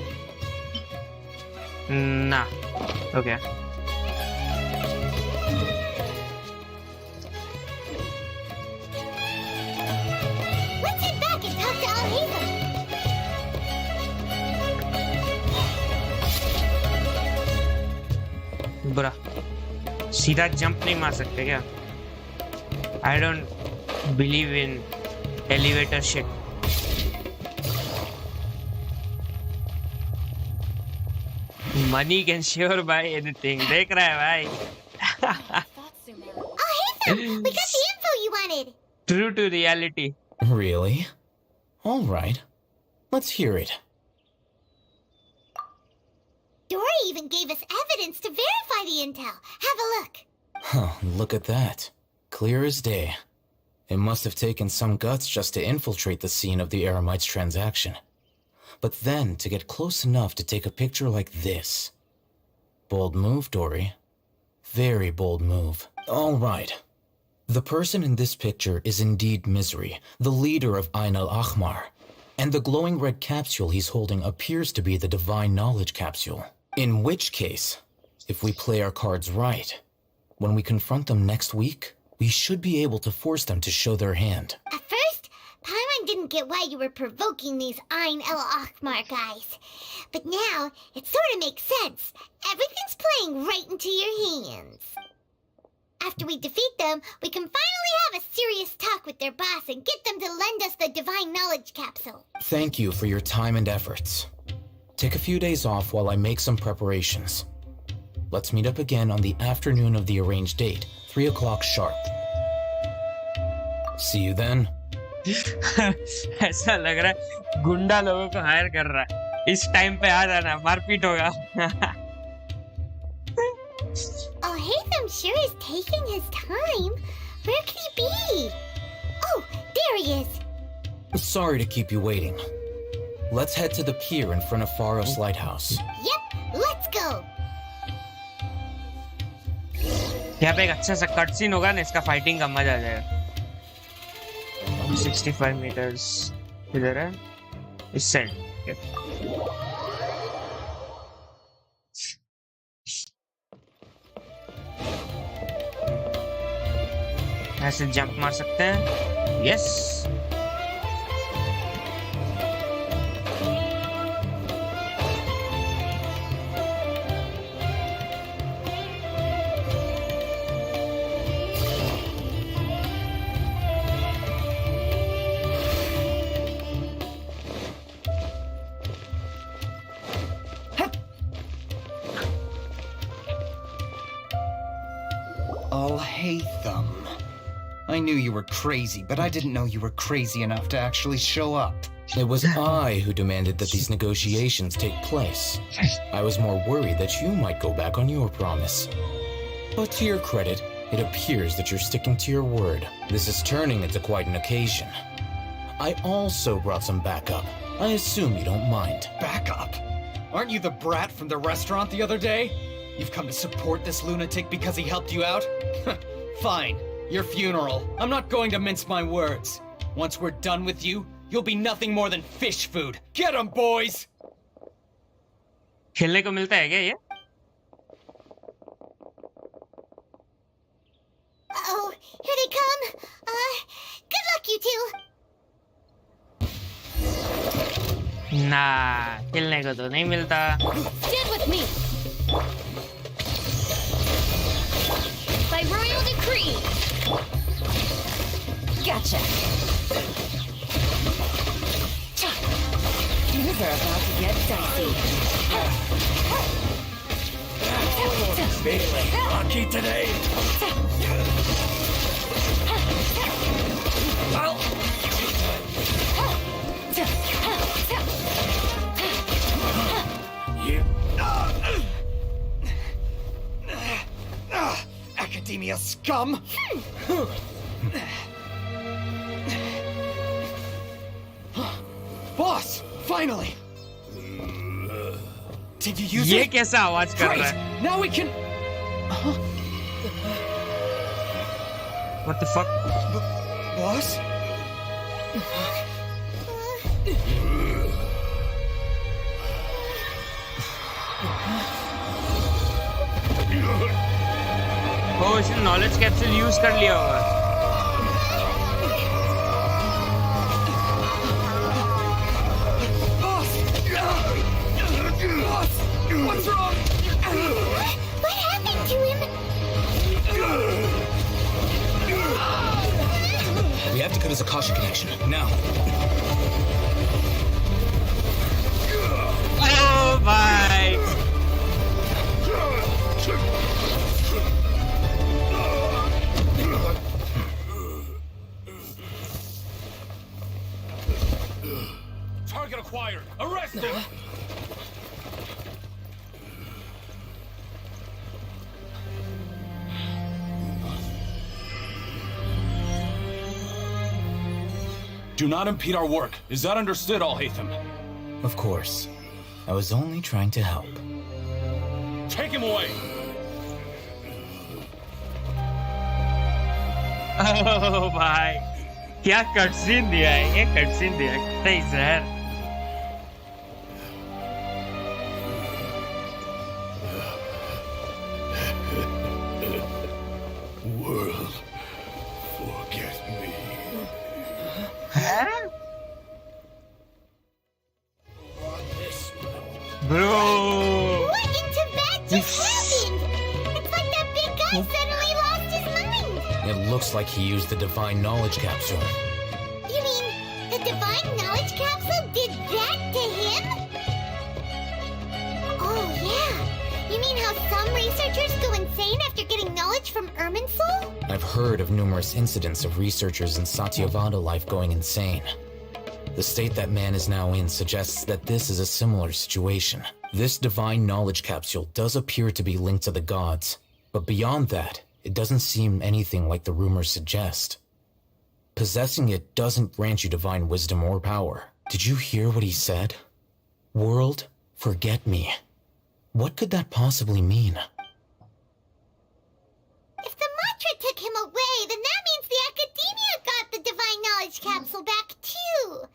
ना. Okay. Let's head back and talk to Al-Hazel. बुरा. सीधा jump नहीं मार सकते क्या? I don't believe in elevator shit. Money can sure buy anything. देख रहा है भाई. Al-Hazel, we got the info you wanted. True to reality. Really? All right. Let's hear it. Dory even gave us evidence to verify the intel. Have a look. Huh, look at that. Clear as day. It must have taken some guts just to infiltrate the scene of the Aramites' transaction. But then to get close enough to take a picture like this. Bold move, Dory. Very bold move. All right. The person in this picture is indeed Misery, the leader of Ain el-Ahmar. And the glowing red capsule he's holding appears to be the Divine Knowledge Capsule. In which case, if we play our cards right, when we confront them next week, we should be able to force them to show their hand. At first, Paimon didn't get why you were provoking these Ain el-Ahmar guys. But now, it sort of makes sense. Everything's playing right into your hands. After we defeat them, we can finally have a serious talk with their boss and get them to lend us the Divine Knowledge Capsule. Thank you for your time and efforts. Take a few days off while I make some preparations. Let's meet up again on the afternoon of the arranged date, 3 o'clock sharp. See you then. ऐसा लग रहा है गुंडा लोगों को higher कर रहा है। इस टाइम पे आ जाना, मारपीट होगा। Oh, Haytham sure is taking his time. Where could he be? Oh, there he is. Sorry to keep you waiting. Let's head to the pier in front of Faros Lighthouse. Yep, let's go. यहाँ पे एक अच्छा सा cut scene होगा ना, इसका fighting का मजा आ जाएगा। 65 meters इधर है, इस साइड। ऐसे जंप मार सकते हैं। Yes. Haytham. I knew you were crazy, but I didn't know you were crazy enough to actually show up. It was I who demanded that these negotiations take place. I was more worried that you might go back on your promise. But to your credit, it appears that you're sticking to your word. This is turning into quite an occasion. I also brought some backup. I assume you don't mind. Backup? Aren't you the brat from the restaurant the other day? You've come to support this lunatic because he helped you out? Fine. Your funeral. I'm not going to mince my words. Once we're done with you, you'll be nothing more than fish food. Get 'em, boys! खेलने को मिलता है क्या ये? Oh, here they come. Good luck, you two. Nah, खेलने को तो नहीं मिलता। Stand with me. By royal decree. Gotcha. Things are about to get dicey. Feeling lucky today. Academia scum! Boss! Finally! Did you use ये it? कैसा आवाज कर रहा है? Great! Now we can... What the fuck? Boss? Oh, इसने knowledge capsule use कर लिया होगा। What's wrong? What happened to him? We have to cut his Akasha connection, now. Oh my! Target acquired. Arrest him. Do not impede our work. Is that understood, Al-Haytham? Of course. I was only trying to help. Take him away! Oh भाई, क्या cutscene दिया है ये, cutscene दिया है, कितना ही जहर। World, forget me. Bro, What in Tibet just happened? It's like that big guy suddenly lost his mind. It looks like he used the divine knowledge capsule. You mean the divine knowledge capsule did that to him? Oh yeah. You mean how some researchers go insane after getting knowledge from Irminsul? I've heard of numerous incidents of researchers in Satyavada life going insane. The state that man is now in suggests that this is a similar situation. This divine knowledge capsule does appear to be linked to the gods, but beyond that, it doesn't seem anything like the rumors suggest. Possessing it doesn't grant you divine wisdom or power. Did you hear what he said? World, forget me. What could that possibly mean? If the mantra took him away, then that means the Academia got the Divine Knowledge Capsule back too.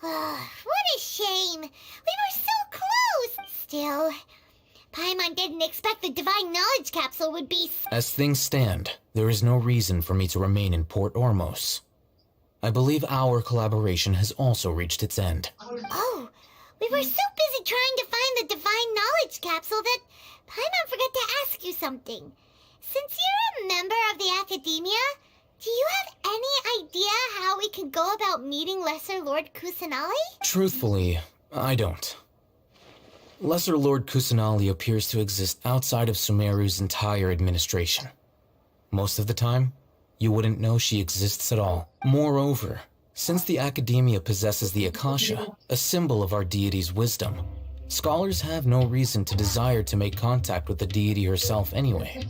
What a shame. We were so close. Still, Paimon didn't expect the Divine Knowledge Capsule would be... As things stand, there is no reason for me to remain in Port Ormos. I believe our collaboration has also reached its end. Oh, we were so busy trying to find the Divine Knowledge Capsule that Paimon forgot to ask you something. Since you're a member of the Academia, do you have any idea how we can go about meeting Lesser Lord Kusanali? Truthfully, I don't. Lesser Lord Kusanali appears to exist outside of Sumeru's entire administration. Most of the time, you wouldn't know she exists at all. Moreover, since the Academia possesses the Akasha, a symbol of our deity's wisdom, scholars have no reason to desire to make contact with the deity herself anyway.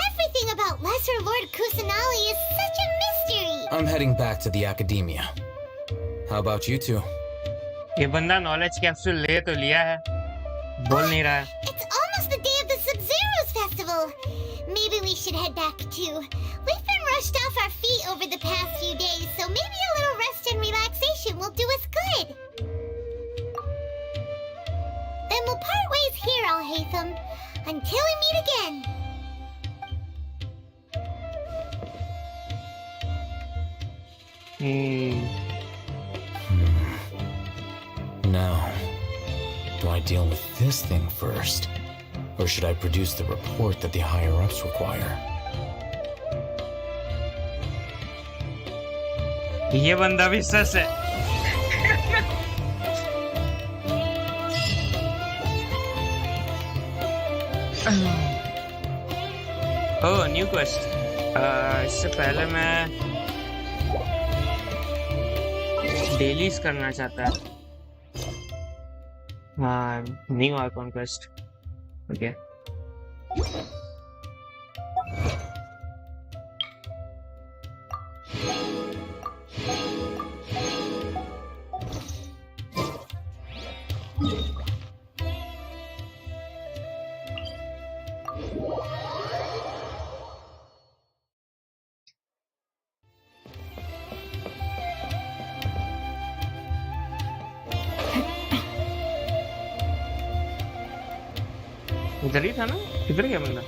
Everything about Lesser Lord Kusanali is such a mystery! I'm heading back to the Academia. How about you two? ये बंदा knowledge capsule ले तो लिया है, बोल नहीं रहा है. It's almost the day of the Sub-Zero's festival. Maybe we should head back too. We've been rushed off our feet over the past few days, so maybe a little rest and relaxation will do us good. Then we'll part ways here, Alhaitham, until we meet again. Now, do I deal with this thing first? Or should I produce the report that the higher-ups require? ये बंदा भी सस है. Oh, new quest. इससे पहले मैं dailies करना चाहता है. New Archon quest. Okay. इधर ही था ना? किधर गया बंदा?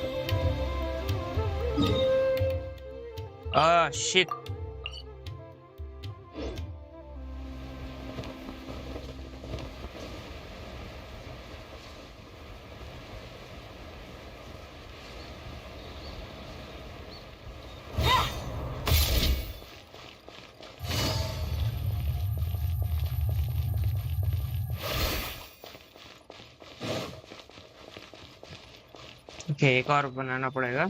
Shit. ओके, एक और बनाना पड़ेगा.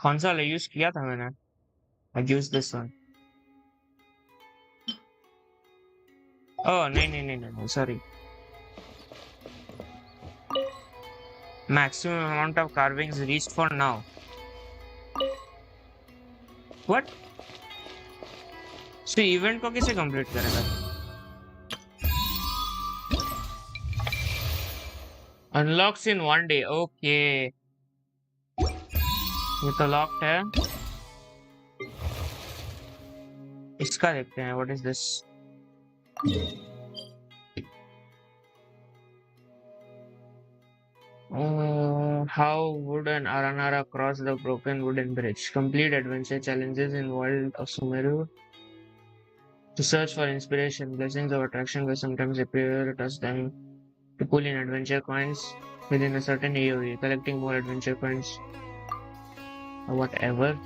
कौन सा यूज किया था मैंने? I used this one. Oh, नहीं, sorry. Maximum amount of carvings reached for now. What? So event को किसे complete करेगा? Unlocks in 1 day. Okay. ये तो locked है. इसका देखते हैं. What is this? How would an Aranara cross the broken wooden bridge? Complete adventure challenges in world of Sumeru. To search for inspiration, blessings of attraction will sometimes appear. Touch them to pull in adventure coins within a certain AoE. Collecting more adventure coins or whatever.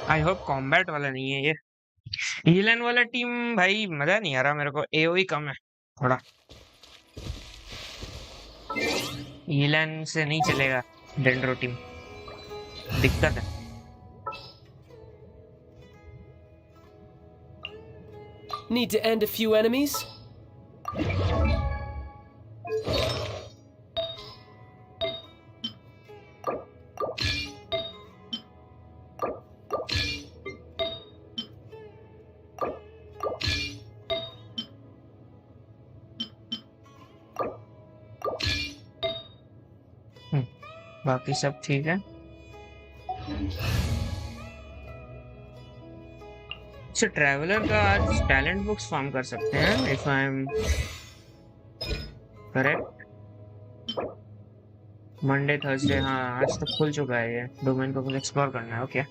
I hope combat वाला नहीं है ये. हीलन वाला team भाई मजा नहीं आ रहा मेरे को, एओई कम है थोड़ा। हीलन से नहीं चलेगा डेंड्रो टीम, दिक्कत है। Need to end a few enemies? बाकी सब ठीक है। अच्छा, ट्रैवलर का आज टैलेंट बुक्स फार्म कर सकते हैं if I am correct. Monday Thursday, हाँ आज तो खुल चुका है ये डोमेन को, कुछ एक्सप्लोर करना है। Okay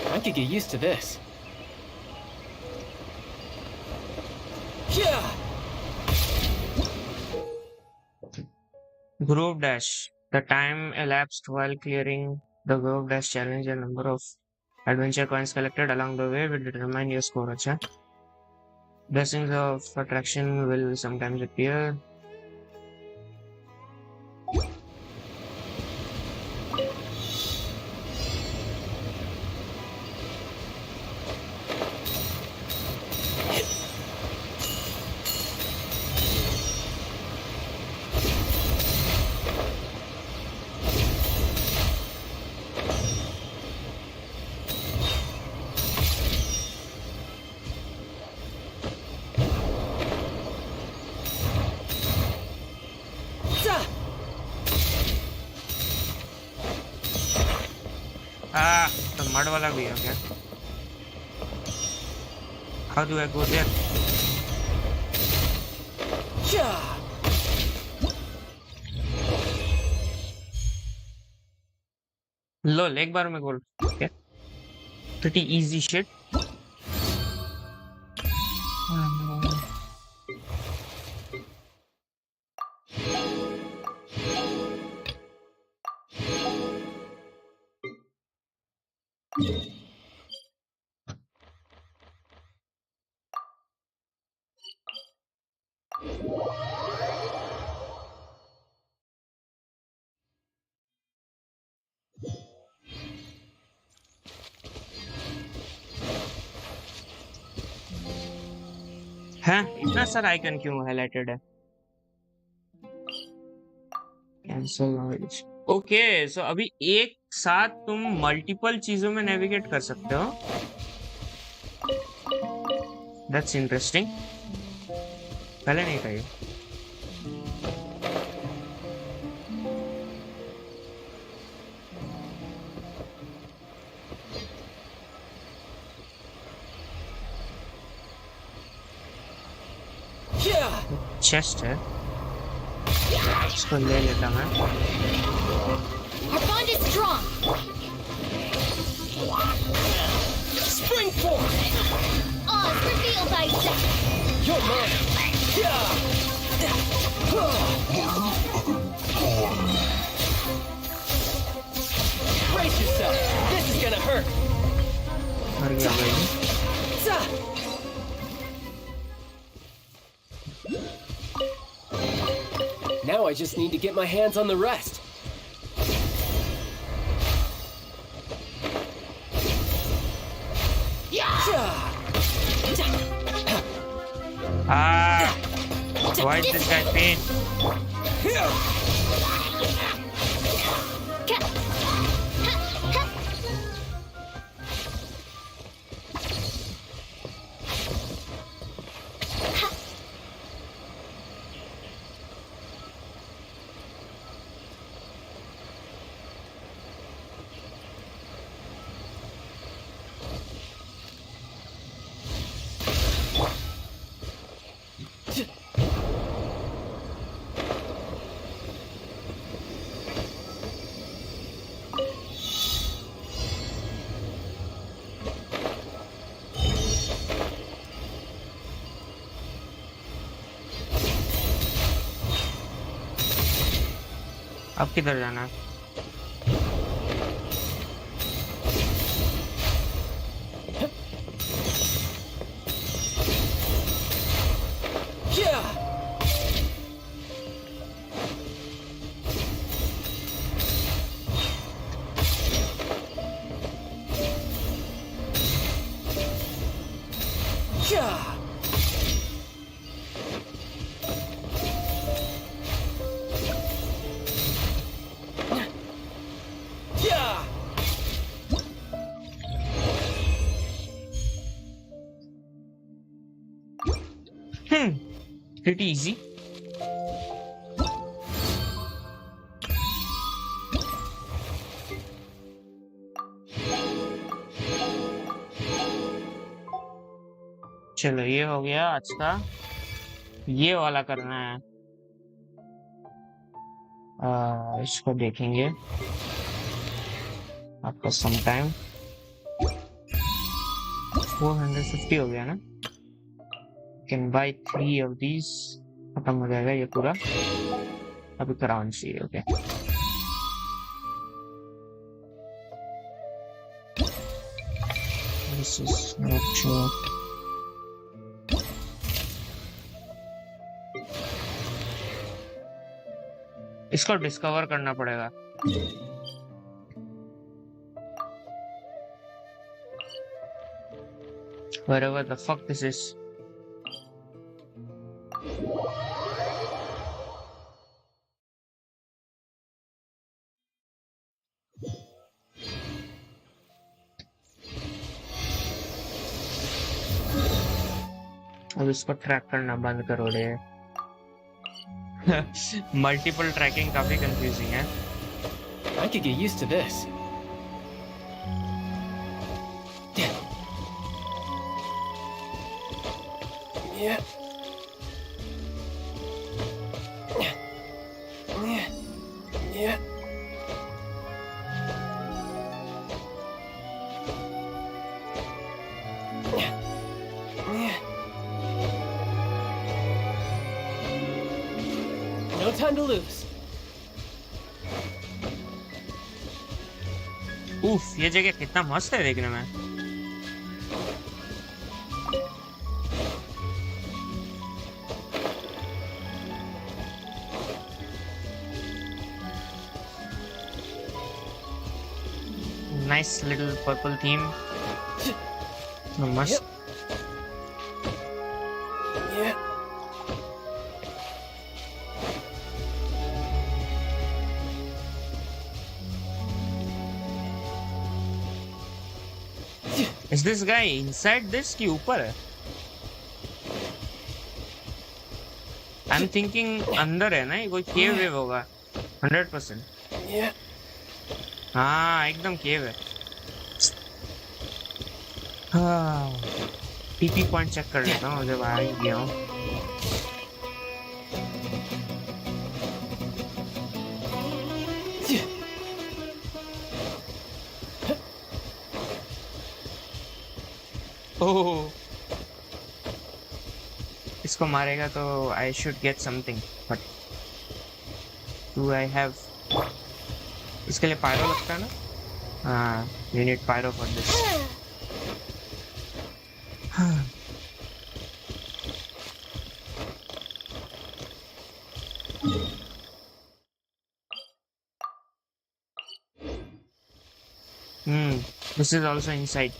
I could get used to this. Yeah. Grove Dash. The time elapsed while clearing the Grove Dash challenge and number of adventure coins collected along the way will determine your score. अच्छा, blessings of attraction will sometimes appear. तो mud वाला भी है क्या? How do I go there? लोल एक बार में गोल। okay. Pretty easy shit. हैं इतना सारा आइकन क्यों हाईलाइटेड है? Cancel knowledge. ओके सो अभी एक साथ तुम मल्टीपल चीजों में नेविगेट कर सकते हो। दैट्स इंटरेस्टिंग, पहले नहीं था ये। चेस्ट है, इसको ले लेता मैं। Our bond is strong. Spring forth. Reveal thyself. You're mine. Brace yourself. This is gonna hurt. मर गया भाई। Now I just need to get my hands on the rest. Why is this guy pain? अब किधर जाना है? Pretty easy. चलो ये हो गया आज का। ये वाला करना है। इसको देखेंगे आपका सम टाइम। 450 हो गया ना? Can buy 3 of these. खत्म हो जाएगा ये पूरा। अभी कराउन चाहिए। Okay This is not true. इसको डिस्कवर करना पड़ेगा। Wherever the fuck this is. अब इसको ट्रैक करना बंद करो रे। मल्टीपल ट्रैकिंग काफी कंफ्यूजिंग है। I could get used to this. Yeah. Yeah. No time to lose. उफ, ये जगह कितना मस्त है देखने में। Nice little purple theme. Must. Yeah. Is this guy inside this के ऊपर है? I'm thinking अंदर है ना, ये कोई केव वेव होगा 100%। Yeah. हाँ एकदम केव है। हाँ टीपी पॉइंट चेक कर लेता हूँ जब आ ही गया हूँ। ओह इसको मारेगा तो I should get something, but do I have? इसके लिए पायरो लगता है ना? हाँ, you need pyro for this. This is also inside.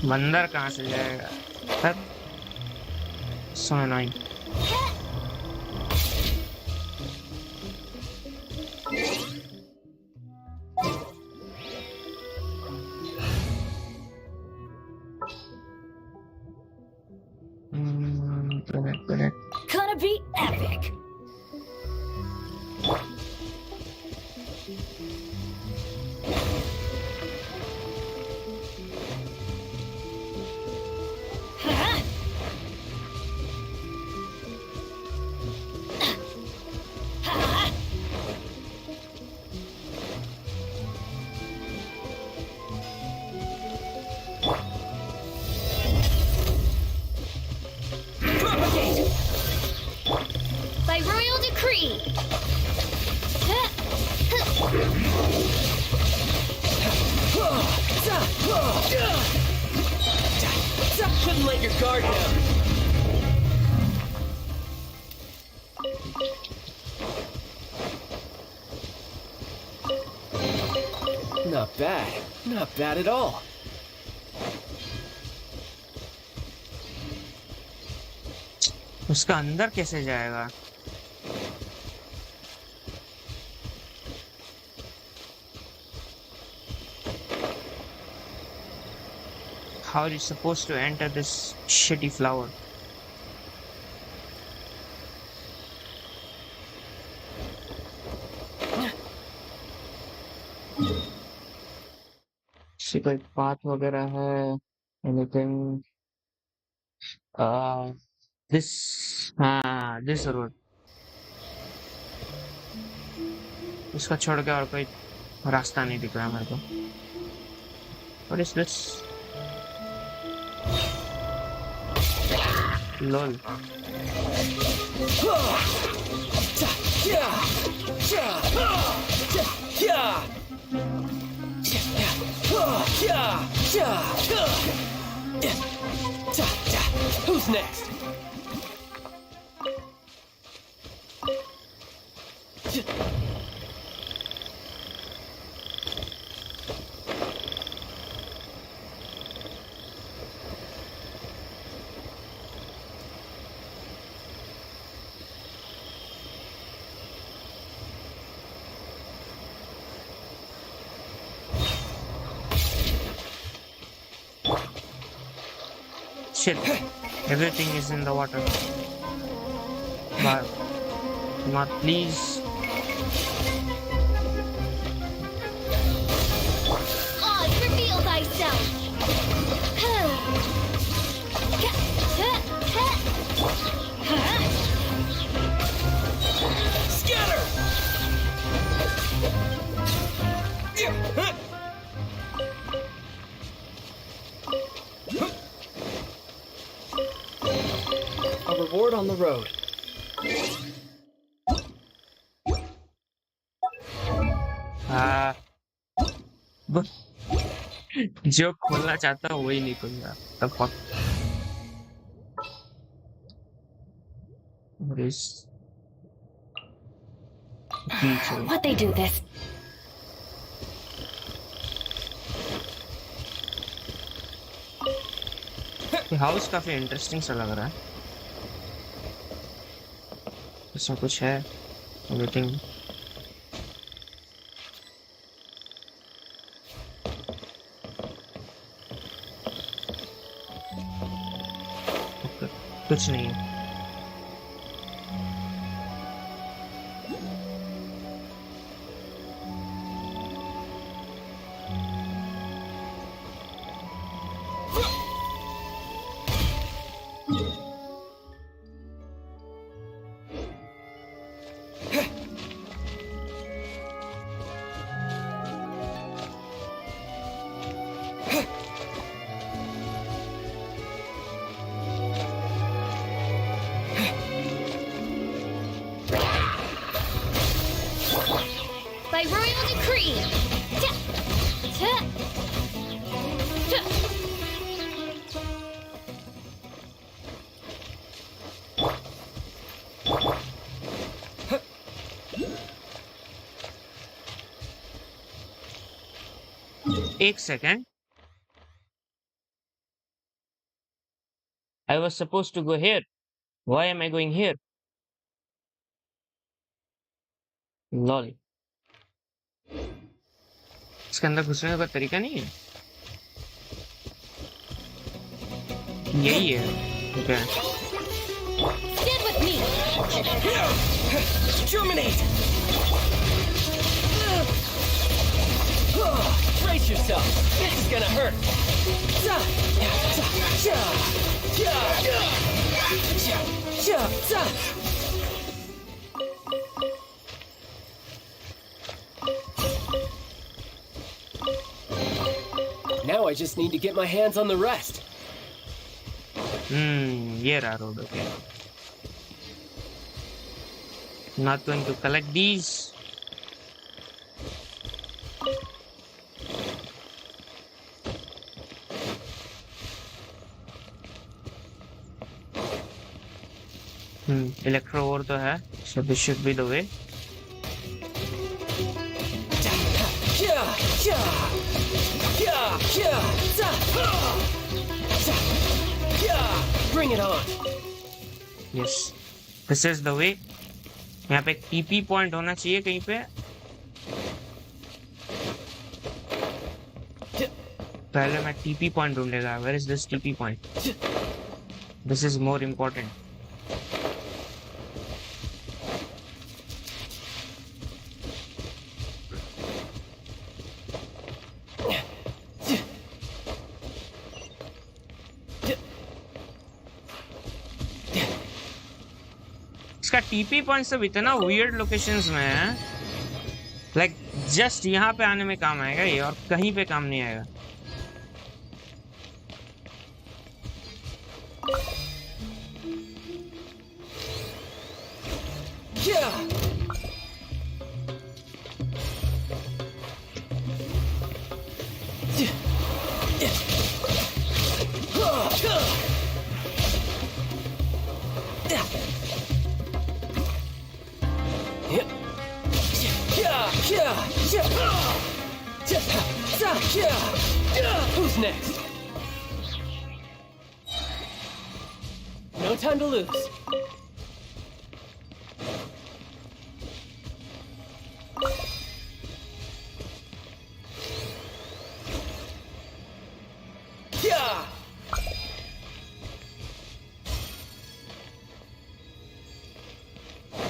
बंदर कहाँ से जाएगा? So annoying. Gonna be epic. bad. Not bad at all. उसका अंदर कैसे जाएगा? How are you supposed to enter this shitty flower? See, कोई path वगैरह है? Anything? This road. इसका छोड़ के और कोई रास्ता नहीं दिख रहा मेरे को. What is this? LOL. Who's next? Shit, everything is in the water. But not please. Oz, reveal thyself! Scatter! A reward on the road. जो खोलना चाहता हूँ वही नहीं खुल रहा. The fuck? What is? What they do this? House काफी interesting सा लग रहा है. इसमें कुछ है? Everything. कुछ नहीं है. By royal decree! एक second. I was supposed to go here. Why am I going here? LOL. इसके अंदर घुसने का तरीका नहीं है. यही है. Okay. Stand with me! Germinate! Brace yourself. This is gonna hurt. Now I just need to get my hands on the rest. Here are road. Okay. Not going to collect these. Electro ore तो है. So this should be the way. Bring it on. Yes, this is the way. यहाँ पे TP point होना चाहिए कहीं पे. पहले मैं TP पॉइंट ढूंढेगा. Where is this TP point? This is more important. इसका टीपी पॉइंट सब इतना वियर्ड लोकेशंस में है. लाइक जस्ट यहाँ पे आने में काम आएगा ये, और कहीं पे काम नहीं आएगा. Who's next? No time to lose.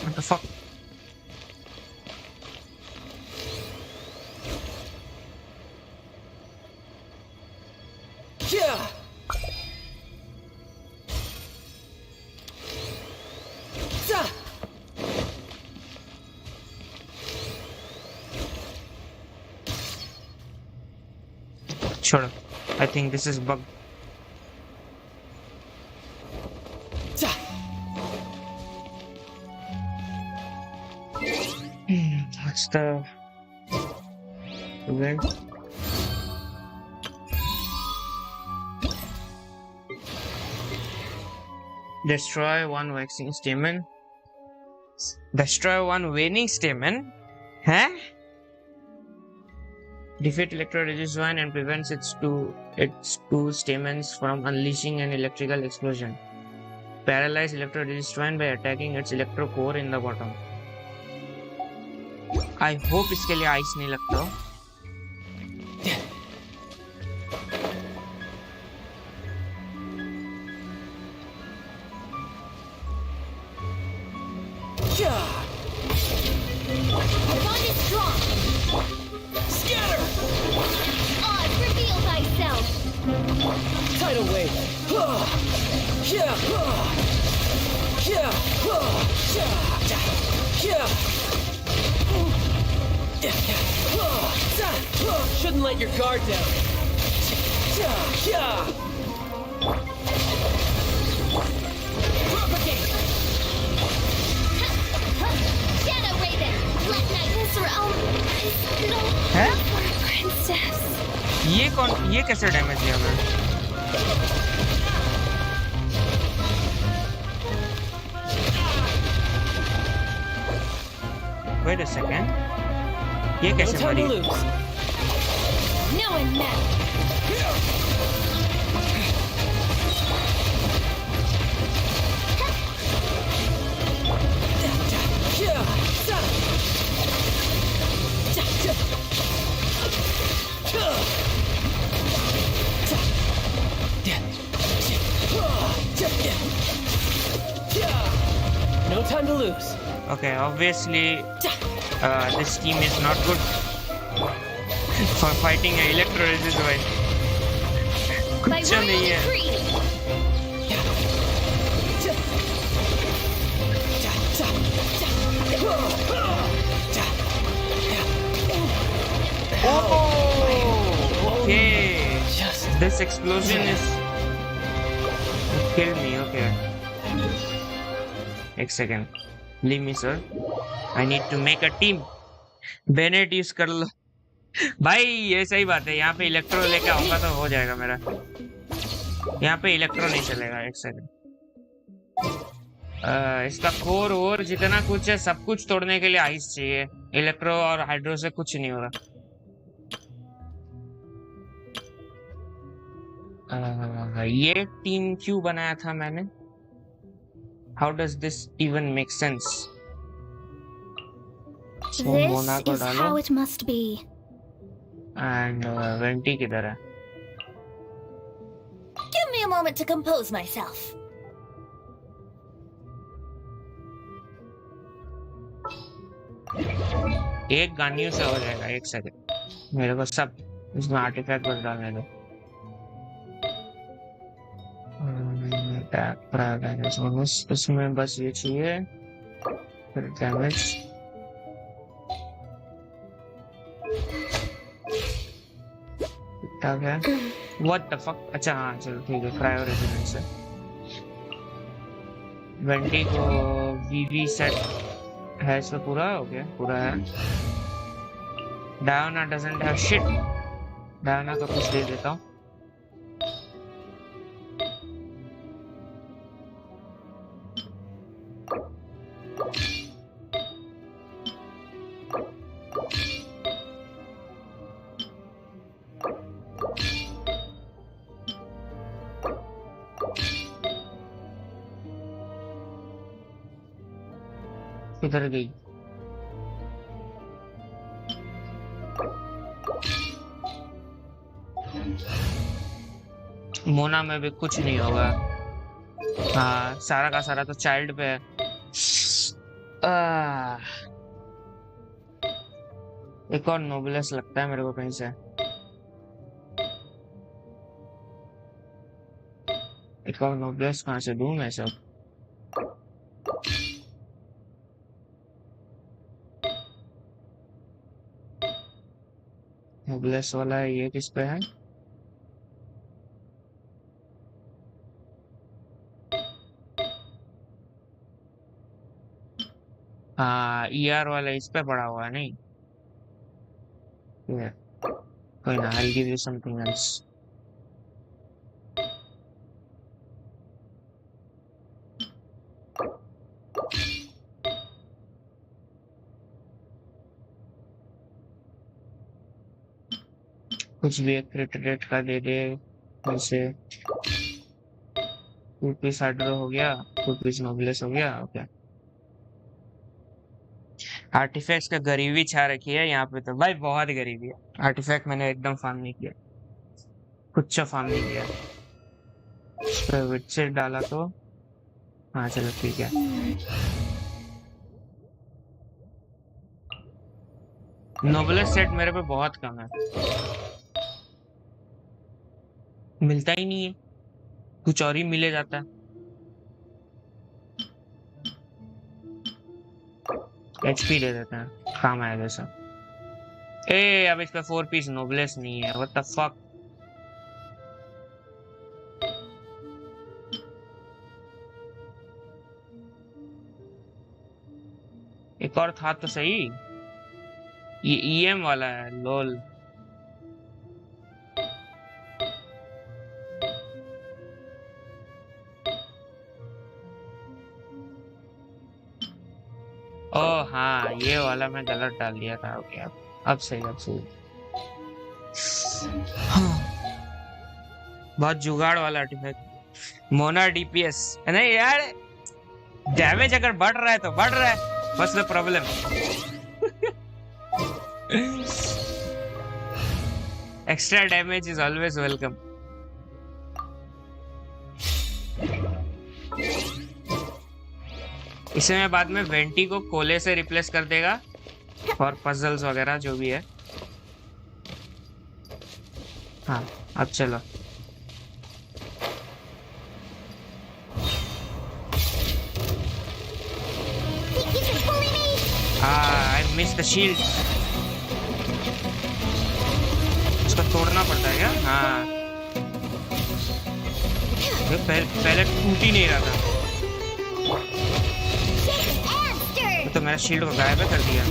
What the fuck? Sure. I think this is bug. What's the event? Destroy one waxing stamen. Destroy one waning stamen? Huh? Defeat Electro Registine and prevents its two stamens from unleashing an electrical explosion. Paralyze Electro Registine by attacking its electro core in the bottom. I hope इसके लिए ice नहीं लगता. The bond is strong. Scatter! Oz, reveal thyself! Tidal wave! Shouldn't let your guard down. Propagate! Shadow Raven! Let night this realm is no Huh? princess. ये कैसे damage दिया मैं? Wait a second. ये कैसे मरी? No one met. No time to lose. Okay, obviously this team is not good for fighting an electro resist. कुछ नहीं है. Oh, okay. This explosion is killed me. Okay. एक second. Leave me, sir. I need to make a team. Bennett use कर लो. भाई ये सही बात है. यहाँ पे इलेक्ट्रो लेके आऊंगा तो हो जाएगा मेरा. यहाँ पे इलेक्ट्रो नहीं चलेगा. एक सेकंड. इसका कोर और जितना कुछ है सब कुछ तोड़ने के लिए आइस चाहिए. इलेक्ट्रो और हाइड्रो से कुछ नहीं हो रहा. ये टीम क्यों बनाया था मैंने? How does this even make sense? So Mona This को is डालो how it must be. and vanity किधर है? Give me a moment to compose myself. एक गानियों से हो जाएगा, एक सेकंड। मेरे को सब इसमें आर्टिफैक्ट बस डालने दो। इसमें बस ये चाहिए, फिर डैमेज। What the fuck? अच्छा हाँ चलो ठीक है, क्रायो रेजिडेंस है। वेंटी को वीवी सेट है, इसमें पूरा हो गया, पूरा है। डायोना doesn't have shit। डायोना का कुछ दे देता हूँ। किधर गई? मोना में भी कुछ नहीं होगा। हाँ सारा का सारा तो चाइल्ड पे है। एक और नोबलेस लगता है मेरे को कहीं से। एक और नोबलेस कहाँ से दूं मैं सब? नोबलेस वाला है, ये किस पे है? हाँ ईआर वाला इस पे पड़ा हुआ है, नहीं कोई ना, I'll give you something else। कुछ भी एक क्रिट रेट का दे दे, जैसे 2 पीस हाइड्रो हो गया, 2 पीस नोबलेस हो गया। ओके आर्टिफैक्ट्स का गरीबी छा रखी है यहाँ पे तो भाई, बहुत गरीबी है। आर्टिफैक्ट मैंने एकदम फार्म नहीं किया, कुछ फार्म नहीं किया। इस पे विटसेट डाला तो हाँ चलो ठीक है। नोबलेस सेट मेरे पे बहुत कम है, मिलता ही नहीं है, कुछ और ही मिले जाता है। HP दे देते हैं, काम आएगा जैसा। अब इस पे 4 पीस नोबलेस नहीं है, व्हाट द फक। एक और था तो सही, ये EM वाला है, लोल। ओह हाँ ये वाला मैं गलत डाल दिया था। ओके अब सही, अब सही। हाँ। बहुत जुगाड़ वाला आर्टिफैक्ट। मोना DPS नहीं यार, डैमेज अगर बढ़ रहा है तो बढ़ रहा है, बस the problem. Extra damage is always welcome. इसे मैं बाद में वेंटी को कोले से रिप्लेस कर देगा और पजल्स वगैरह जो भी है। हाँ अब चलो। I miss the shield. इसको तोड़ना पड़ता है क्या? हाँ पहले टूट ही नहीं रहा था, तो मेरा शील्ड को गायब कर दिया।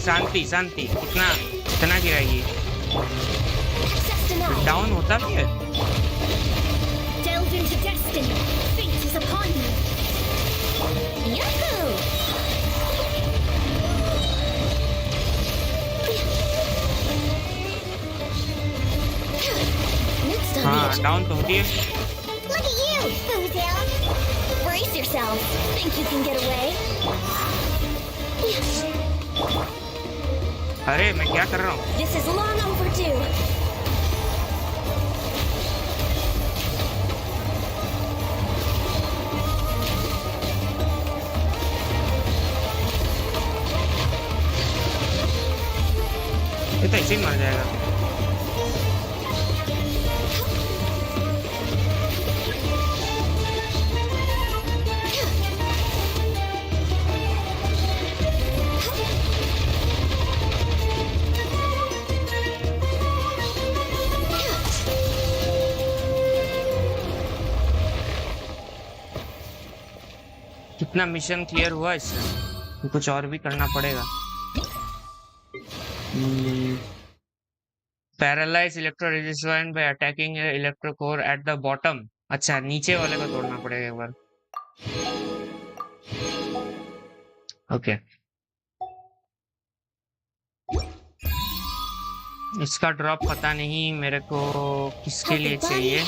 शांति शांति, इतना गिराएगी, डाउन होता भी है। Delve into destiny. Fate is upon you. Yahoo! हाँ डाउन तो होती है। Look at you, Foozelle. Brace yourself. Think you can get away? अरे मैं क्या कर रहा हूँ? This is long overdue. ये तो ऐसे ही मर जाएगा। कितना मिशन क्लियर हुआ इससे? कुछ और भी करना पड़ेगा। Paralyse electro resistance bye attacking electro core at the bottom. अच्छा नीचे वाले को तोड़ना पड़ेगा एक बार। ओके इसका ड्रॉप पता नहीं मेरे को किसके लिए चाहिए।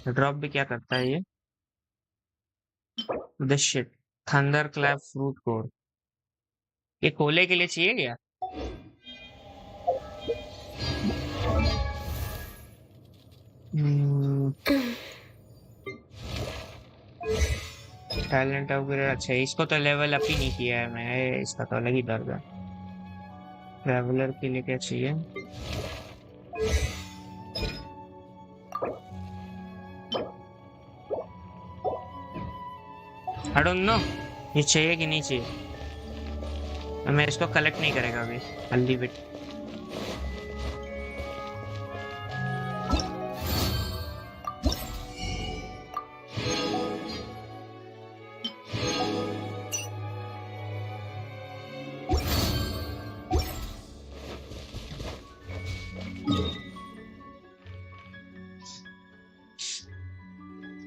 ड्रॉप भी क्या करता है ये? This shit thunder clap fruit core. ये कोले के लिए चाहिए क्या? Talent upgrade. अच्छा इसको तो लेवल अप ही नहीं किया है मैं, इसका तो अलग ही दर्द है। ट्रैवलर के लिए क्या चाहिए? आई डोंट नो ये चाहिए कि नहीं चाहिए। मैं इसको कलेक्ट नहीं करेगा अभी, I'll leave it।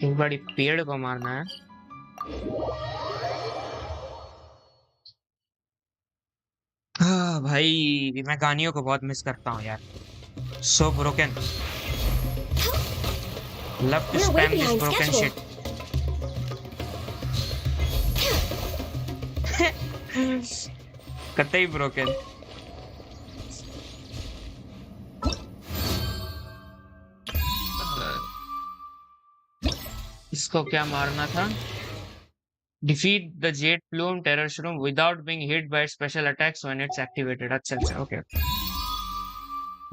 एक बड़ी पेड़ को मारना है। हाँ भाई मैं गानियों को बहुत मिस करता हूँ यार। So broken. Love to spam this broken shit. कतई broken. इसको क्या मारना था? Defeat the Jade Plume Terror Shroom without being hit by special attacks when it's activated. अच्छा अच्छा ओके।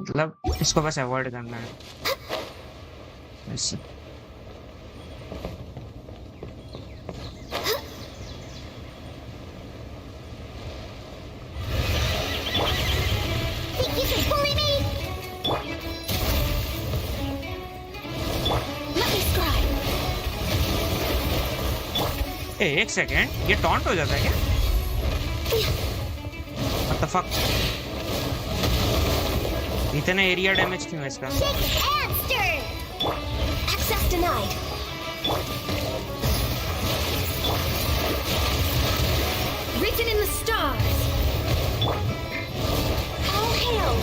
मतलब इसको बस अवॉइड करना है। ऐसे। एक सेकेंड ये टॉन्ट हो जाता है क्या? What the fuck? इतना एरिया डैमेज क्यों है इसका? Access denied. Written in the stars. All hail.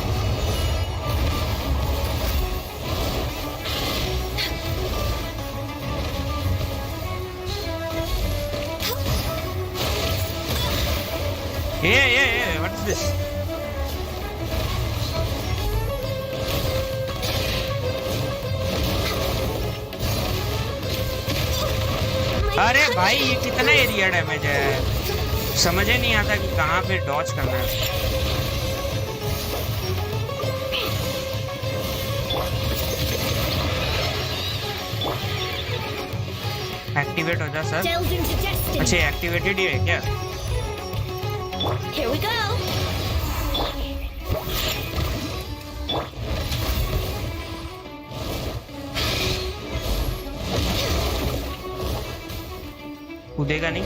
Yeah, what is this? अरे भाई ये कितना एरिया डैमेज है, समझ ही नहीं आता कि कहाँ पे डॉज करना है। एक्टिवेट हो जा सर। अच्छा एक्टिवेटेड ही है क्या? Here we go. कूदेगा नहीं?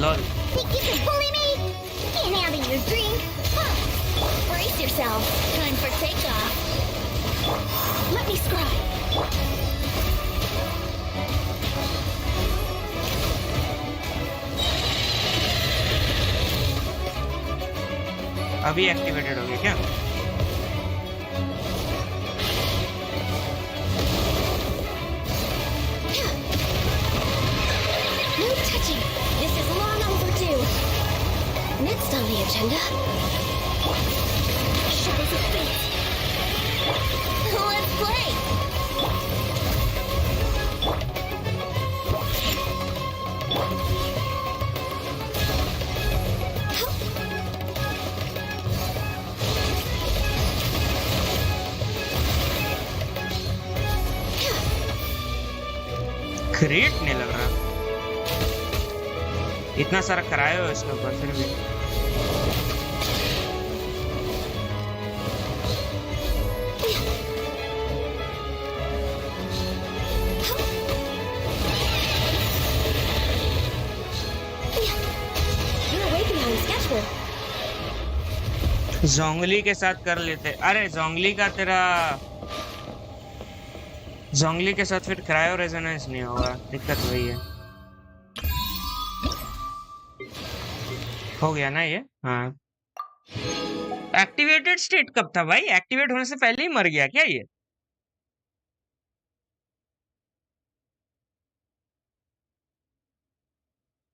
Lol. Think you can bully me? Can't handle your drink? Huh. Brace yourself. Time for takeoff. Let me scribe. अभी एक्टिवेटेड हो गया क्या? No touching. This is long overdue. Next on the agenda. Sure as a fate. Let's play. Create नहीं लग रहा, इतना सारा कराया हो इसके ऊपर फिर भी। जोंगली के साथ कर लेते। अरे जोंगली के साथ फिर क्रायो रेजोनेंस नहीं होगा, दिक्कत वही है। हो गया ना ये? हाँ। एक्टिवेटेड स्टेट कब था भाई? एक्टिवेट होने से पहले ही मर गया क्या ये?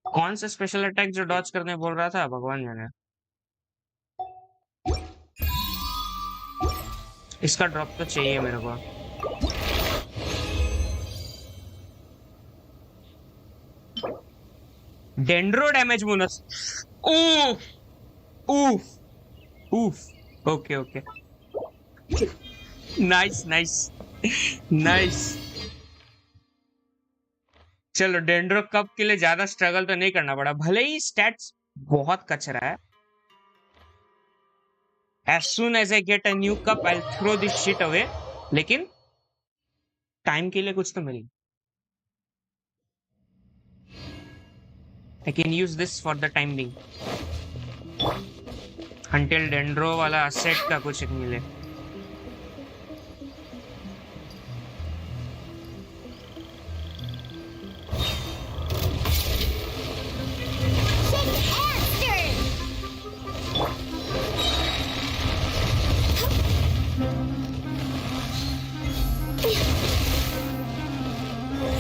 कौन सा स्पेशल अटैक जो डॉज करने बोल रहा था, भगवान जाने। इसका ड्रॉप तो चाहिए मेरे को। Dendro damage bonus. Oof oof oof. Okay okay, nice nice nice. चलो डेंड्रो कप के लिए ज्यादा स्ट्रगल तो नहीं करना पड़ा, भले ही स्टैट्स बहुत कचरा है। As soon as I get a new cup, I'll throw this shit away. लेकिन टाइम के लिए कुछ तो मिले। I can use this for the time being until dendro वाला सेट का कुछ मिले।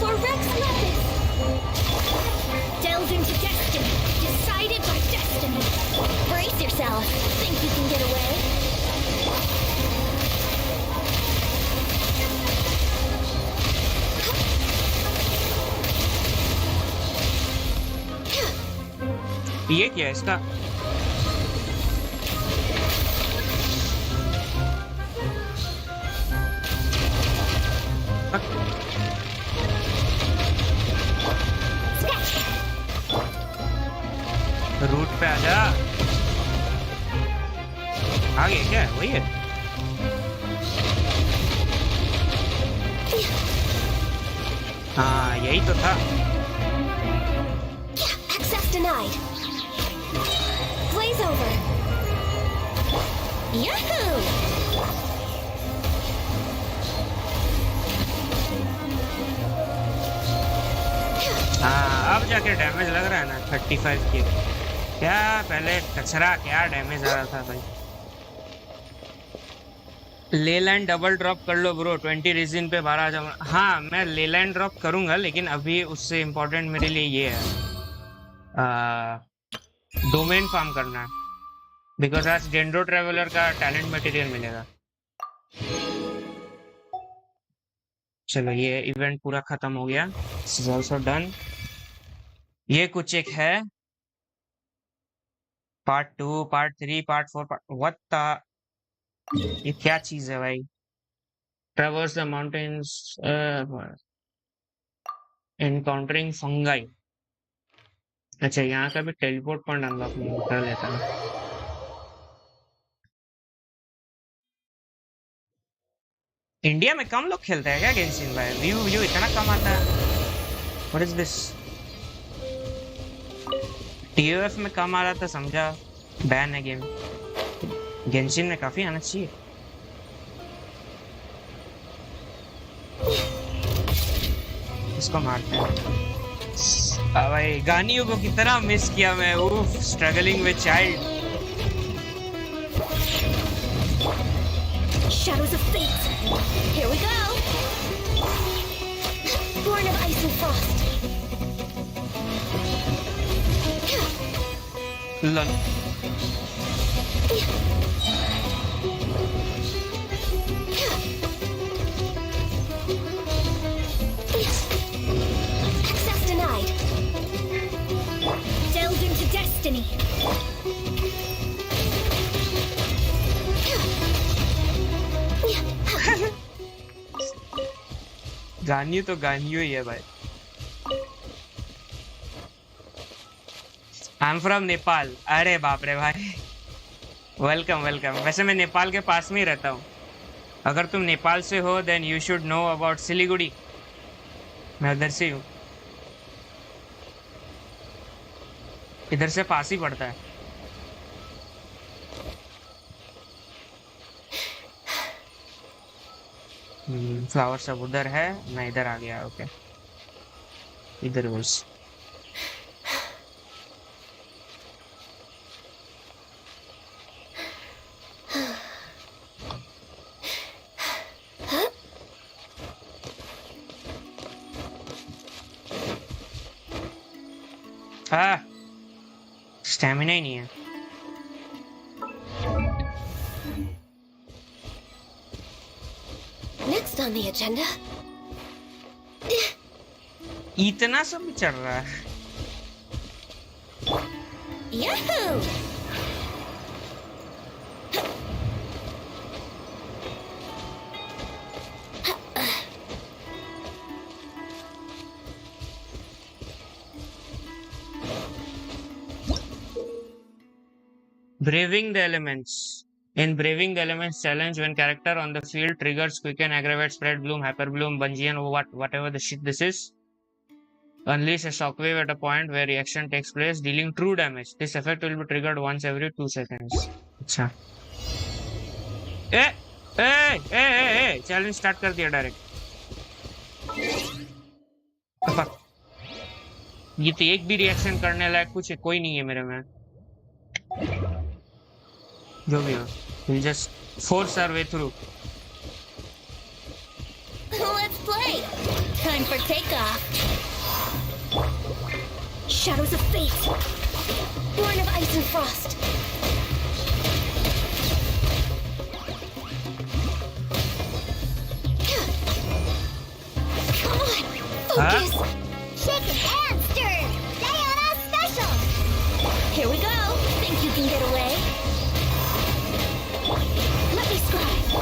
For Rex Lepus. Delve into destiny. Decided by destiny. Brace yourself. Think you can get away? ये क्या है इसका? रूट पे आजा। आ गया क्या? वही है। हाँ यही तो था। Access denied. Blaze over. Yahoo! हाँ अब जाके डैमेज लग रहा है ना 35 के। क्या पहले कचरा क्या डैमेज आ रहा था भाई। लेलैंड डबल ड्रॉप कर लो ब्रो, 20 रीजन पे 12 जाऊंगा। हाँ मैं लेलैंड ड्रॉप करूंगा, लेकिन अभी उससे इम्पोर्टेंट मेरे लिए ये है डोमेन फार्म करना है, बिकॉज आज डेंड्रो ट्रेवलर का टैलेंट मटेरियल मिलेगा। चलो ये इवेंट पूरा खत्म हो गया, दिस इज आल्सो डन। ये कुछ एक है part 2, part 3, part 4, what the, ये क्या चीज है भाई? Traverse the mountains, encountering fungi. अच्छा यहाँ का भी टेलीपोर्ट पॉइंट अनलॉक कर लेता है। इंडिया में कम लोग खेलते हैं क्या गेंशिन भाई? व्यू इतना कम आता है? What is this? TOF में कम आ रहा था समझा, बैन है गेम। गेंशिन में काफी आना चाहिए। इसको मारते हैं। भाई गानियों को कितना मिस किया मैं। उफ, struggling with child. Shadows of fate. Here we go. Born of ice and frost. Lol. Access denied. Delved into destiny. गानियो तो गानियो ही है भाई। I am from Nepal. अरे बाप रे भाई, वेलकम वेलकम। वैसे मैं नेपाल के पास में ही रहता हूँ। अगर तुम नेपाल से हो then you should know about Siliguri. मैं उधर से हूँ, इधर से पास ही पड़ता है। फ्लावर सब उधर है, मैं इधर आ गया। ओके, इधर बस। हाँ, स्टैमिना ही नहीं है। Next on the agenda. इतना सब चल रहा है। Yahoo! Braving the elements. In Braving the Elements challenge, when character on the field triggers Quicken, Aggravate, Spread, Bloom, Hyper Bloom, Bungeon, whatever the shit this is, unleash a shockwave at a point where reaction takes place, dealing true damage. This effect will be triggered once every 2 seconds. अच्छा। Challenge start कर दिया direct. ये तो एक भी reaction करने लायक कुछ है, कोई नहीं है मेरे में। जो भी हो, we'll just force our way through. Let's play. Time for takeoff. Shadows of fate. Born of ice and frost. Come on, focus. Shaken and stirred. Diana special. Here we go. Think you can get away? Let me scribe.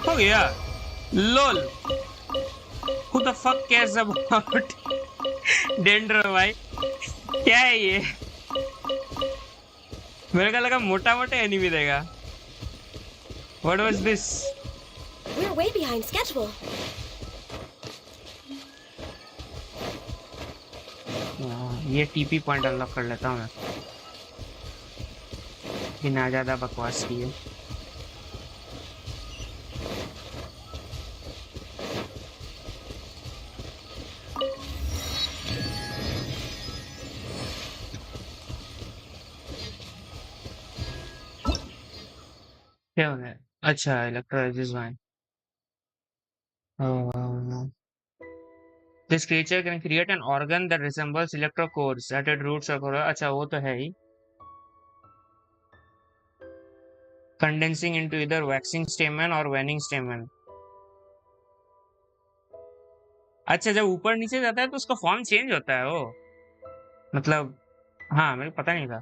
Oh yeah, lol. Who the fuck cares about Dendro भाई? क्या है ये? मेरे को लगा मोटा मोटा enemy देगा। What was this? We're way behind schedule. ये टीपी पॉइंट अनलॉक कर लेता हूँ मैं, बिना ज्यादा बकवास किए। क्या हो गया? अच्छा, electrolysis wine. This creature can create an organ that resembles electrocores at its roots or core. अच्छा, वो तो है ही। Condensing into either waxing stamen or waning stamen. अच्छा, जब ऊपर नीचे जाता है तो उसका फॉर्म चेंज होता है वो, मतलब हाँ, मेरे को पता नहीं था।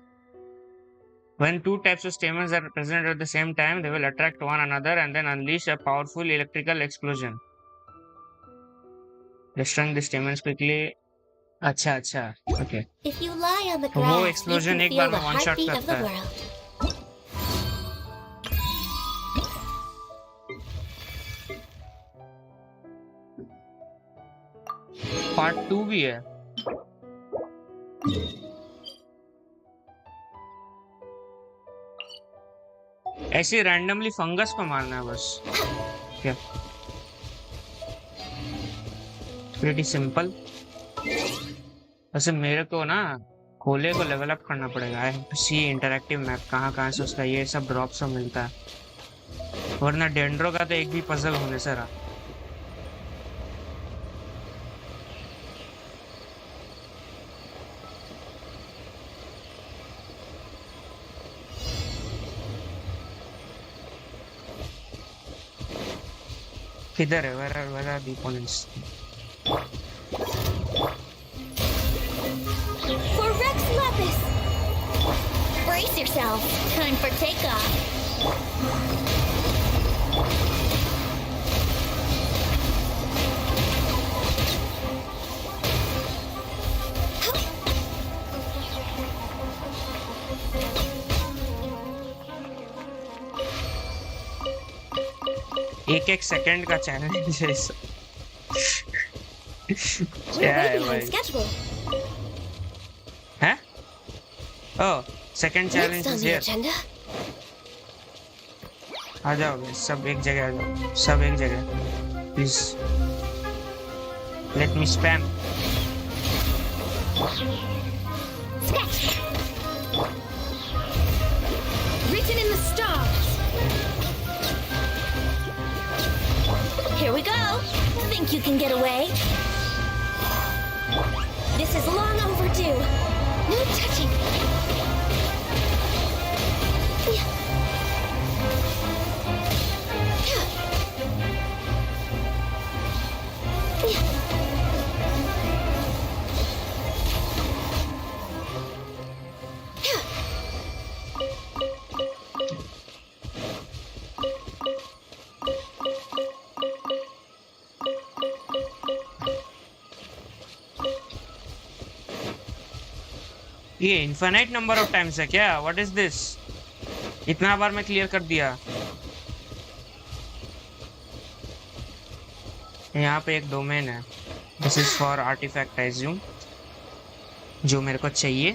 When two types of stamens are present at the same time, they will attract one another and then unleash a powerful electrical explosion, destroying the stamens quickly. अच्छा अच्छा, okay. If you lie on the वो grass, you explosion can एक feel bar the में one shot heartbeat of the करता है। world. Part 2 भी है। ऐसे रैंडमली फंगस को मारना है बस। क्या प्रीटी सिंपल। वैसे मेरे को ना कोले को लेवल अप करना पड़ेगा। I have to see interactive map कहाँ से उसका ये सब ड्रॉप सब मिलता है, वरना डेंड्रो का तो एक भी पजल होने से रहा। किधर है? where are the opponents? For Rex Lapis! Brace yourself. Time for takeoff. एक सेकंड का चैलेंज है इस। We're way behind schedule. हैं? Oh, second challenge Next on is the here. agenda. आ जाओ guys, सब एक जगह आ जाओ, सब एक जगह। Please, let me spam. Sketch. Written in the stars. Here we go. Think you can get away? This is long overdue. No touching. ये infinite number of times है क्या? What is this? इतना बार मैं क्लियर कर दिया। यहाँ पे एक डोमेन है, this is for artifact I assume, जो मेरे को चाहिए।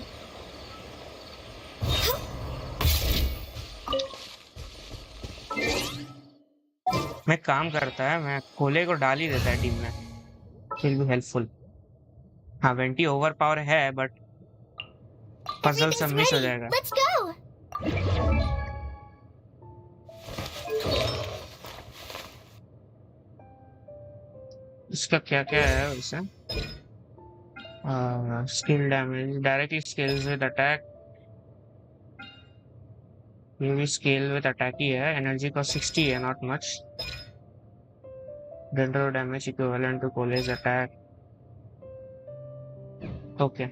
मैं काम करता है, मैं कोले को डाल ही देता है टीम में, विल बी हेल्पफुल। हाँ वेंटी ओवर पावर है बट पजल सब मिस हो जाएगा। Let's go. इसका क्या क्या है वैसे? Skill damage directly scales with attack, ये भी स्केल विद अटैक ही है। एनर्जी का 60 है, not much. Dendro damage equivalent to Collei attack. Okay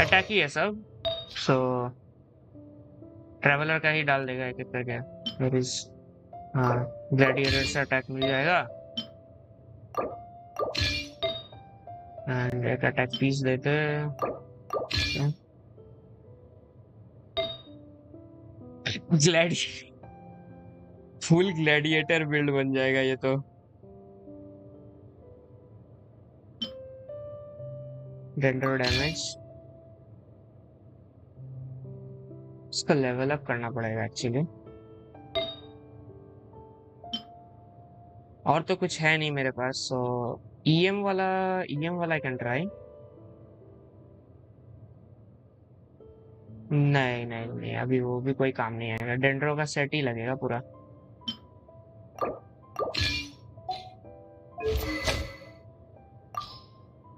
attack ही है सब, सो ट्रैवलर का ही डाल देगा एक एक करके। फिर इस हाँ ग्लैडिएटर से अटैक मिल जाएगा एंड एक अटैक पीस देते ग्लैडी फुल ग्लैडिएटर बिल्ड बन जाएगा ये तो। डेंड्रो डैमेज इसका लेवल अप करना पड़ेगा एक्चुअली, और तो कुछ है नहीं मेरे पास। सो ईएम वाला आई कैन ट्राई। नहीं नहीं नहीं अभी वो भी कोई काम नहीं आएगा, डेंड्रो का सेट ही लगेगा पूरा।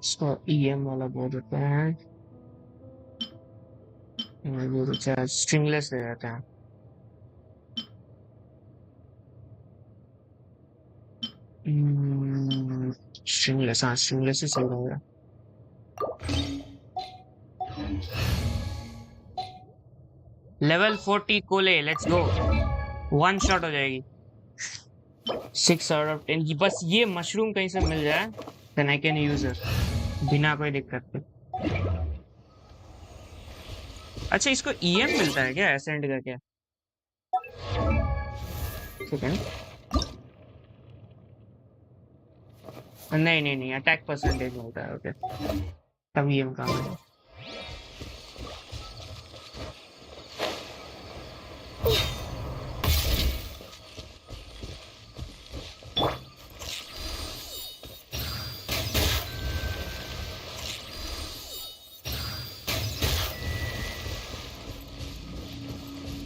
इसको ईएम वाला बोल देते हैं, स्ट्रिंगलेस दे देते हैं। स्ट्रिंगलेस, हाँ स्ट्रिंगलेस ही सही रहेगा। लेवल 40 कोले, लेट्स गो। वन शॉट हो जाएगी। 6 आउट ऑफ 10। बस ये मशरूम कहीं से मिल जाए then I can use it बिना कोई दिक्कत के। अच्छा इसको ईएम मिलता है क्या एसेंड का? क्या ठीक है नहीं, अटैक परसेंटेज मिलता है। ओके, तभी हम काम है।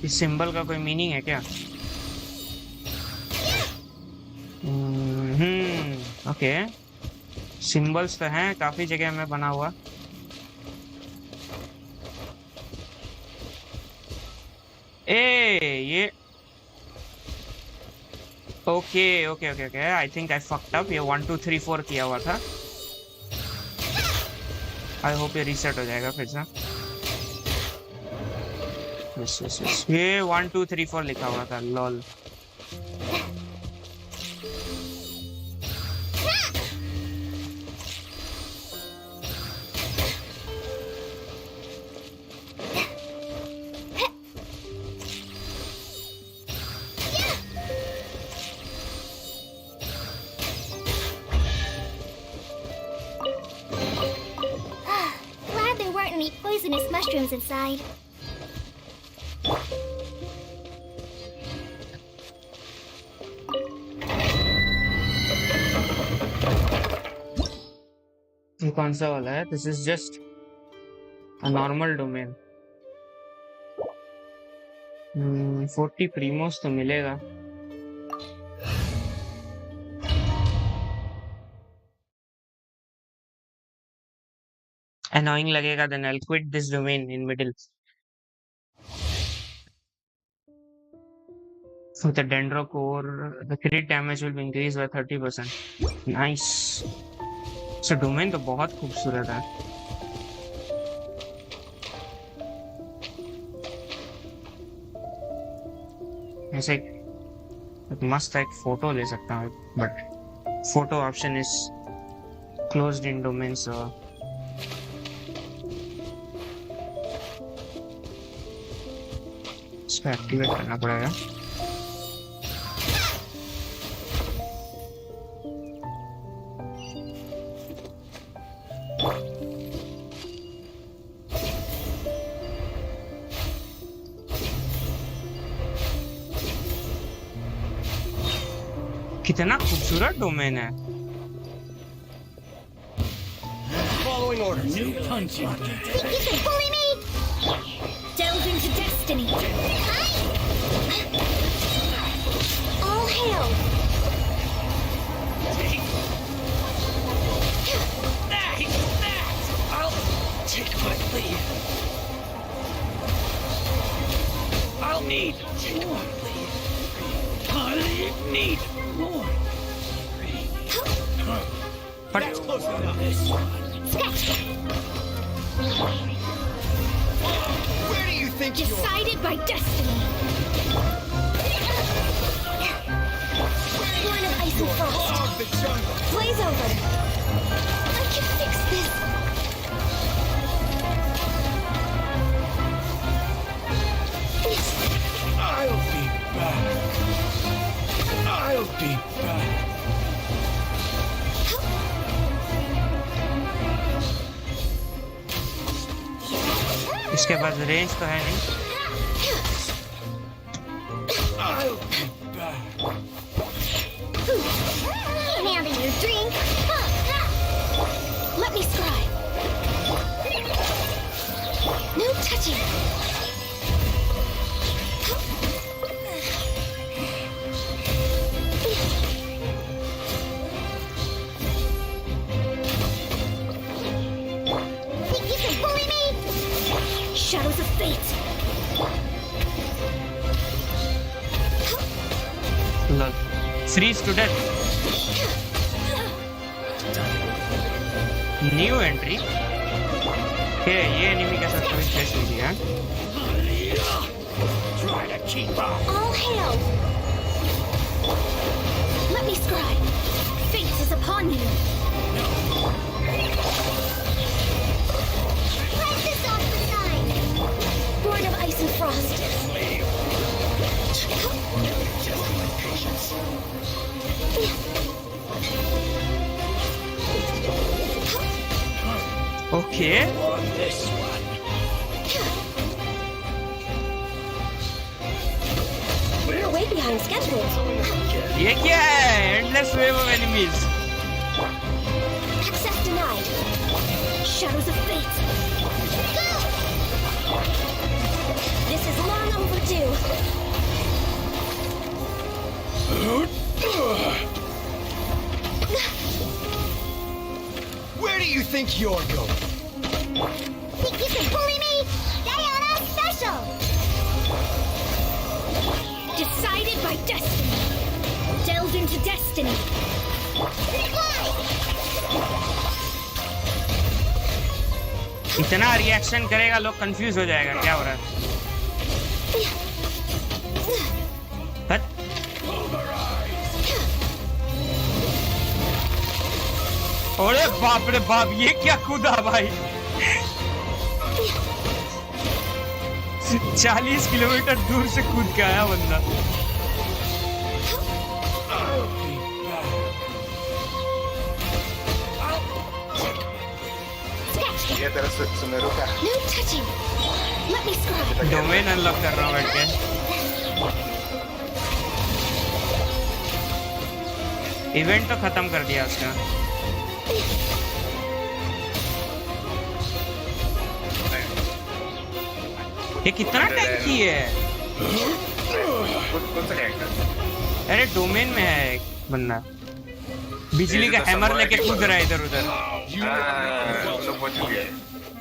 इस सिंबल का कोई मीनिंग है क्या? ओके, सिंबल्स तो हैं काफी जगह में बना हुआ। ये okay, I think I fucked up. ये 1 2 3 4 किया हुआ था। आई होप ये रीसेट हो जाएगा फिर से। यस, ये 1 2 3 4 लिखा हुआ था। Lol. Glad there weren't any poisonous mushrooms inside. ये कौन सा वाला है? This is just a normal domain. 40 प्रीमोस तो मिलेगा। Annoying लगेगा, then I'll quit this domain in middle. With the dendro core, the crit damage will be increased by 30%. Nice. So domain तो बहुत खूबसूरत है। ऐसे एक मस्त एक फोटो ले सकता हूँ, but photo option is closed in domain, so इसको एक्टिवेट करना पड़ेगा। कितना खूबसूरत डोमेन है। Following orders. You can bully me! Delve into destiny. All hail! I'll take my lead. I'll need more lead. I need more. But that's close enough. Where do you think Decided by destiny. Born of ice and frost. Blaze over. I can fix this. I'll be back. I'll be back. इसके पास range तो है नहीं। I'll be back. Now your drink. Let me scry. No touching. Think you can bully me? Shadows of fate. Lol. Freeze to death. New entry. Okay, ये enemy के साथ कोई test नहीं दिया। Try to keep up. All hail. Let me scry. Fate is upon you. Let this off the sign. Born of ice and frost. Just my patience. Okay. We're way behind schedule. ये क्या है? Endless wave of enemies. Access denied. Shadows of fate. This is long overdue. Where do you think you're going? Think you can bully me? Diana special! Decided by destiny. Delve into destiny. इतना reaction करेगा लोग confuse हो जाएगा क्या हो रहा है हट अरे बाप रे बाप ये क्या कूदा भाई 40 किलोमीटर दूर से कूद के आया बंदा ये तेरा सुमेरु का No touching. Let me scry. Domain unlock कर रहा हूँ बैठ के इवेंट तो खत्म कर दिया उसका ये कितना टैंकी है अरे डोमेन में है एक बंदा बिजली का हैमर लेके कूद रहा है इधर उधर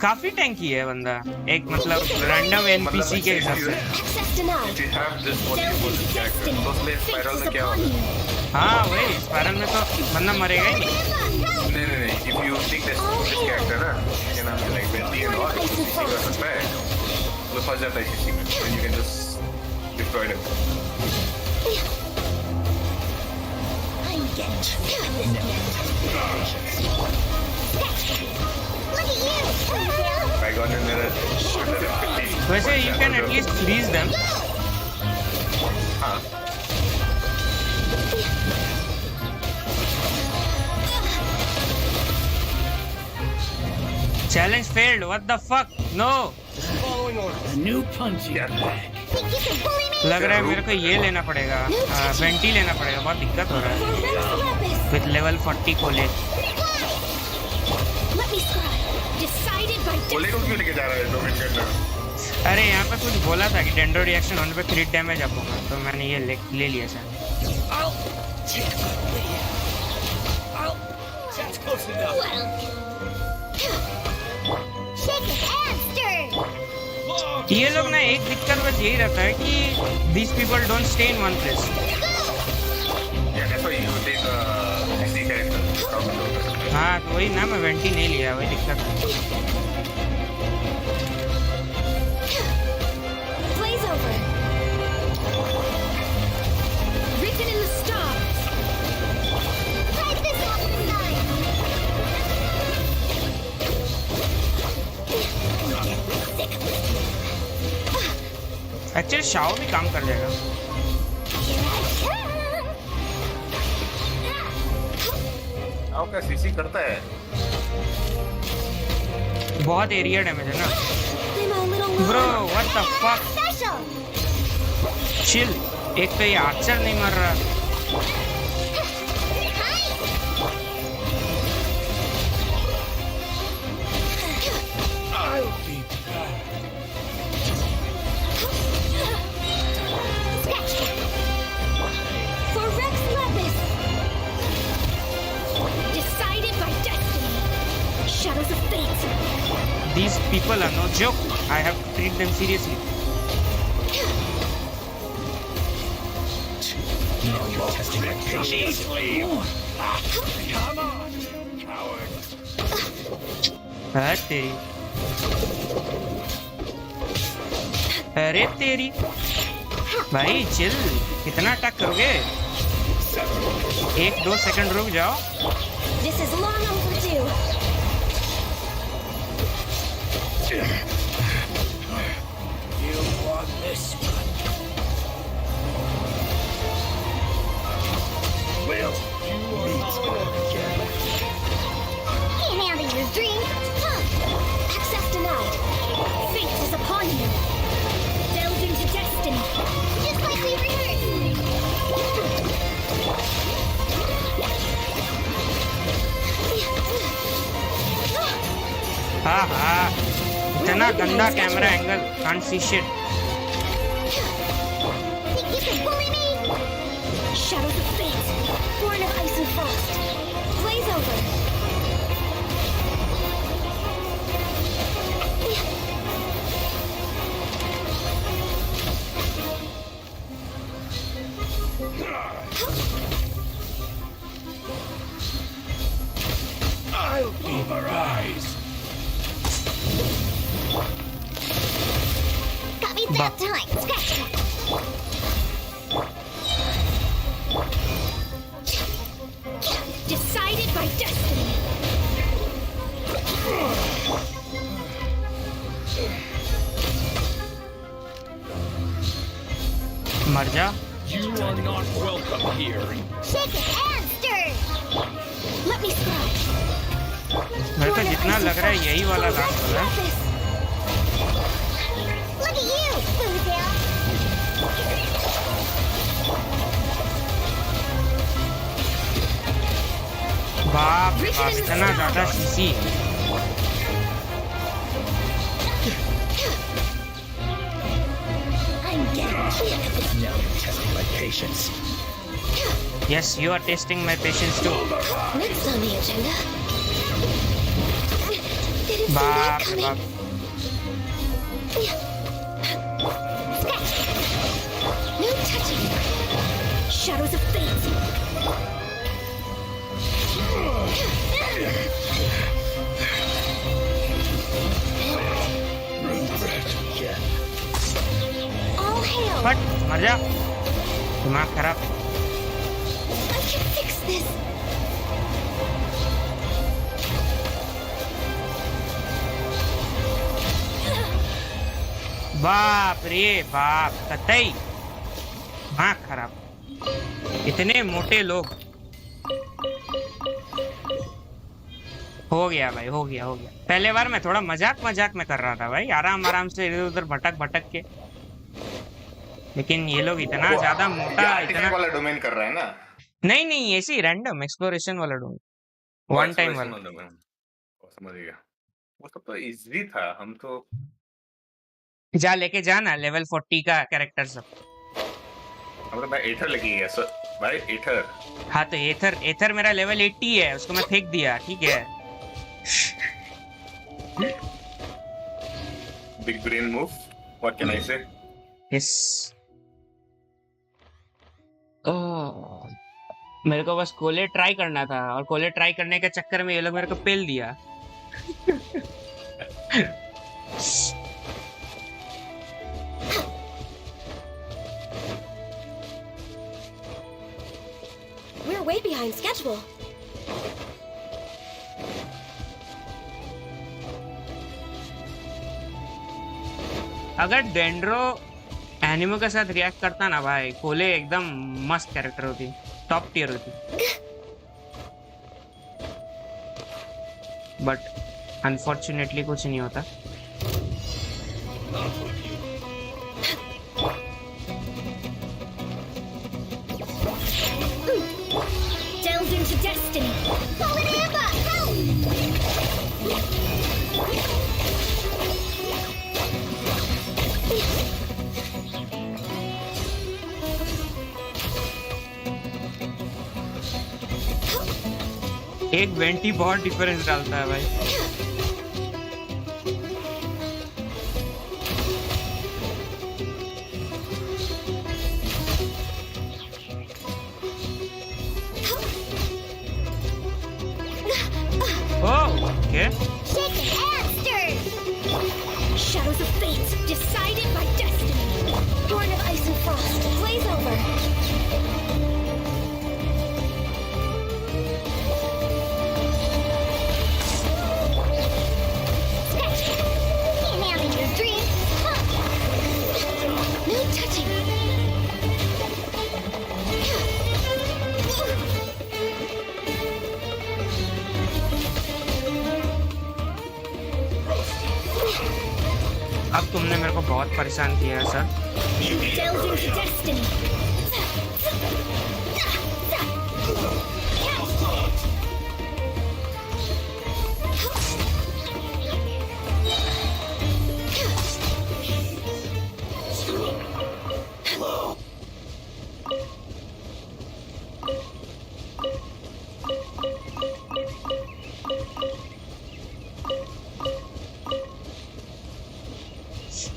काफी टैंकी है बंदा एक मतलब रैंडम एनपीसी के हिसाब से हाँ वही स्पाइरल में तो बंदा मरेगा ही नहीं if you think this character ना क्या नाम है like Bentley and all वो फंस जाता है किसी में then you can just destroy them I got another वैसे you can at least freeze them हाँ challenge failed what the fuck no A new punching bag. लग रहा है मेरे को ये लेना पड़ेगा वेंटी लेना पड़ेगा बहुत दिक्कत हो रहा है विद लेवल 40 कोले कोले को क्यों लेके जा रहा है डोमेन के अंदर अरे यहाँ पे कुछ बोला था कि डेंड्रो रिएक्शन होने पे क्रिट डैमेज आप होगा तो मैंने ये ले लिया सर ये लोग ना एक दिक्कत बस यही रहता है कि these people don't stay in one place हाँ तो वही ना मैं वेंटी नहीं लिया वही दिक्कत है एक्चुअली शाओ भी काम कर जाएगा शाओ का सीसी करता है बहुत एरिया डैमेज है ना bro what the fuck chill एक तो ये आर्चर नहीं मर रहा These people are no joke. I have to treat them seriously. You're testing my patience. Come on, coward. अरे तेरी भाई चिल कितना अटैक करोगे 1-2 सेकंड रुक जाओ This is long overdue. You want this one? Will you meet again? Can't handle your dreams. Huh. हाँ हाँ, इतना गंदा camera angle, can't see shit. Shadows of fate, born of ice and frost. Blaze over. I'll keep her eyes. Got me that time. Scratch that. Decided by destiny. मर जा. You are not welcome here. Shake it and stir. Let me scratch. मेरे को जितना लग रहा है यही वाला लास्ट वाला है. Look at you, Boozle. बाप रे बाप, इतना ज्यादा CC. I'm getting kicked. Now you're testing my patience. Yes, you are testing my patience too. Next on the agenda. Didn't see that बाप रे coming. बाप. Scratch. No touching. Shadows of fate. All hail. But मर जा. दिमाग खराब. I can fix this. बाप रे बाप, कतई दिमाग खराब. इतने मोटे लोग. हो गया भाई, हो गया. पहले बार मैं थोड़ा मजाक में कर रहा था भाई, आराम से इधर उधर भटक के. लेकिन ये लोग इतना ज्यादा मोटा, इतना वाला डोमेन कर रहा है ना. नहीं ऐसे ही रैंडम एक्सप्लोरेशन वाला डोमेन, वन टाइम वाला. समझ गया. वो सब तो इजी था. हम तो जा लेके जाना लेवल 40 का कैरेक्टर सब. हम तो मैं एथर लेके गया सर भाई. एथर. हाँ तो एथर मेरा लेवल 80 है, उसको मैं फेंक दिया. ठीक है. Big brain move. What can I से. यस. मेरे को बस कोले ट्राई करना था, और कोले ट्राई करने के चक्कर में ये लोग मेरे को पेल दिया. We're way behind schedule. अगर डेंड्रो एनिमो के साथ रिएक्ट करता ना भाई, कोले एकदम मस्त कैरेक्टर होती, टॉप टियर होती. बट अनफॉर्चुनेटली कुछ नहीं होता. Delve into destiny. Polynampa, help! एक वेंटी बहुत डिफरेंस डालता है भाई. Okay. Shake it and stir. Shadows of fate, decided by destiny. Born of ice and frost, blaze over. Scratch. Came out in your dreams. Huh. No touching. अब तुमने मेरे को बहुत परेशान किया है सर. Delve into destiny.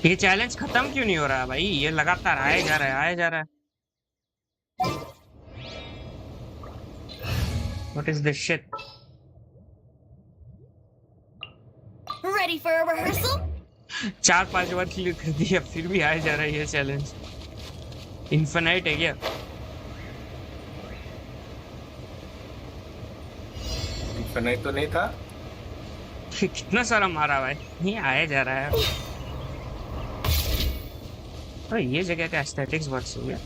ये challenge खत्म क्यों नहीं हो रहा भाई? ये लगातार आए जा रहा है, आए जा रहा है। What is this shit? Ready for a rehearsal? 4-5 bar clear कर दिया फिर भी आया जा रहा है ये चैलेंज। इन्फिनाइट है क्या? इन्फिनाइट तो नहीं था। कितना सारा मारा भाई, ये आया जा रहा है। तो ये जगह का एस्थेटिक्स बहुत सही है।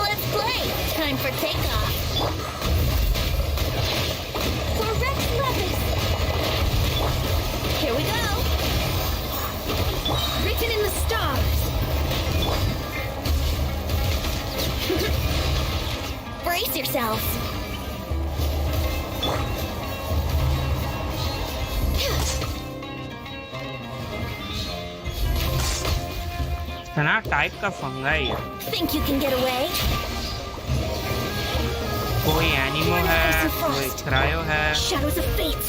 Let's play! Time for takeoff! For Rex Levis! Here we go! Written in the stars! Brace yourselves! इतना टाइप का फंगा ही है। Think you can get away? कोई एनिमो है, कोई क्रायो है। Shadows of fate!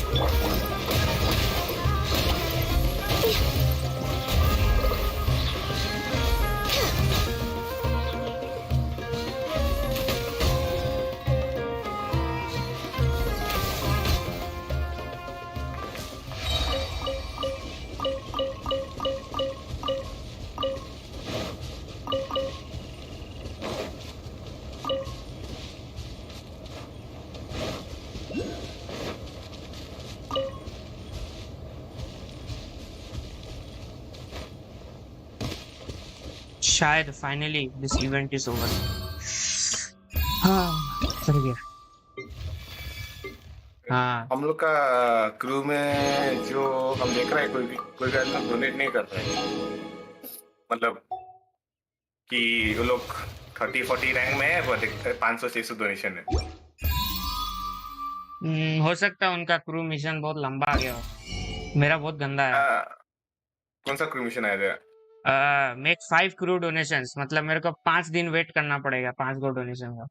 शायद finally this event is over. हाँ चल गया। हाँ हम लोग का क्रू में जो हम देख रहे हैं कोई डोनेट नहीं कर रहा है, मतलब कि वो लोग 30-40 रैंक में है, वो देखते हैं 500-600 डोनेशन है। हो सकता है उनका क्रू मिशन बहुत लंबा आ गया हो। मेरा बहुत गंदा है। कौन सा क्रू मिशन आया था? मेक 5 क्रू डोनेशंस, मतलब मेरे को 5 दिन वेट करना पड़ेगा 5 गो डोनेशन का।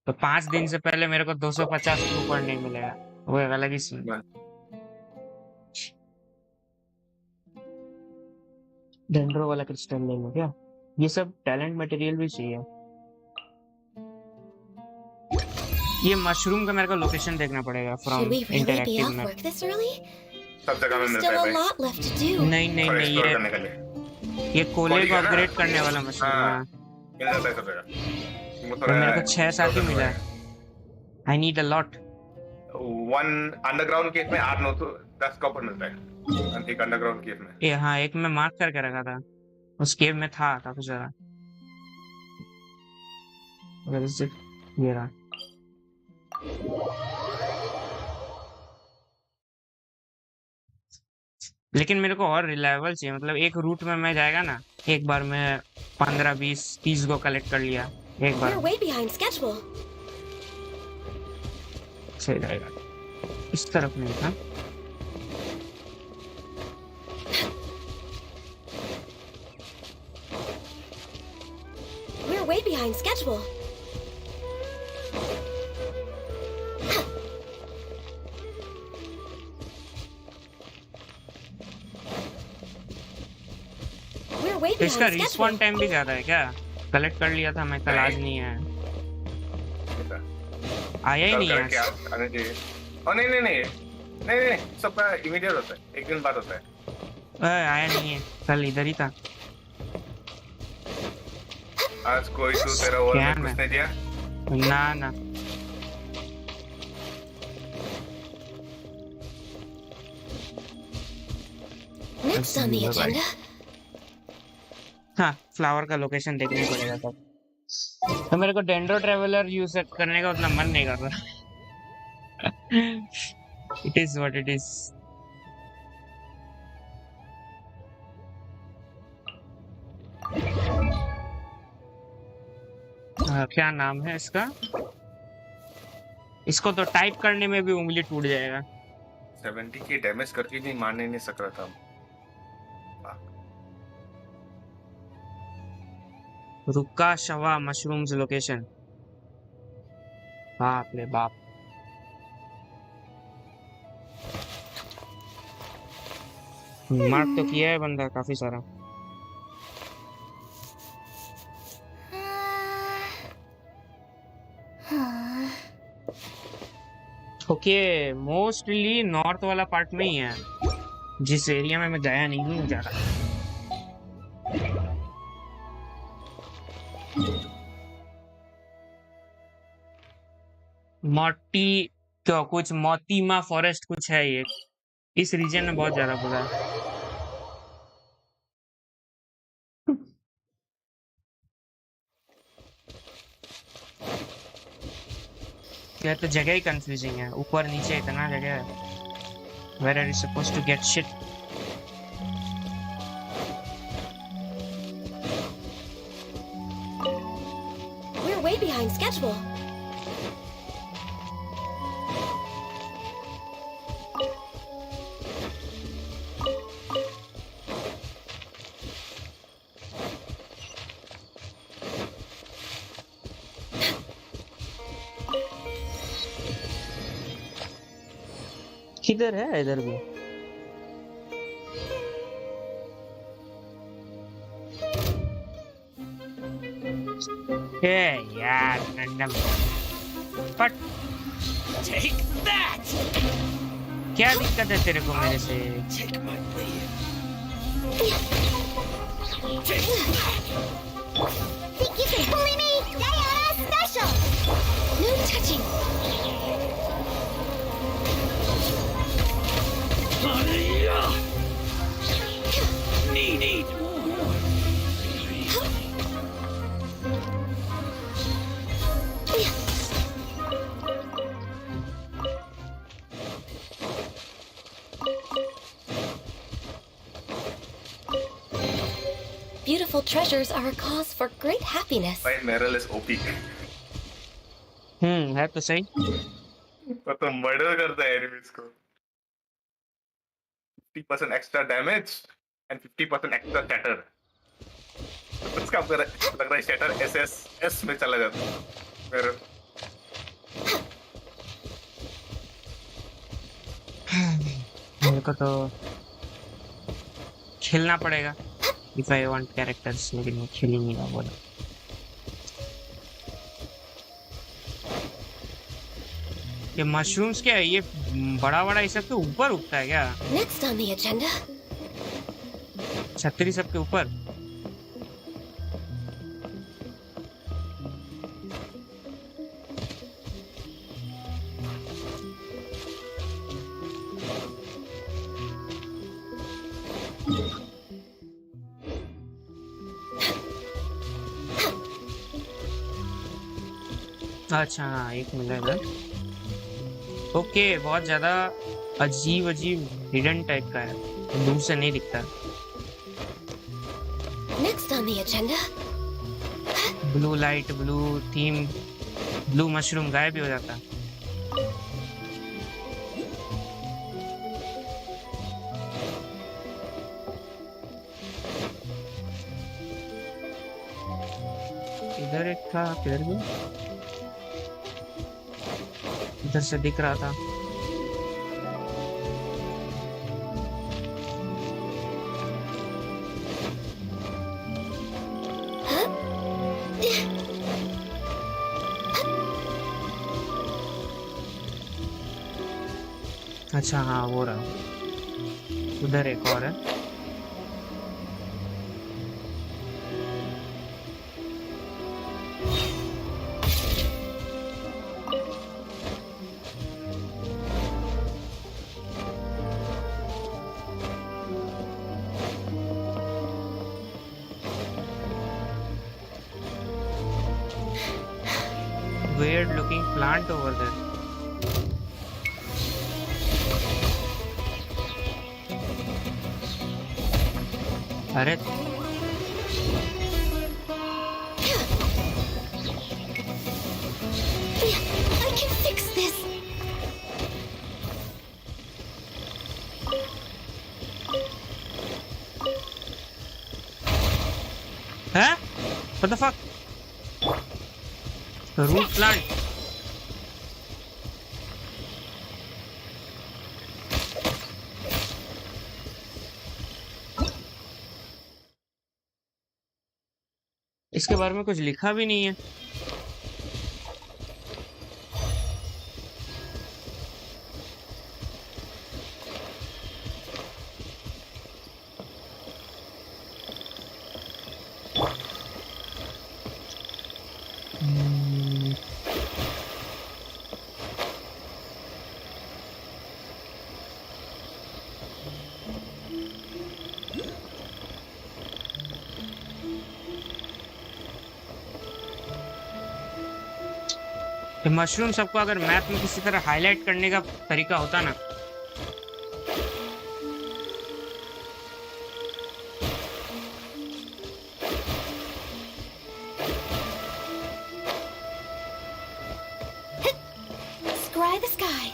तो 5 दिन से पहले मेरे को 250 क्रू पॉइंट नहीं मिलेगा, वो एक अलग ही सीन। डेंड्रो वाला क्रिस्टल ले लो क्या? ये सब टैलेंट मटेरियल भी चाहिए। ये मशरूम का मेरे को लोकेशन देखना पड़ेगा फ्रॉम इंटरैक्टिव मैप। सब जगह में मिलता है भाई। नहीं नहीं नहीं, ये कोले को अपग्रेड करने वाला मशरूम है। मिल जाता है सब जगह। तो मेरे को 6-7 ही मिला है। I need a lot. 1 underground cave में 8-9 तो 10 कॉपर मिलता है एक अंडरग्राउंड केव में। ये हाँ, एक मैं मार्क करके रखा था, उस केव में था काफी सारा। ये रहा। लेकिन मेरे को और रिलायबल चाहिए, मतलब एक रूट में मैं जाएगा ना, एक बार में 15-20-30 को कलेक्ट कर लिया एक बार। सही जाएगा। इस तरफ नहीं था। We're way behind schedule. तो इसका रिस्पॉन्ड टाइम भी ज्यादा है क्या? कलेक्ट कर लिया था मैं कल, आज नहीं है, आया ही नहीं है। नहीं नहीं नहीं नहीं, सबका इमीडिएट होता है, एक दिन बाद होता है। आया नहीं है, कल इधर ही था। आज कोई तो तेरा और कुछ नहीं दिया? ना ना, Next on the agenda. हाँ, फ्लावर का लोकेशन देखने पड़ेगा तब। तो मेरे को डेंड्रो ट्रेवलर यूज करने का उतना मन नहीं कर रहा। It is what it is. क्या नाम है इसका? इसको तो टाइप करने में भी उंगली टूट जाएगा। 70 के डैमेज करके नहीं मारने नहीं सक रहा था। रुका शवा मशरूम्स लोकेशन। बाप रे बाप। मार्क तो किया है बंदा काफी सारा। ओके, मोस्टली नॉर्थ वाला पार्ट में ही है, जिस एरिया में मैं गया नहीं हूँ जा रहा। मोटी तो कुछ मोतीमा फॉरेस्ट कुछ है ये, इस रीजन में बहुत ज्यादा बुरा है। यह तो जगह ही कंफ्यूजिंग है, ऊपर नीचे इतना जगह है। Where are you supposed to get shit? We're way behind schedule. किधर है इधर भी? यार रैंडम बट Take that! क्या दिक्कत है तेरे को मेरे से? Take my lead. Think you can bully me? Diana special! No touching! Need. Beautiful treasures are a cause for great happiness. भाई मेरल इज ओपी। है तो सही। वो तो मर्डर करता है एनिमीज को। 50% extra damage and 50% extra shatter. उसका लग रहा है शैटर एस में चला जाता है मेरे। मेरे को तो खेलना पड़ेगा if I want characters, लेकिन मैं खेल ही नहीं रहा बोला। ये मशरूम्स क्या है? ये बड़ा इस सब के ऊपर उगता है क्या? Next on the agenda. छतरी सब के ऊपर? अच्छा हाँ, एक मिला इधर। ओके, बहुत ज्यादा अजीब हिडन टाइप का है, दूर से नहीं दिखता। Next on the agenda. Blue light, blue theme, blue mushroom गायब भी हो जाता। इधर एक था, किधर गया? इधर से दिख रहा था। अच्छा हाँ, वो रहा। उधर एक और है। Weird looking plant over there. अरे I can fix this. Huh? What the fuck? The root plant. इसके बारे में कुछ लिखा भी नहीं है। मशरूम सबको अगर मैप में किसी तरह हाईलाइट करने का तरीका होता ना। Scry the sky.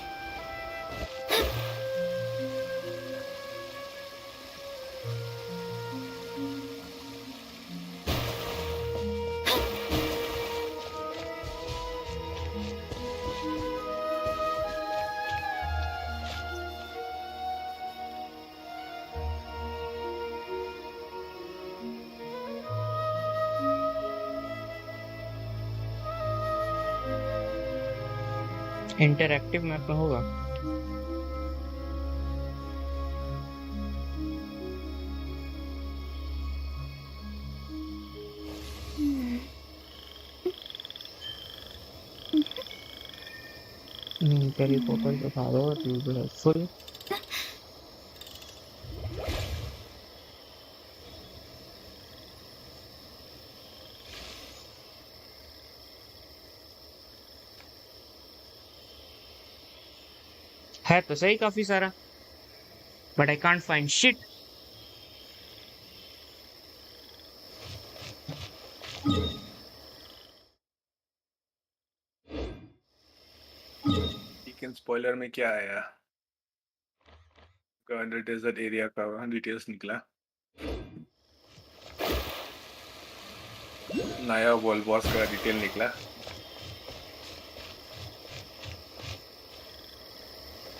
Interactive map में होगा। पहले फोटो दिखा दो फुल। है तो सही काफी सारा, but I can't find shit. लेकिन स्पॉइलर में क्या आया? अंडर डेजर्ट एरिया का डिटेल्स निकला। नया वर्ल्ड बॉस का डिटेल निकला।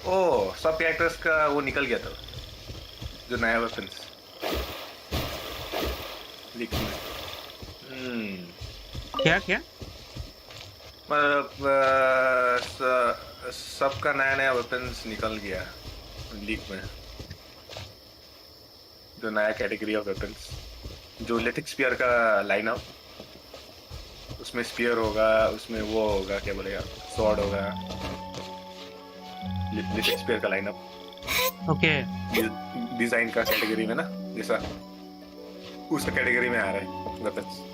ओह, सब कैरेक्टर्स का वो निकल गया था, जो नया वेपन्स लीक में। क्या क्या? मतलब सबका नया नया वेपन्स निकल गया लीक में, जो नया कैटेगरी ऑफ वेपन्स, जो लिथिक स्पीयर का लाइनअप, उसमें स्पीयर होगा, उसमें वो होगा, क्या बोलेगा, स्वॉर्ड होगा, लिथिक स्पीयर का लाइनअप। ओके, डिजाइन का कैटेगरी में ना, जैसा उस कैटेगरी में आ रहा है वेपन्स।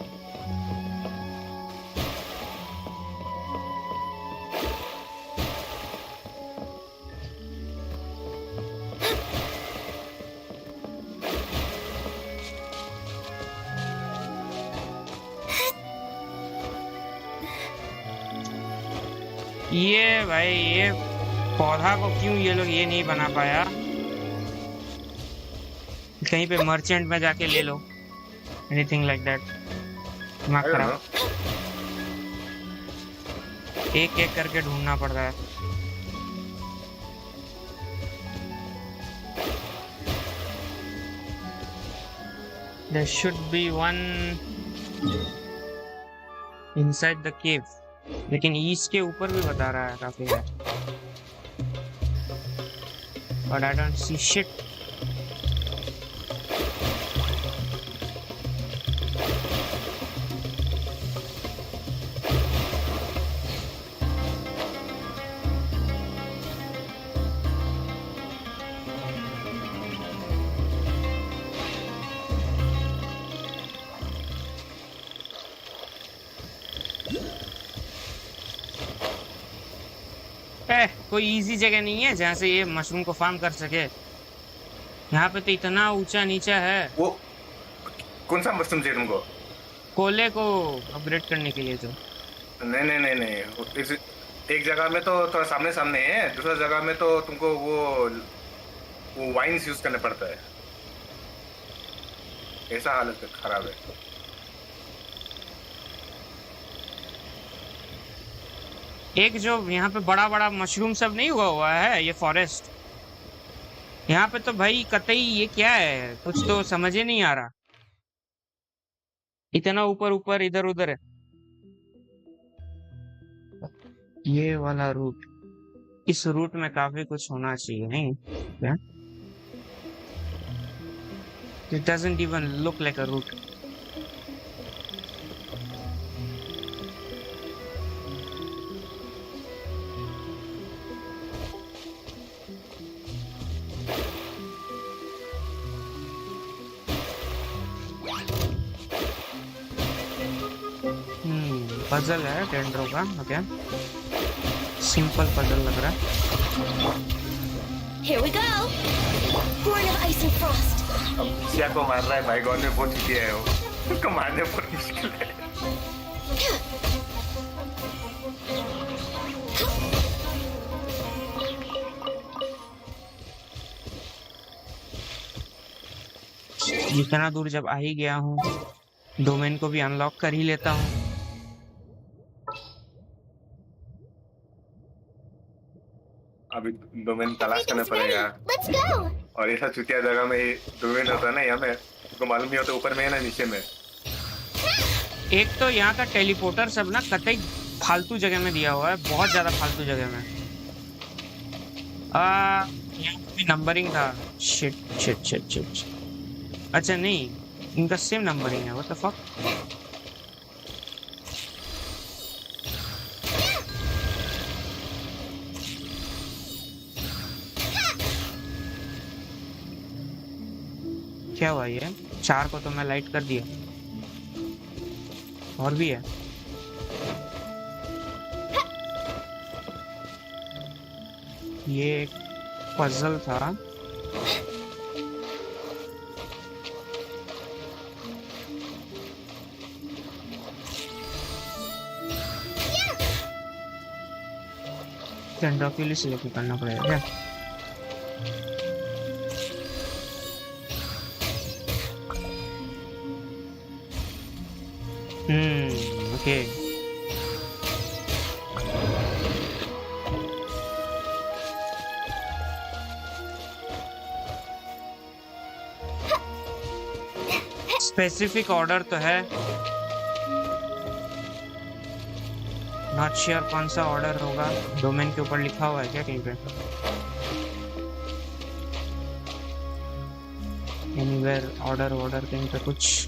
ये भाई, ये पौधा को क्यों ये लोग ये नहीं बना पाया? कहीं पे मर्चेंट में जाके ले लो, एनीथिंग लाइक दैट। दिमाग खराब, एक एक करके ढूंढना पड़ रहा है। There should be one inside the cave, लेकिन ईस्ट के ऊपर भी बता रहा है काफी है, but I don't see shit. कोई इजी जगह नहीं है जहाँ से ये मशरूम को फार्म कर सके। यहाँ पे तो इतना ऊंचा नीचा है। वो कौन सा मशरूम चाहिए तुमको? कोले को अपग्रेड करने के लिए। तो नहीं नहीं नहीं नहीं, एक जगह में तो थोड़ा सामने सामने है, दूसरा जगह में तो तुमको वो वाइन्स यूज करना पड़ता है। ऐसा हालत खराब है। एक जो यहाँ पे बड़ा बड़ा मशरूम सब नहीं हुआ हुआ है, ये फॉरेस्ट, यहाँ पे तो भाई कतई ये क्या है, कुछ तो समझ ही नहीं आ रहा। इतना ऊपर ऊपर इधर उधर है। ये वाला रूट, इस रूट में काफी कुछ होना चाहिए नहीं क्या? It doesn't even look like a route. Puzzle है डेंड्रो का, ओके सिंपल पजल लग रहा है। Here we go. Born of ice and frost. अब सिया को मार रहा है भाई, गॉड में बहुत चुकी है वो, उसको मारने बहुत मुश्किल है। जितना दूर जब आ ही गया हूँ, डोमेन को भी अनलॉक कर ही लेता हूँ। अभी डोमेन तलाश करना पड़ेगा, और ऐसा चुतिया जगह में डोमेन होता है ना, यहाँ में तुमको मालूम नहीं होता ऊपर में है ना नीचे में। एक तो यहाँ का टेलीपोर्टर सब ना कतई फालतू जगह में दिया हुआ है, बहुत ज्यादा फालतू जगह में। यहाँ भी नंबरिंग था, शिट शिट शिट शिट। अच्छा नहीं, इनका सेम नंबरिंग है, व्हाट द फक। क्या हुआ ये? 4 को तो मैं लाइट कर दिया, और भी है। ये एक पजल था, टेंडोक्यूली सिलेक्ट करना पड़ेगा क्या? ओके स्पेसिफिक ऑर्डर तो है, नॉट श्योर कौन सा ऑर्डर होगा। डोमेन के ऊपर लिखा हुआ है क्या कहीं पे? एनीवेयर ऑर्डर ऑर्डर कहीं पे कुछ?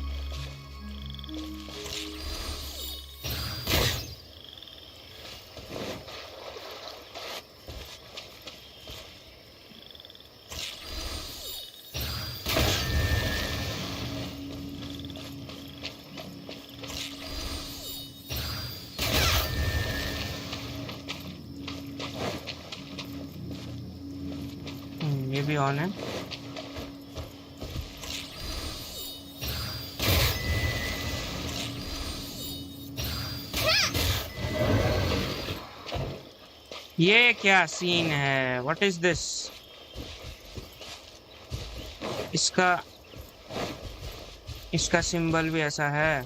ये भी ऑन है। ये क्या सीन है? What is this? इसका सिंबल भी ऐसा है।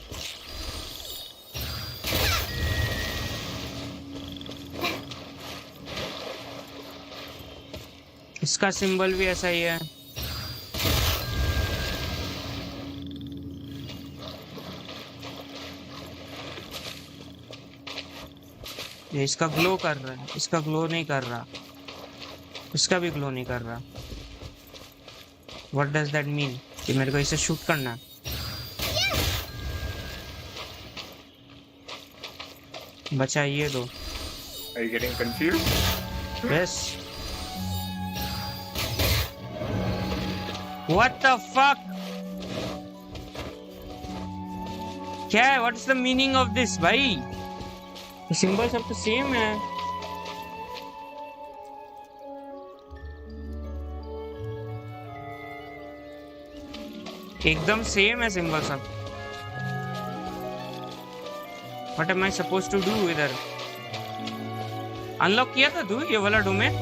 इसका सिंबल भी ऐसा ही है। ये इसका ग्लो कर रहा है, इसका ग्लो नहीं कर रहा, इसका भी ग्लो नहीं कर रहा। What does that mean? कि मेरे को इसे शूट करना है? बचा ये दो। Are you getting confused? Yes. What the fuck? क्या है? What is the meaning of this, भाई? सिंबल सब तो सेम है। एकदम सेम है सिंबल सब। What am I supposed to do इधर? अनलॉक किया था तू ये वाला डोमेन?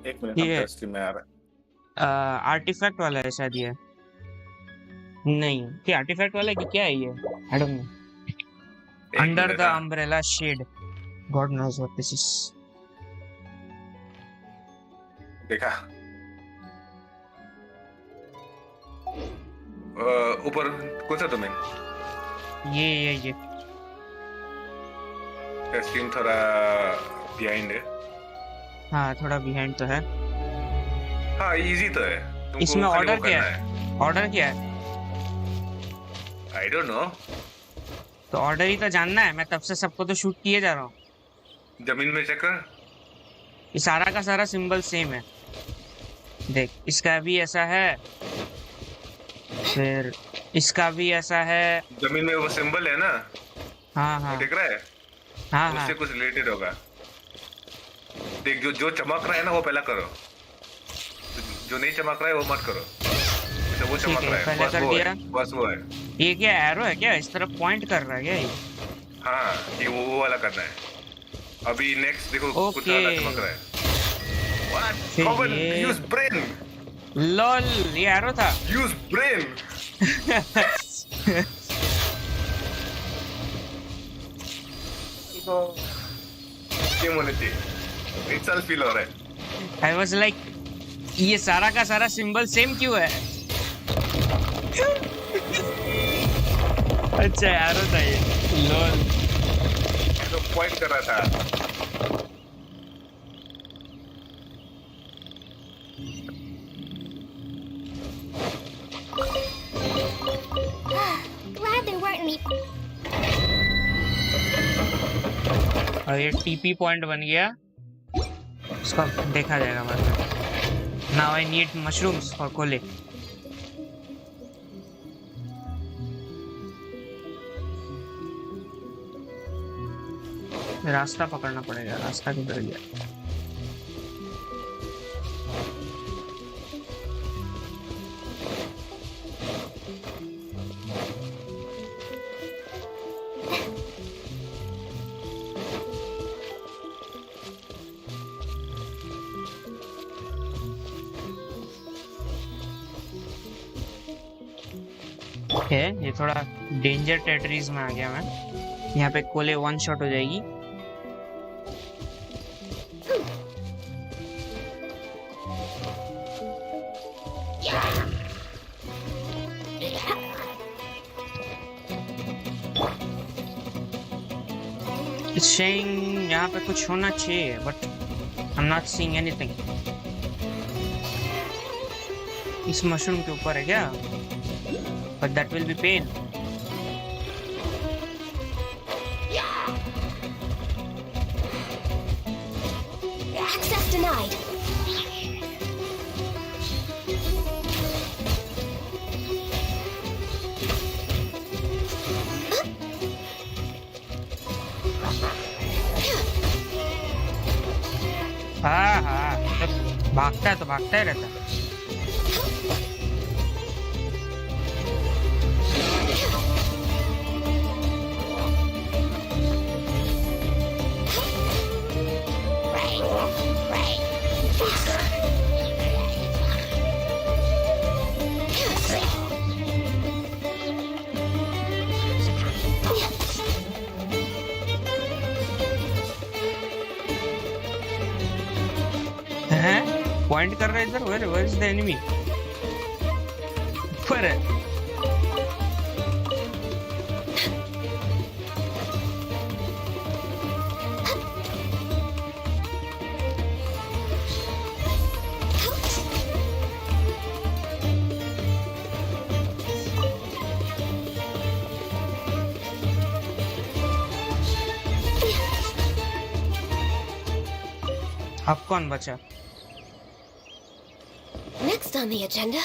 एक मिनट में आ रहा है। आर्टिफैक्ट वाला है शायद ये। नहीं, क्या आर्टिफैक्ट वाला है कि क्या है ये? I don't know. Under the umbrella shade. God knows what this is. देखा ऊपर कौन सा डोमेन? ये स्क्रीन थोड़ा बिहाइंड है। हाँ थोड़ा बिहाइंड तो है। हाँ इजी तो है। इसमें ऑर्डर क्या है? ऑर्डर क्या है? आई डोंट नो। तो ऑर्डर ही तो जानना है। मैं तब से सबको तो शूट किए जा रहा हूँ। जमीन में चेक कर। ये सारा का सारा सिंबल सेम है। देख इसका भी ऐसा है, फिर इसका भी ऐसा है। जमीन में वो सिंबल है ना? हाँ देख रहा है? हाँ उससे कुछ रिलेटेड होगा। देख जो चमक रहा है ना वो पहला करो, जो नहीं चमक रहा है वो मत करो। तो वो चमक रहा है पहले कर दिया। बस वो है। ये क्या एरो है क्या? इस तरफ पॉइंट कर रहा है क्या ये? हाँ ये वो वाला करना है। अभी नेक्स्ट देखो कुछ वाला चमक रहा है। What? Use brain. लॉल ये एरो था। Use brain. गेम होने चाहिए। itself feel हो रहा है। I was like ये सारा का सारा सिंबल सेम क्यों है? अच्छा एरो था ये। लॉल तो पॉइंट कर रहा था। Glad there weren't any. और ये टीपी पॉइंट बन गया। इसका देखा जाएगा बाद में। Now I need mushrooms for collei. रास्ता पकड़ना पड़ेगा। रास्ता किधर गया? ये थोड़ा डेंजर टेरिटरीज में आ गया मैं। यहाँ पे कोले वन शॉट हो जाएगी। यहाँ पे कुछ होना चाहिए but I am not seeing anything. इस मशरूम के ऊपर है क्या? But that will be pain. Access denied. हाँ तो भागता है तो भागता ही रहता है। पॉइंट कर रहा है इधर। Where is the enemy? ऊपर है। अब कौन बचा? Next on the agenda.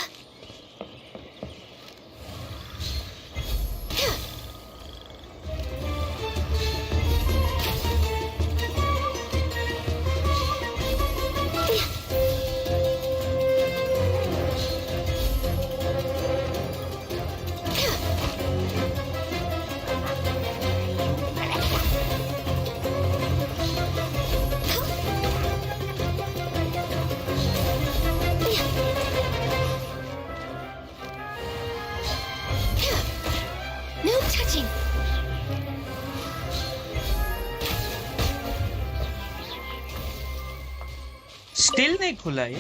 Still नहीं खुला ये।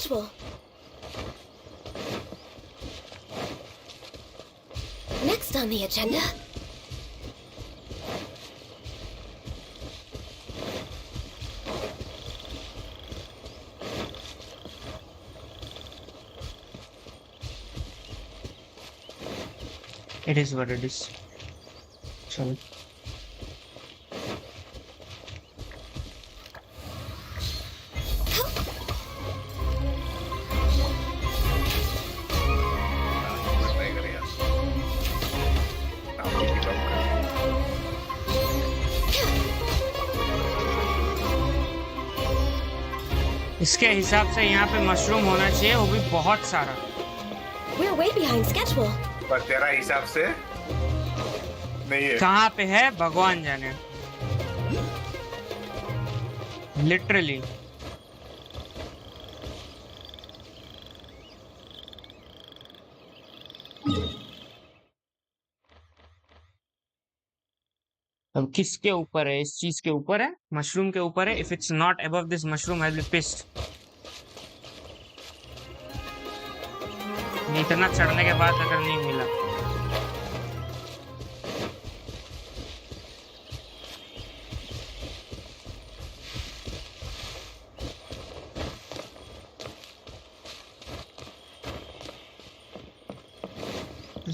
schedule. Next on the agenda. It is what it is. Sorry. इसके हिसाब से यहाँ पे मशरूम होना चाहिए, वो भी बहुत सारा। We're way behind schedule. पर तेरा हिसाब से नहीं है। कहाँ पे है भगवान जाने। Literally. अब किसके ऊपर है? इस चीज के ऊपर है, मशरूम के ऊपर है। If it's not above this mushroom I will be pissed. इतना चढ़ने के बाद अगर नहीं मिला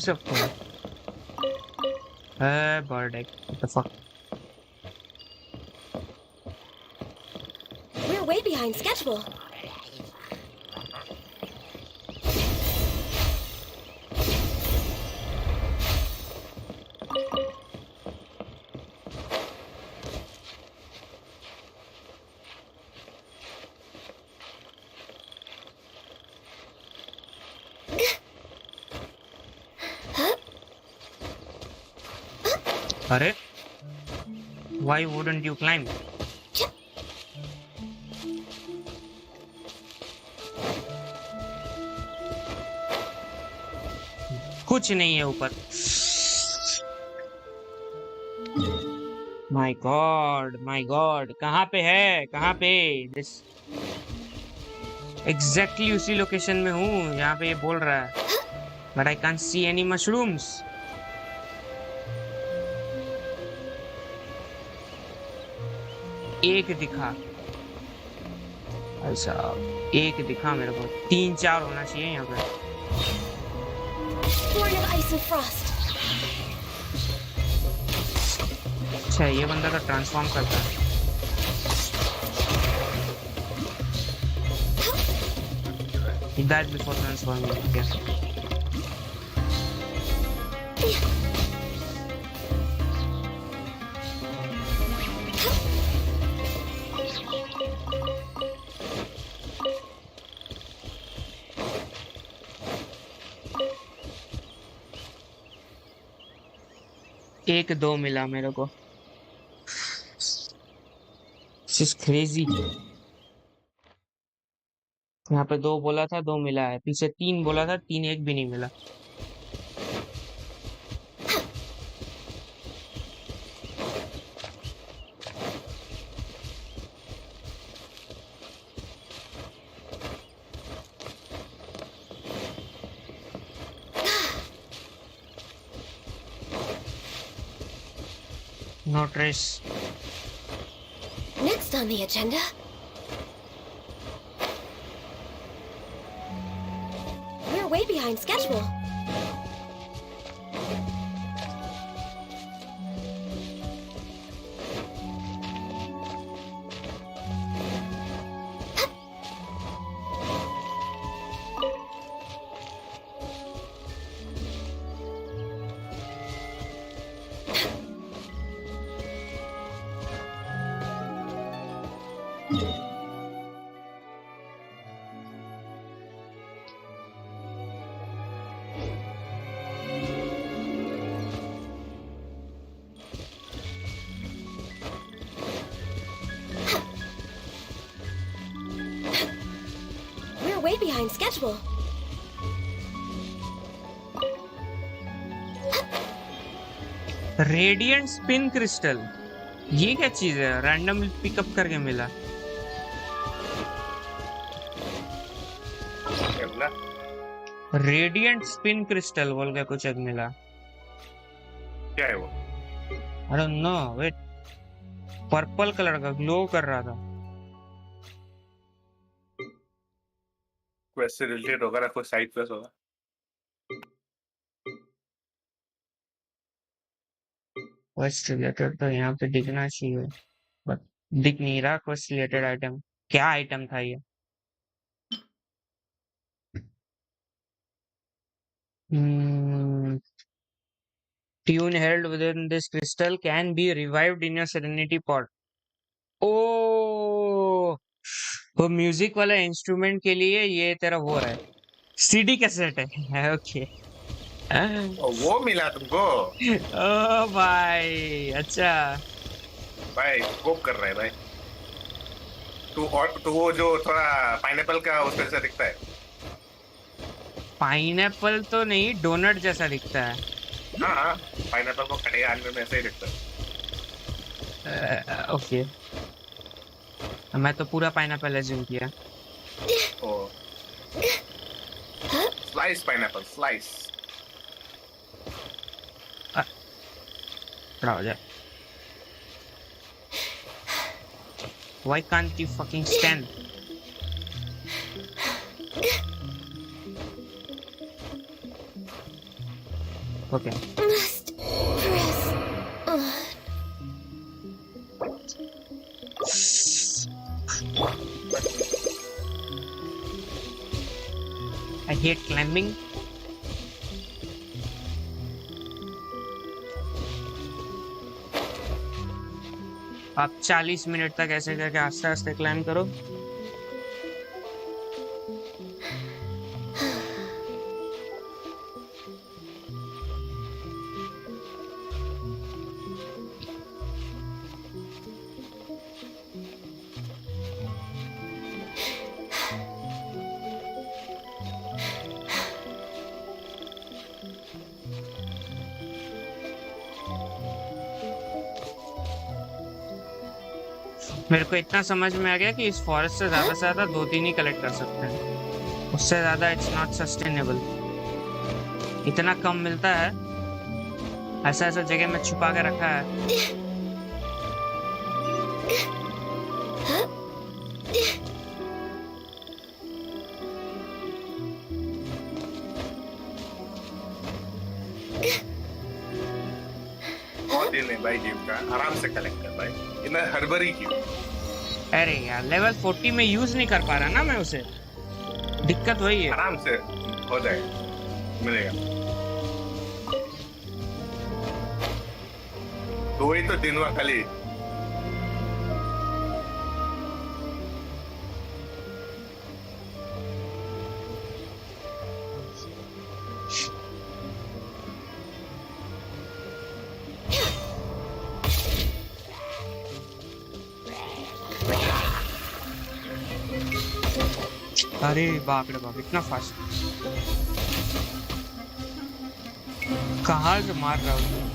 सब bird egg. What the fuck? We're way behind schedule. अरे why wouldn't you climb? कुछ नहीं है ऊपर। My God, कहाँ पे है? कहाँ पे? Exactly उसी लोकेशन में हूँ यहाँ पे ये बोल रहा है। But I can't see any mushrooms. एक दिखा, अच्छा एक दिखा मेरे को। 3-4 होना चाहिए यहाँ पे। अच्छा ये बंदा तो ट्रांसफॉर्म करता है। He died before transforming. Yes. एक दो मिला मेरे को। This is crazy. यहाँ पे 2 बोला था, 2 मिला है। पीछे 3 बोला था, 3 एक भी नहीं मिला। No trace. Next on the agenda. We're way behind schedule. Way behind schedule. Radiant spin crystal, ये क्या चीज है? रैंडम पिकअप करके मिला। मिला? रेडिएंट स्पिन क्रिस्टल बोल के कुछ एक मिला। क्या है वो? I don't know, wait, purple colour का ग्लो कर रहा था। क्वेस्ट से रिलेटेड होगा ना, कोई साइड क्वेस्ट होगा। क्वेस्ट रिलेटेड तो यहाँ पे दिखना चाहिए, बट दिख नहीं रहा। क्वेस्ट रिलेटेड आइटम, क्या आइटम था ये? Tune held within this crystal can be revived in your serenity pot. ओ, वो म्यूजिक वाला इंस्ट्रूमेंट के लिए ये तेरा वो है, सीडी कैसेट है। ओके, वो मिला तुमको? ओ भाई, अच्छा भाई कोप कर रहा है भाई तू। और तो वो जो थोड़ा पाइनएप्पल का उस जैसा दिखता है। पाइनएप्पल तो नहीं, डोनट जैसा दिखता है। हाँ, पाइनएप्पल को कटेगा अंदर में ऐसा ही दिखता है। ओके, मैं तो पूरा पाइनएप्पल एज्यूम किया। ओ, स्लाइस पाइनएप्पल, स्लाइस। खड़ा हो जाए। Why can't you fucking stand? Okay. Must press on. I hate climbing. आप 40 मिनट तक ऐसे करके आस्ते आस्ते क्लाइम करो। मेरे को इतना समझ में आ गया कि इस फॉरेस्ट से ज्यादा 2-3 ही कलेक्ट कर सकते हैं, उससे ज्यादा इट्स नॉट सस्टेनेबल। इतना कम मिलता है, ऐसा ऐसा जगह में छुपा के रखा है। बहुत दिन है भाई गेम का, आराम से कलेक्ट कर भाई, इतना हड़बड़ी क्यों? अरे यार, लेवल 40 में यूज नहीं कर पा रहा ना मैं उसे, दिक्कत वही है। आराम से हो जाएगा, मिलेगा। 2 ही तो दिन हुआ खाली। अरे बाप रे बाप, इतना फास्ट कहाँ से मार रहा हूँ?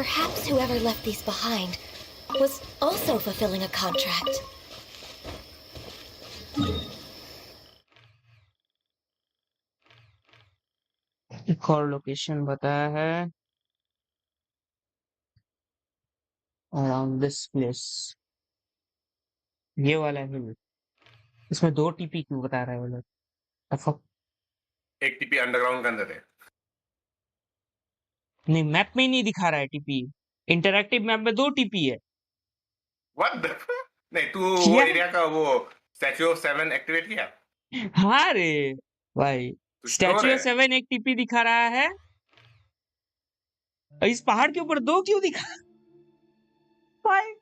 Perhaps whoever left these behind was also fulfilling a contract. एक और लोकेशन बताया है, अराउंड दिस प्लेस, ये वाला है। इसमें 2 टीपी क्यों बता रहा है वो लोग? एक टीपी अंडरग्राउंड के अंदर है। नहीं, मैप में ही नहीं दिखा रहा है टीपी। इंटरैक्टिव मैप में 2 टीपी है। What the? नहीं, तू वो एरिया का वो स्टैच्यू ऑफ 7 एक्टिवेट किया? हाँ रे भाई, स्टैच्यू ऑफ 7 एक टीपी दिखा रहा है, और इस पहाड़ के ऊपर 2 क्यों दिखा भाई?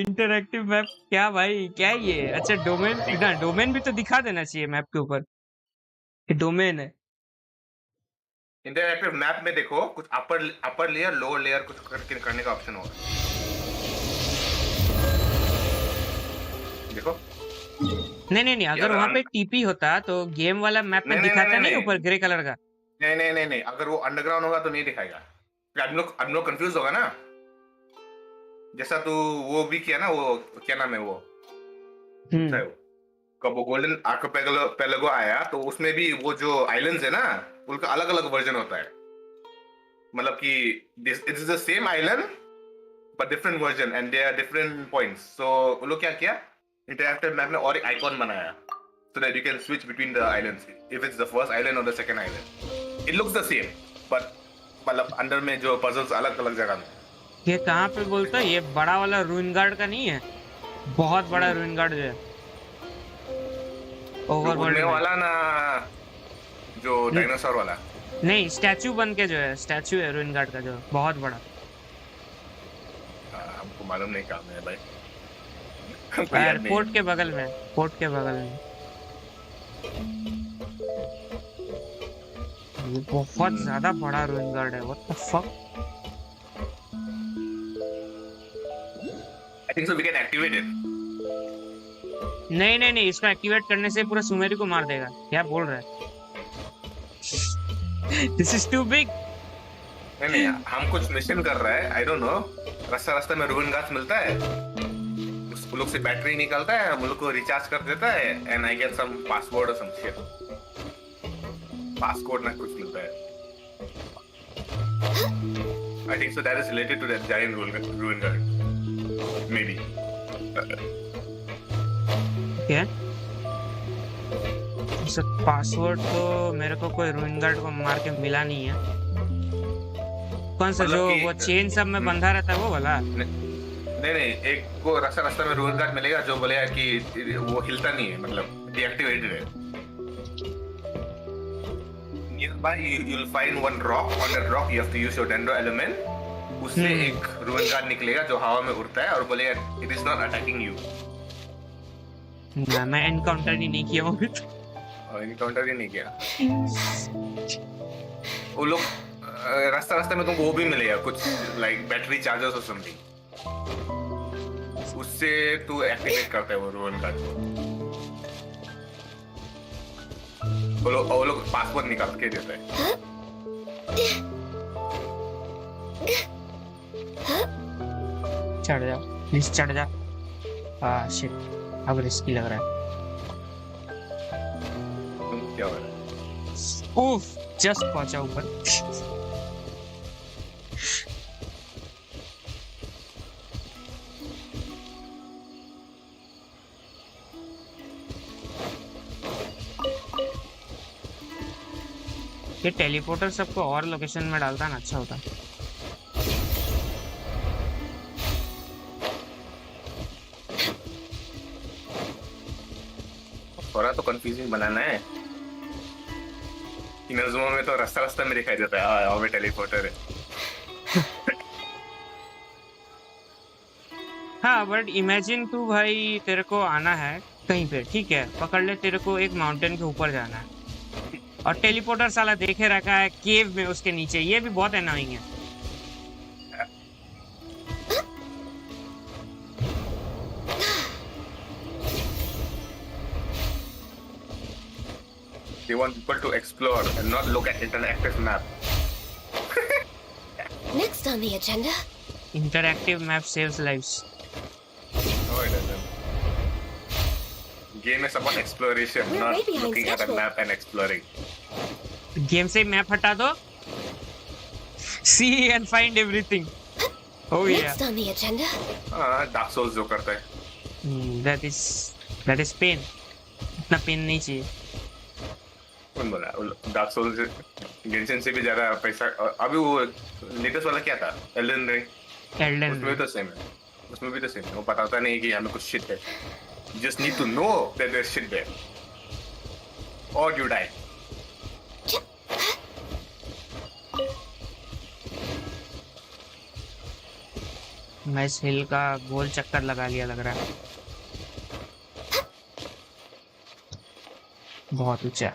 इंटरैक्टिव मैप क्या भाई, क्या ये? अच्छा, डोमेन ना, डोमेन भी तो दिखा देना चाहिए मैप के ऊपर, डोमेन है। इंटरएक्टिव मैप में देखो कुछ अपर लेयर लोअर लेयर कुछ करने का ऑप्शन होगा, देखो। नहीं अगर वहाँ पे टीपी होता तो गेम वाला मैप में दिखाता नहीं ऊपर ग्रे कलर का। नहीं, अगर वो अंडरग्राउंड होगा तो नहीं दिखाएगा। हम लोग कंफ्यूज होगा ना, जैसा तू वो भी किया ना, वो क्या नाम है वो, कब वो गोल्डन आर्कोपेलागो आया तो उसमें भी वो जो आइलैंड्स है ना उनका अलग अलग वर्जन होता है, मतलब कि it is the same island but different version and they are different points. So वो लोग क्या किया, इंटरएक्टिव मैप में और एक आइकॉन बनाया so that you can switch between the islands if it's the first island or the second island. It looks the same but मतलब अंदर में जो puzzles अलग अलग जगह में। ये कहाँ पे बोलता है, ये बड़ा वाला रूइन गार्ड का नहीं है, बहुत बड़ा रूइन गार्ड जो है ओवरवर्ल्ड वाला ना, जो डायनासोर वाला नहीं, स्टैचू बन के जो है, स्टैचू है रूइन गार्ड का जो बहुत बड़ा। हमको मालूम नहीं कहाँ में है भाई। एयरपोर्ट के बगल में, पोर्ट के बगल में। ये बहुत ज्यादा बड़ा रूइन गार्ड है, what the fuck. I think so we can activate it. नहीं, इसको एक्टिवेट करने से पूरा सुमेरु को मार देगा। क्या बोल रहा है? This is too big. नहीं, हम कुछ मिशन कर रहा है, I don't know. रास्ता में रूइन गार्ड मिलता है, उस लोग से बैटरी निकलता है, हम लोग को रिचार्ज कर देता है and I get some password और सम शिट, पासकोड ना कुछ मिलता है। I think so that is related to that giant ruin guard. Maybe. क्या? इस पासवर्ड तो मेरे को कोई रूइन गार्ड को मार के मिला नहीं है। कौन सा जो वो चेन सब में बंधा रहता है वो वाला? नहीं, एक को रास्ता में रूइन गार्ड मिलेगा जो बोलेगा कि वो हिलता नहीं है, मतलब डीएक्टिवेटेड है। Nearby you'll find one rock. On that rock you have to use your dendro element. उससे एक रूइन गार्ड निकलेगा जो हवा में उड़ता है और बोलेगा it is not attacking you. ना, मैं एनकाउंटर ही नहीं किया हूँ अभी तक। एनकाउंटर ही नहीं किया। वो लोग रास्ता में तुमको वो भी मिलेगा कुछ लाइक बैटरी चार्जर्स और समथिंग, उससे तू एक्टिवेट करता है वो रूइन गार्ड को। वो लोग पासवर्ड निकाल के देता है। चढ़ जा प्लीज, चढ़ जा। शिट, अब रिस्की लग रहा है। क्या हो रहा है? उफ, जस्ट पहुंचा ऊपर। ये टेलीपोर्टर सबको और लोकेशन में डालता ना अच्छा होता। थोड़ा तो कंफ्यूजिंग बनाना है। इनजुमा में तो रास्ता में दिखाई देता है, हाँ टेलीपोर्टर है। हाँ बट इमेजिन तू भाई, तेरे को आना है कहीं पे, ठीक है, पकड़ ले, तेरे को एक माउंटेन के ऊपर जाना है और टेलीपोर्टर साला देखे रखा है केव में उसके नीचे। ये भी बहुत एनोइंग है। They want people to explore and not look at interactive map. Next on the agenda. Interactive map saves lives. No, it doesn't. Game is about exploration, We're not way behind looking at a schedule. map and exploring. Game से map हटा दो। See and find everything. Oh yeah. Next on the agenda. हाँ, Dark Souls जो करता है। That is pain. इतना pen नहीं चाहिए। कौन बोला? डार्क सोल्स गेंशिन से भी ज्यादा पैसा। अभी वो लेटेस्ट वाला क्या था? Elden ring. उसमें भी तो सेम है। उसमें भी तो सेम है। वो बताता नहीं कि हमें कुछ शिट है। You just need to know that there's shit there, or you die. मैं इस हिल का गोल चक्कर लगा लिया लग रहा है। बहुत ऊंचा।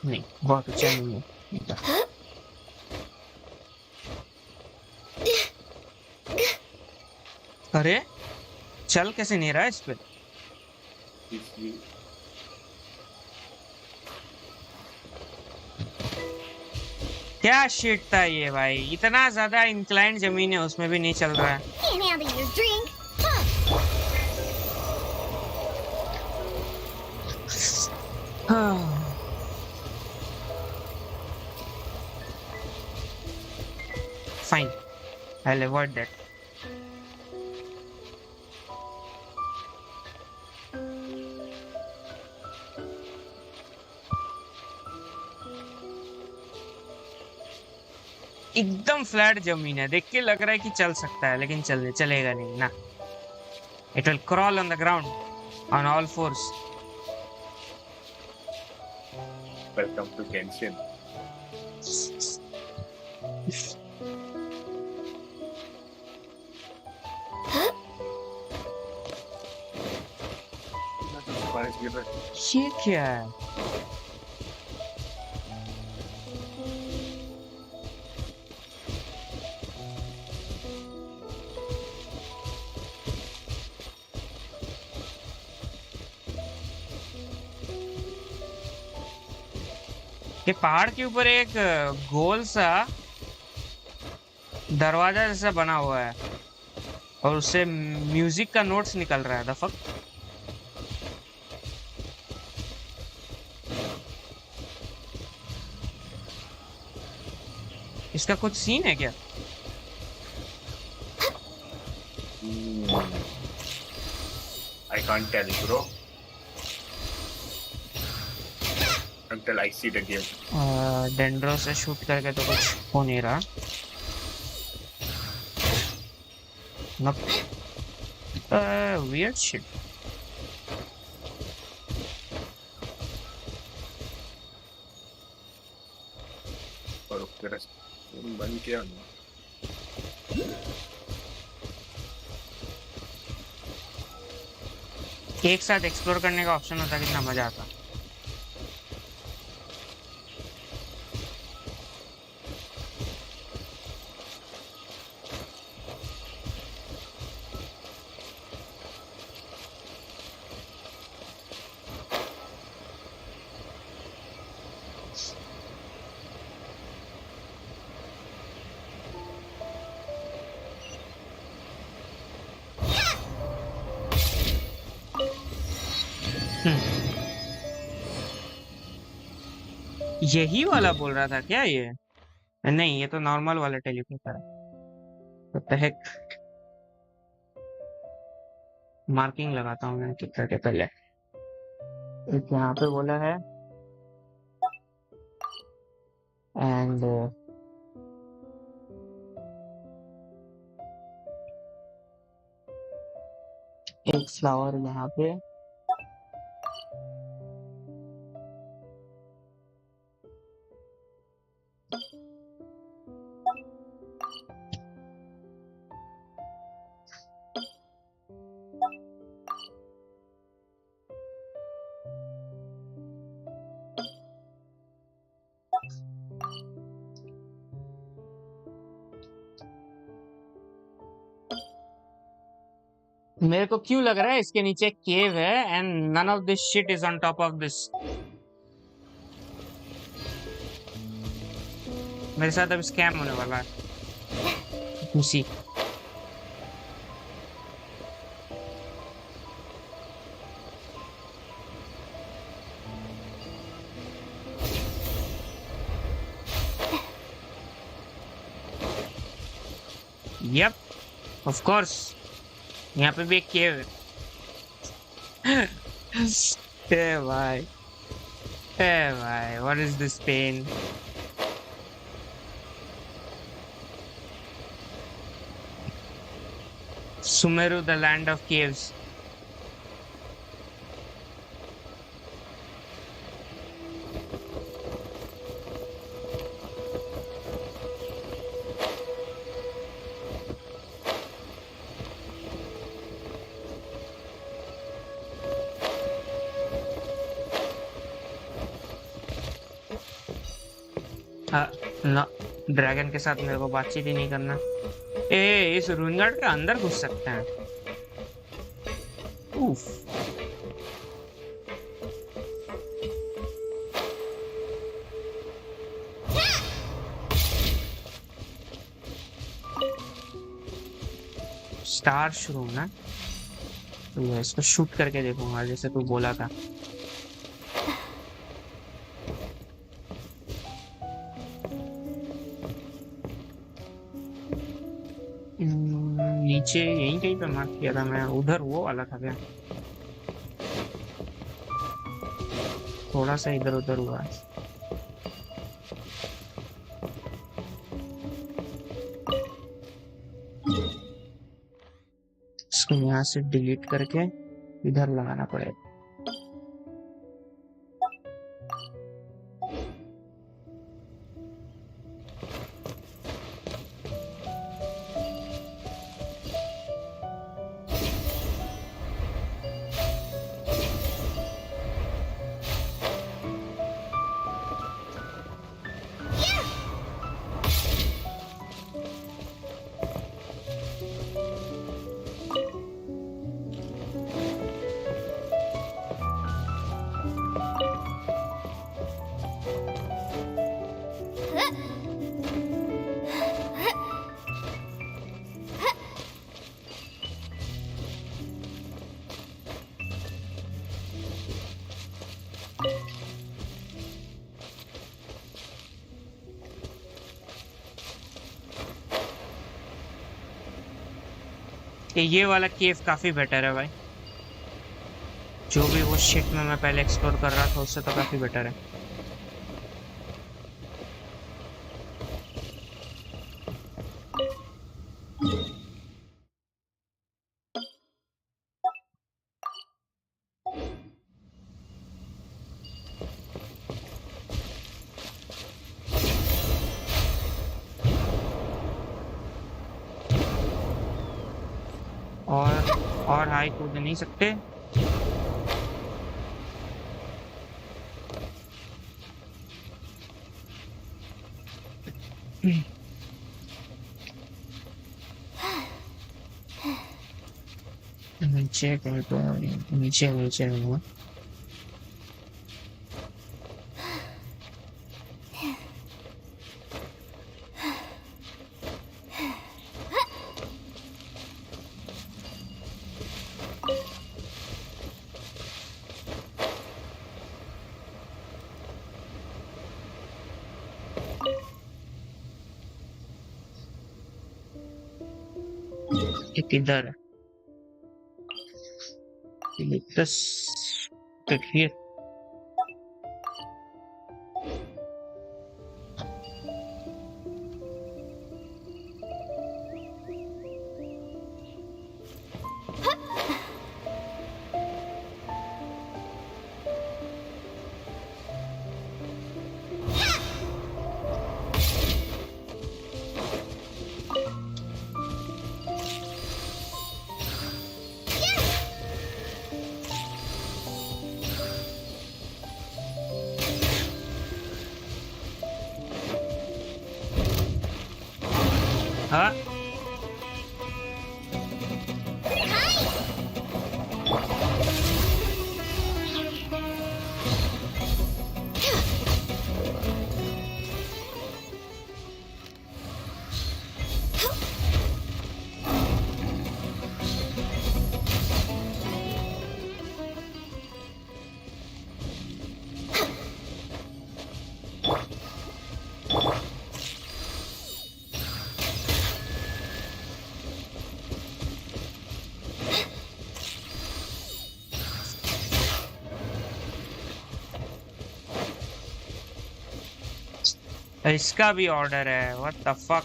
नहीं, बहुत ऊंचा नहीं है। अरे चल कैसे नहीं रहा है इस पे? क्या शिट था ये भाई, इतना ज्यादा इंक्लाइंड जमीन है उसमें भी नहीं चल रहा है। Can't handle your drink. Huh. Fine, I'll avoid that. एकदम फ्लैट जमीन है, देख के लग रहा है कि चल सकता है, लेकिन चलेगा नहीं ना। It will crawl on the ground on all fours. Welcome to Genshin. ये क्या है? ये पहाड़ के ऊपर एक गोल सा दरवाजा जैसा बना हुआ है और उससे म्यूजिक का नोट्स निकल रहा है। The fuck? इसका कुछ सीन है क्या? I can't tell, bro. Until I see the game. Dendro से शूट करके तो कुछ हो नहीं रहा। Weird shit. और तेरा बन क्या? एक साथ एक्सप्लोर करने का ऑप्शन होता, कितना मजा आता। यही वाला बोल रहा था क्या ये? नहीं, ये तो नॉर्मल वाला टेलीपोर्टर है। What the heck? मार्किंग लगाता हूँ मैं टिक करके पहले। एक यहाँ पे बोला है एंड एक फ्लावर यहाँ पे। मेरे को क्यों लग रहा है इसके नीचे केव है and none of this shit is on top of this. मेरे साथ अब स्कैम होने वाला है। सी यप, ऑफ कोर्स यहाँ पे भी एक केव है। ए भाई, what is this pain? Sumeru, the land of caves. ना, ड्रैगन के साथ मेरे को बातचीत ही नहीं करना। इस रूइन गार्ड के अंदर घुस सकते हैं। उफ। स्टार शुरू ना, तो मैं इसको शूट करके देखूंगा जैसे तू बोला था। नीचे यहीं कहीं पे मार्क किया था मैं, उधर वो वाला था क्या? थोड़ा सा इधर उधर हुआ है। इसको यहाँ से डिलीट करके इधर लगाना पड़ेगा। ये वाला केव काफी बेटर है भाई, जो भी वो शिट में मैं पहले एक्सप्लोर कर रहा था उससे तो काफी बेटर है। और हाई कूद नहीं सकते। नीचे कहीं तो नीचे नीचे हुआ। एक इधर है, देखिए हाँ इसका भी ऑर्डर है, what the fuck.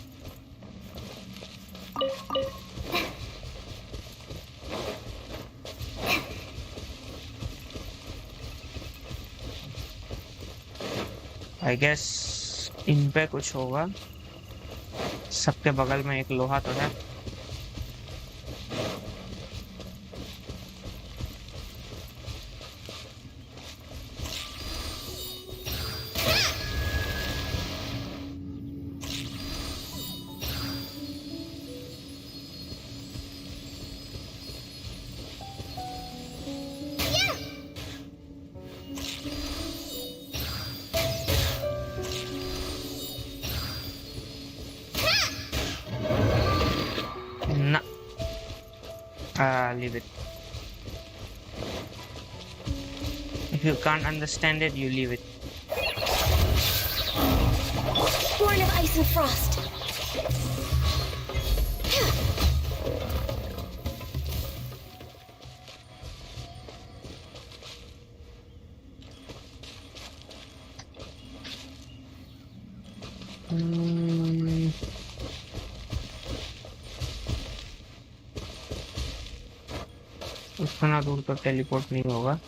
I guess in पे कुछ होगा। सबके बगल में एक लोहा तो है। Leave it. If you can't understand it, you leave it. Born of ice and frost. उतना दूर तो टेलीपोर्ट नहीं होगा.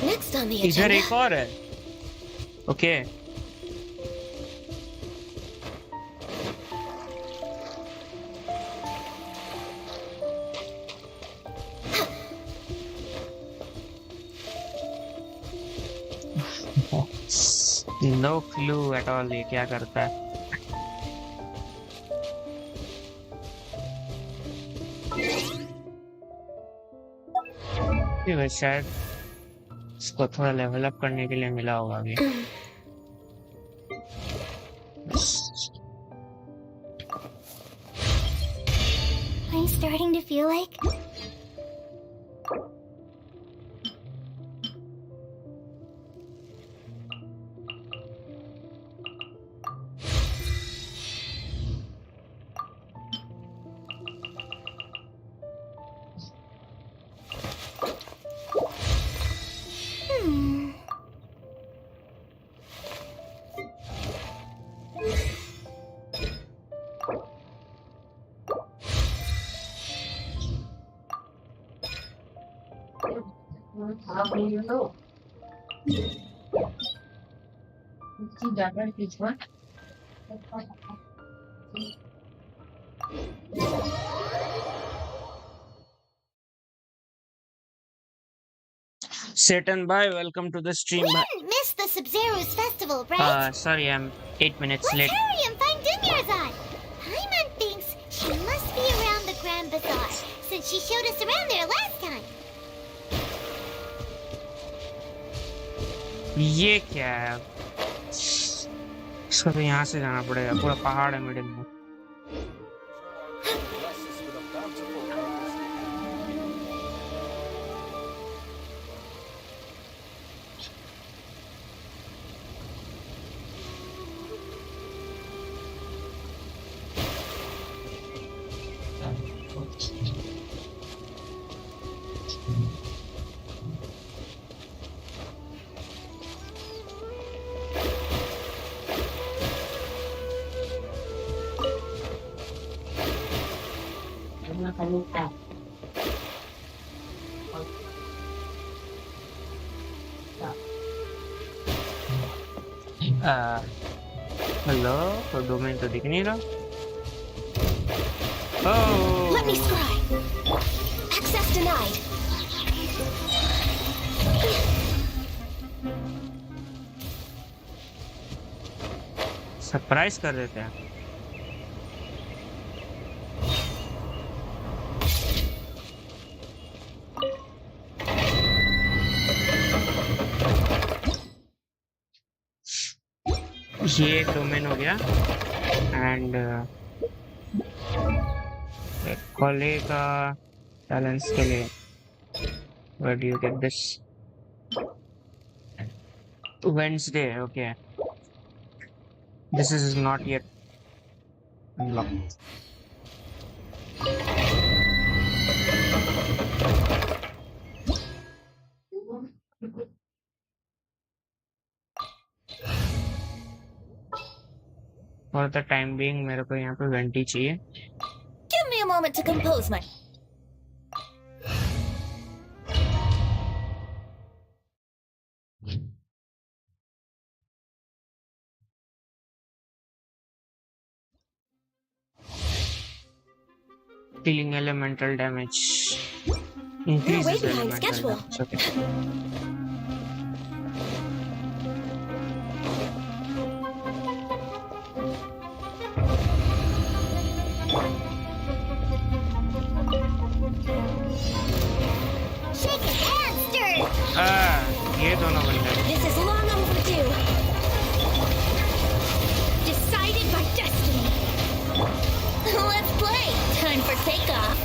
Next on the इधर agenda. एक और है. Okay. No clue at all ये क्या करता है. ये बस शायद इसको थोड़ा लेवल अप करने के लिए मिला होगा अभी. I'm starting to feel like... Satan, bye. Welcome to the stream. We didn't miss the Sub-Zero's festival, right? Sorry, I'm 8 minutes Let's late. hurry and find Dunyarzad. Paimon thinks she must be around the Grand Bazaar, since she showed us around there last time. ये क्या है? इसको तो यहाँ से जाना पड़ेगा. पूरा पहाड़ है मिडिल में. हेलो तो 2 मिनट तो दिख नहीं रहा. Oh. Let me scry. Access denied. Surprise कर देते हैं. ये डोमेन हो गया एंड collei का बैलेंस के लिए where do you get this? Wednesday, okay. This is not yet unlocked. For the time being मेरे को यहाँ पे वेंटी चाहिए. Give me a moment to compose my... Dealing elemental damage. Increases way behind elemental schedule. damage. Okay. Shake it and stir. ये दोनों बंदे This is long overdue. Decided by destiny. Let's play. Time for takeoff.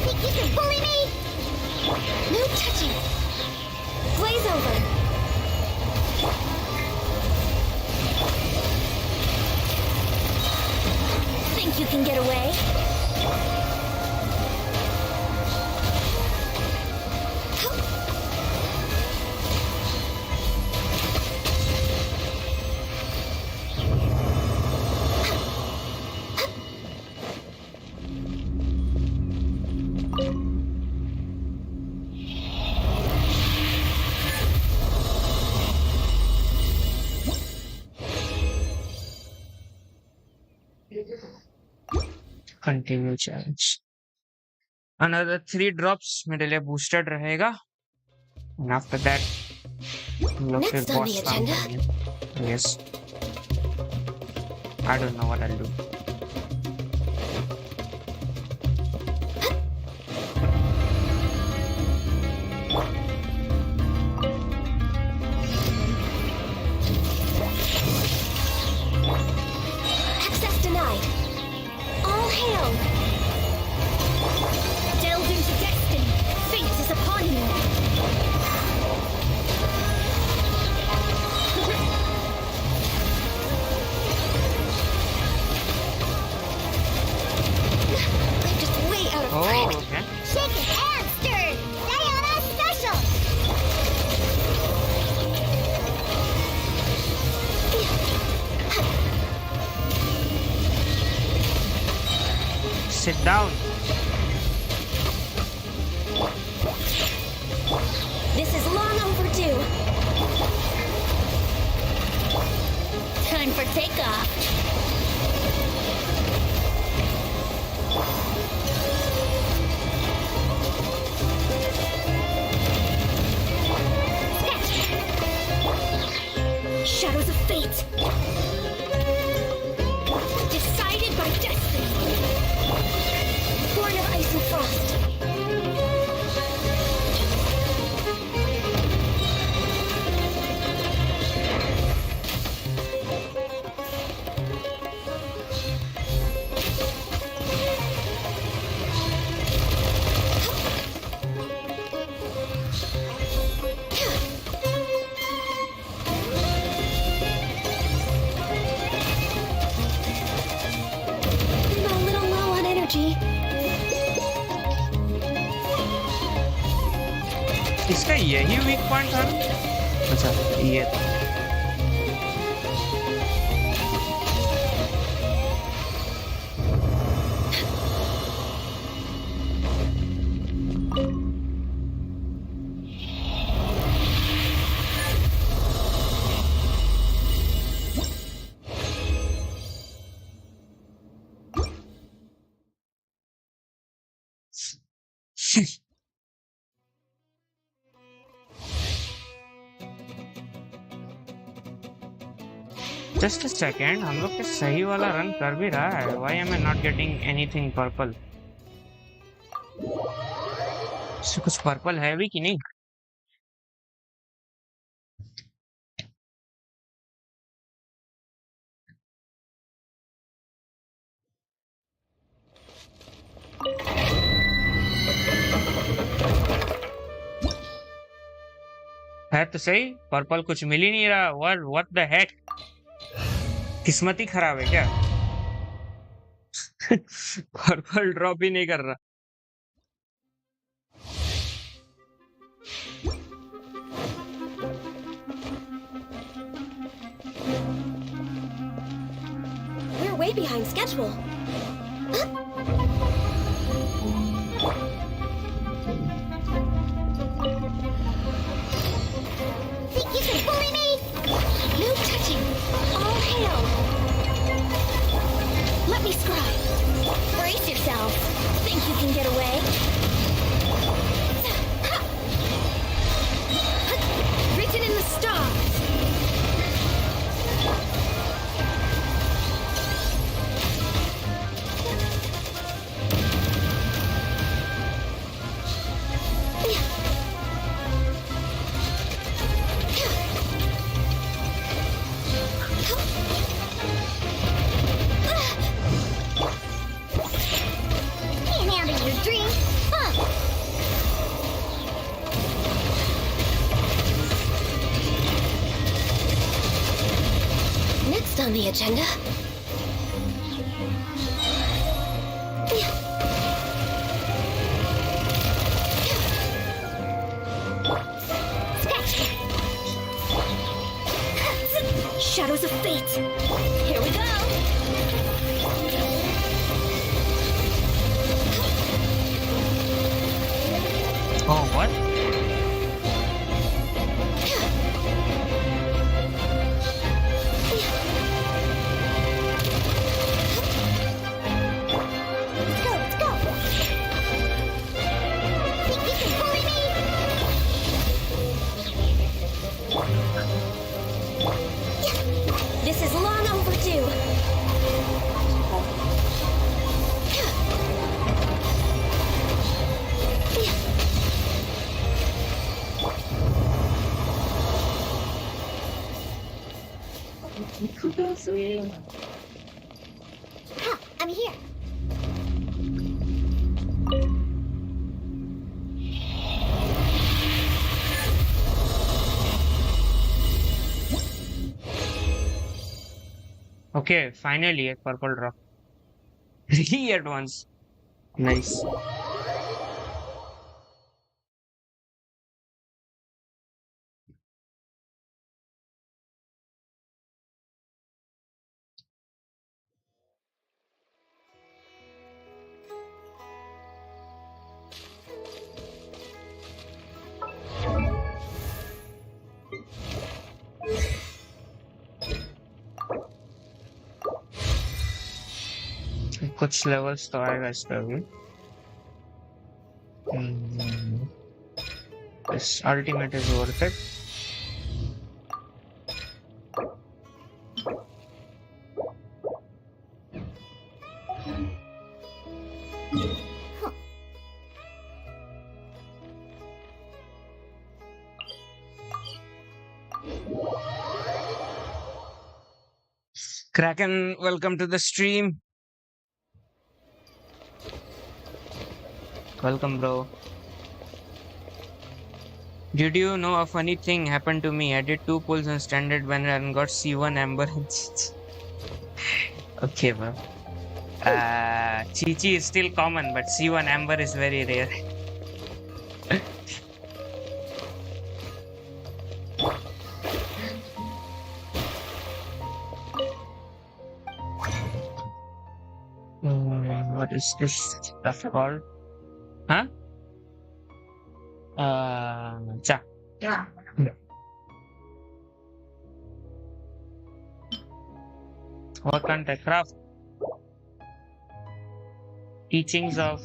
Think you can bully me? No touching. Blaze over. Think you can get away? Continue challenge. Another 3 drops मेरे लिए boosted रहेगा. And after that, हम लोग फिर Next on boss the काम agenda. करेंगे. Yes. I don't know what I'll do. Access denied. All hail. Delve into destiny. Fate is upon you. I'm just way out of Oh, prep. okay. Shake it and stir. Diana special. Sit down. This is long overdue. Time for takeoff. Shadows of fate. Decided by destiny. Born of ice and frost. I'm a little low on energy. इसका यही weak point था ना? अच्छा ये था. Just a second, हम लोग के सही वाला रन कर भी रहा है. Why am I not getting anything purple? इससे कुछ पर्पल है भी कि नहीं? है तो सही, पर्पल कुछ मिल ही नहीं रहा. What the heck? किस्मत ही खराब है क्या? पर्पल ड्रॉप ही नहीं कर रहा. behind schedule. Think you can bully me? No touching. All hail. Let me scribe. Brace yourself. Think you can get away? Written in the stars. Can't handle your dream, huh? Next on the agenda. Shadows of fate. Here we go. Oh, what? Let's go. Think you can bully me? This is long overdue. Huh, I'm here. Okay, finally a purple drop. 3 at once. Nice. कुछ levels तो आएगा इस पे भी. This ultimate is worth it. Kraken, welcome to the stream. Welcome, bro. Did you know a funny thing happened to me? I did 2 pulls on standard banner and got C1 Amber and Chichi. Okay, bro. Chichi is still common, but C1 Amber is very rare. What is this stuff called? Huh? Cha. Yeah. What can't I craft? Teachings of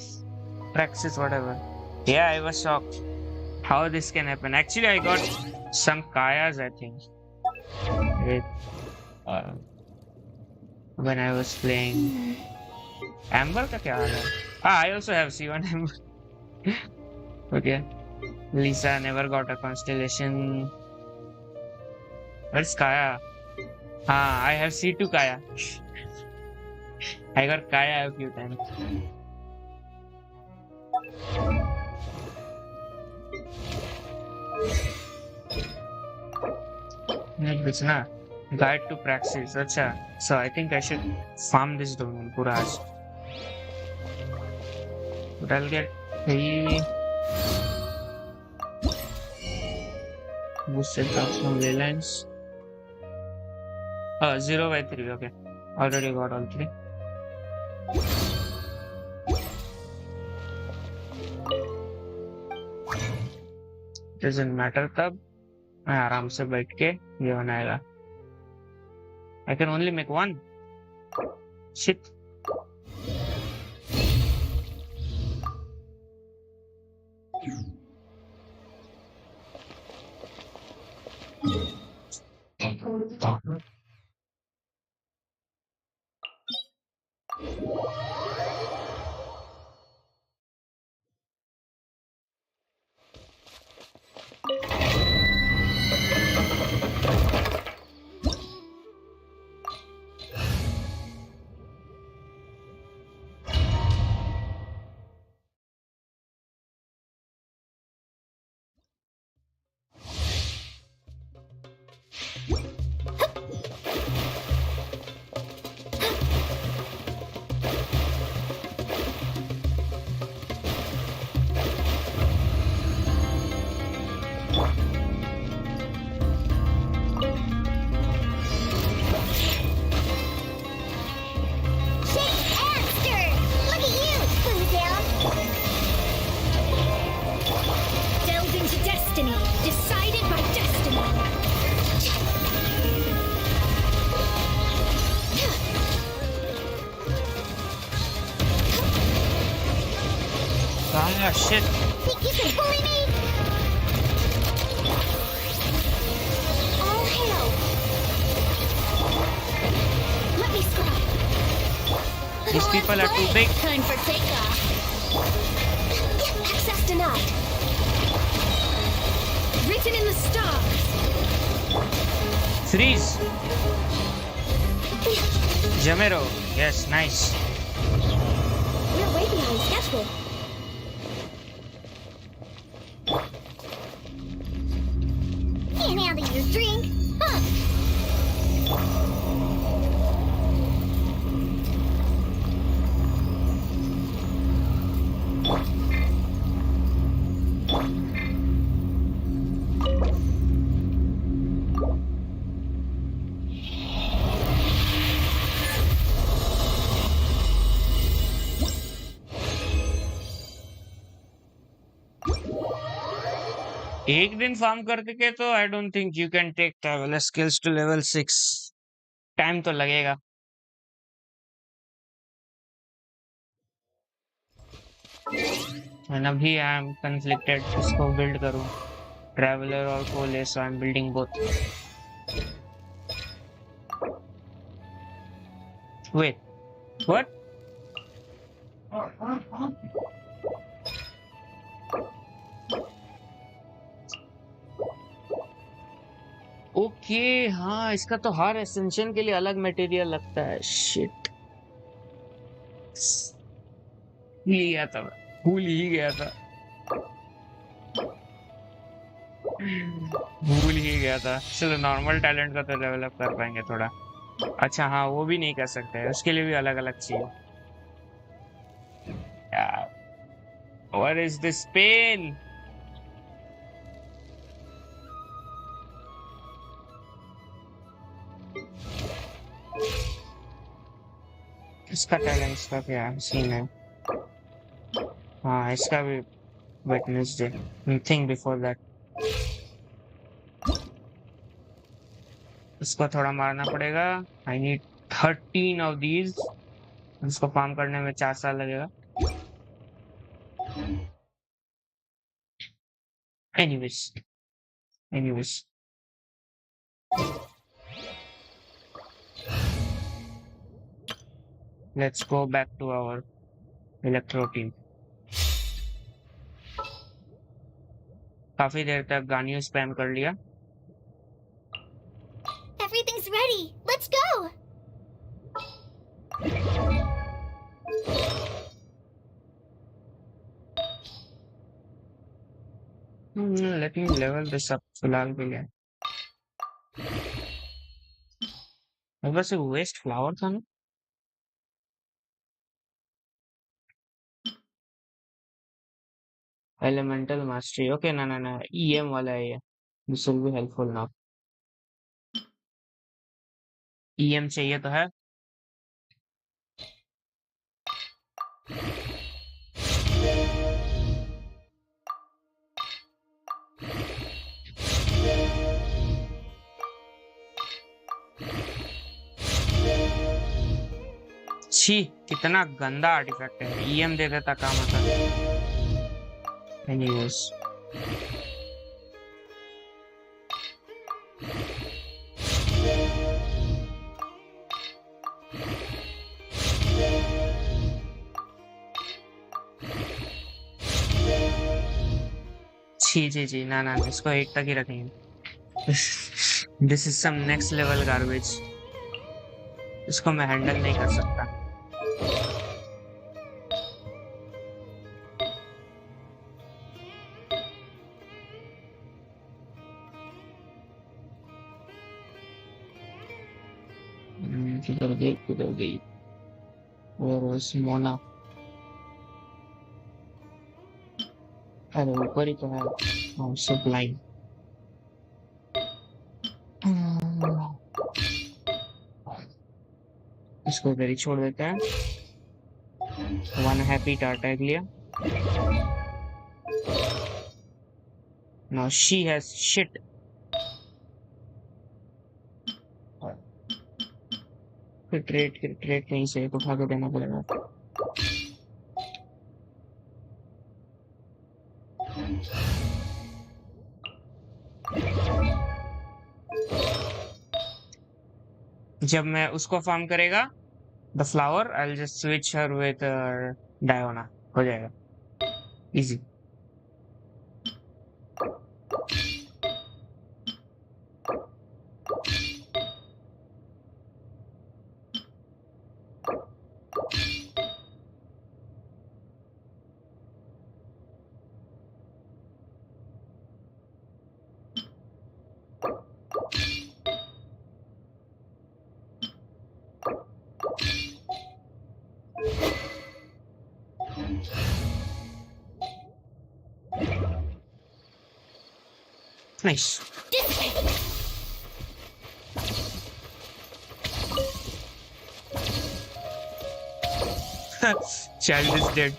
praxis, whatever. Yeah, I was shocked how this can happen. Actually, I got some kayas, I think. When I was playing. Amber का क्या हाल है? I also have C1 Amber. Okay. Lisa never got a constellation. Where's Kaya? I have C2 Kaya. I got Kaya a few times. It's not guide to praxis. Acha. So I think I should farm this domain pura aaj. But I'll get 3 boosted drops from ley lines. 0 by 3, okay. Already got all three. Doesn't matter तब मैं आराम से बैठ के ये बनाएगा. I can only make one. Shit. Ah, shit. Think you can bully me? All hail. Let me scry. These people are too big. Time for takeoff. Access denied. Written in the stars. Freeze. Sumeru. Yes, nice. We're way behind schedule. Can't handle your drink, huh? एक दिन farm करके के तो I don't think you can take traveler skills to level 6. Time तो लगेगा. And अभी I am conflicted किसको build करूं, ट्रैवलर और Collei. So I am building both. Wait, what? Okay हाँ, इसका तो हर एसेंशियल के लिए अलग मटेरियल लगता है. शिट, भूल ही गया था. चलो नॉर्मल टैलेंट का तो डेवलप कर पाएंगे थोड़ा. अच्छा हाँ, वो भी नहीं कर सकते, उसके लिए भी अलग अलग चाहिए. What is this pain? इसका टैलेंट्स का क्या सीन है? हाँ, इसका भी वेडनेसडे. थिंक बिफोर दैट इसको थोड़ा मारना पड़ेगा. I need 13 of these. इसको फार्म करने में 4 साल लगेगा. Anyways let's go back to our electro team. काफी देर तक गानियों स्पैम कर लिया. Everything's ready. Let's go. Let me level this up फिलहाल के लिए. वैसे वेस्ट फ्लावर था ना. Elemental mastery. ओके ना EM वाला है ये. This will be helpful now. EM चाहिए तो है. छी, कितना गंदा आर्टिफैक्ट है। ईएम दे देता काम आता। एनीवेज, छी जी जी, ना ना, इसको 8 तक ही रखेंगे। This is some next level garbage. इसको मैं हैंडल नहीं कर सकता। किधर गई? और मोना, अरे ऊपर ही तो है। सप्लाई, इसको इधर ही छोड़ देते हैं। वन हैप्पी टाटा लिया। Now she has shit. फिर ट्रेड कहीं से उठा के देना पड़ेगा। जब मैं उसको फार्म करेगा the flower, I will just switch her with Diona, हो जाएगा easy. Nice. Child is dead.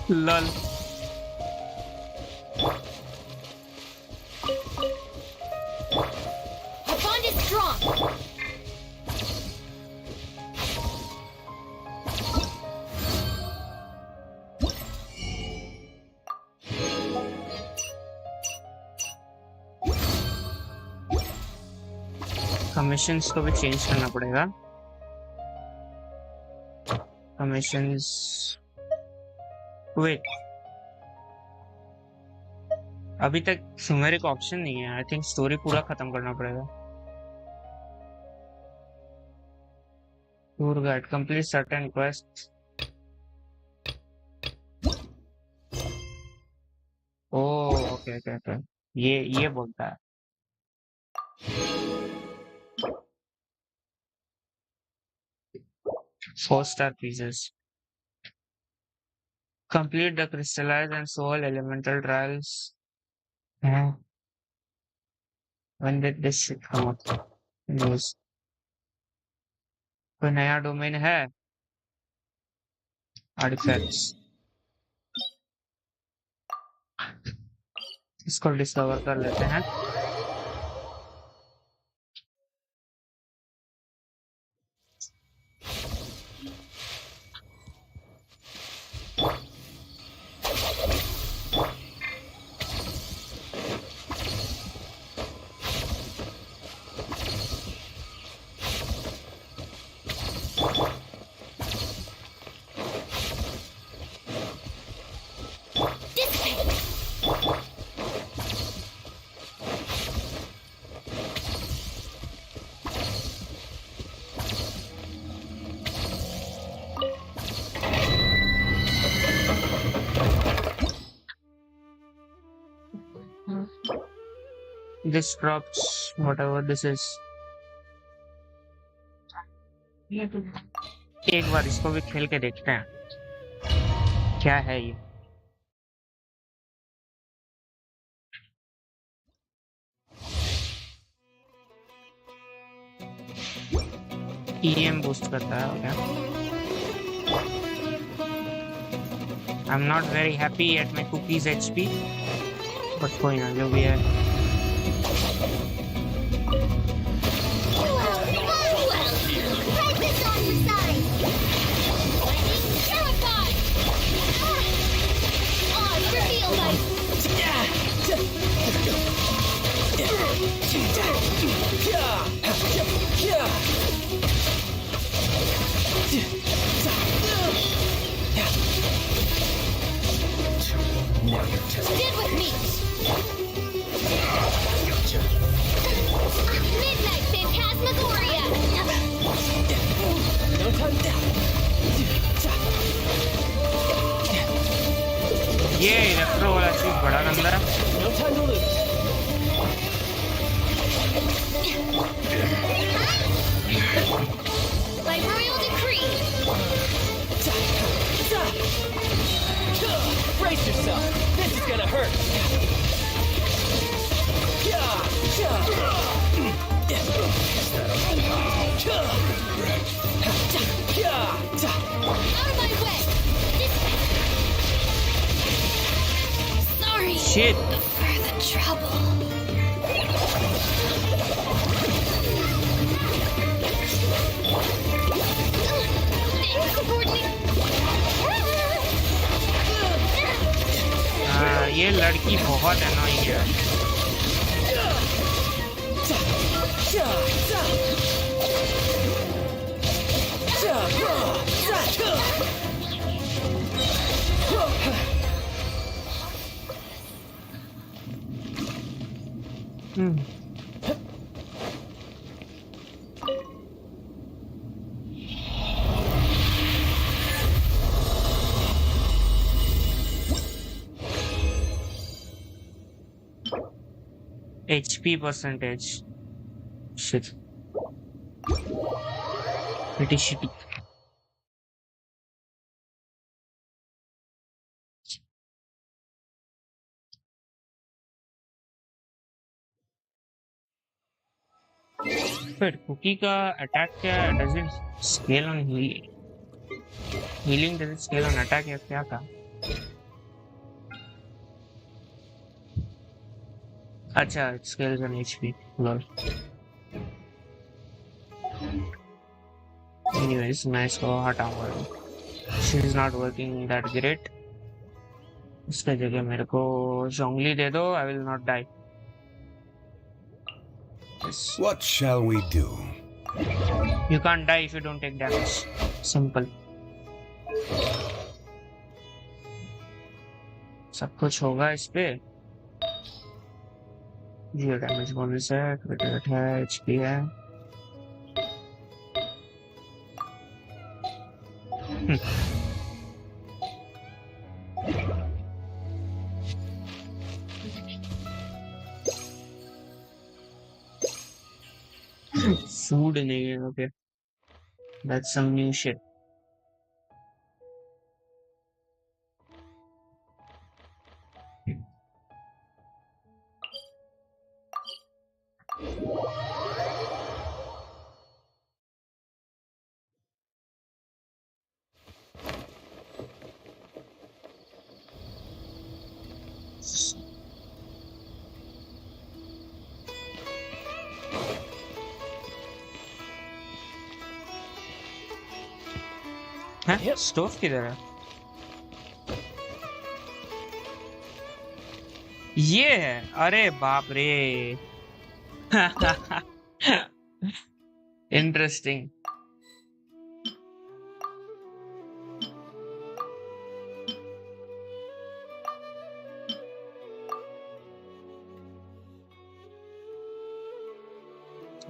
Lol. The bond is strong. Commissions को भी चेंज करना पड़ेगा। कमीशंस, वेट, अभी तक सुमेरिक ऑप्शन नहीं है। आई थिंक स्टोरी पूरा खत्म करना पड़ेगा। Tour guide, complete certain quest. Oh okay okay okay, ये बोलता है। Four-star pieces. Complete the crystallized and soul elemental trials. When did this shit come out? News. कोई नया डोमेन है? Artifacts. इसको डिस्कवर कर लेते हैं। This drops whatever this is. एक बार इसको भी खेल के देखते हैं क्या है ये। EM boost करता है क्या? I'm not very happy at my cookies HP, but कोई ना जो भी है. Stand with me! Midnight Phantasmagoria! No time down. ये इलेक्ट्रो वाला चीज बड़ा गंदा है. No time to lose. By royal decree! Brace yourself. This is gonna hurt. Out of my way! Sorry Shit. for the trouble. Thank you for coordinating. ये लड़की बहुत annoying है. HP percentage. Shit. Pretty shitty. But cookie का attack क्या? Does it scale on healing? Healing does it scale on attack या क्या था? अच्छा, it scales on HP. Lol. Anyways, मैं इसको हटाऊंगा. She's not working that great. इसके जगह मेरे को Zhongli दे दो. I will not die. Yes. What shall we do? You can't die if you don't take damage. Simple. सब कुछ होगा इस पे. ये डैमेज बोनस है, क्रिटिकल है, एचपी है. Food नहीं है. Okay, that's some new shit. हैं? स्टोव किधर है? ये है. अरे बाप रे. Interesting.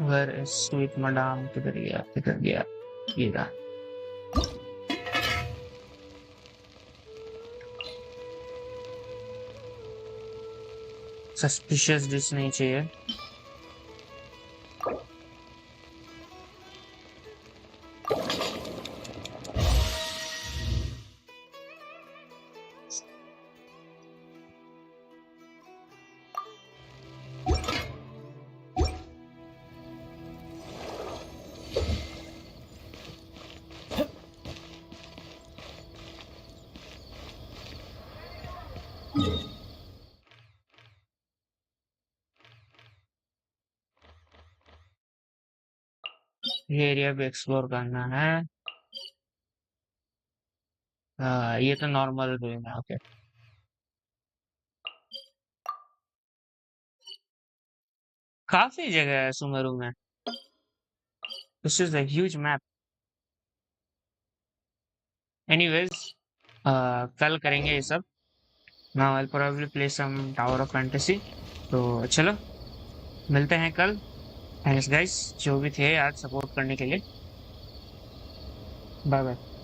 Where is sweet madam? किधर गया? किधर गया? ये रहा. सस्पिशियस डिश नहीं चाहिए. ये एरिया भी एक्सप्लोर करना है। ये तो नॉर्मल रूम है। ओके, काफी जगह है सुमेरु में। This is a huge map. Anyways, कल करेंगे ये सब। Now I will probably play some Tower of Fantasy. तो चलो मिलते हैं कल। थैंक्स गाइस जो भी थे आज सपोर्ट करने के लिए। Bye bye.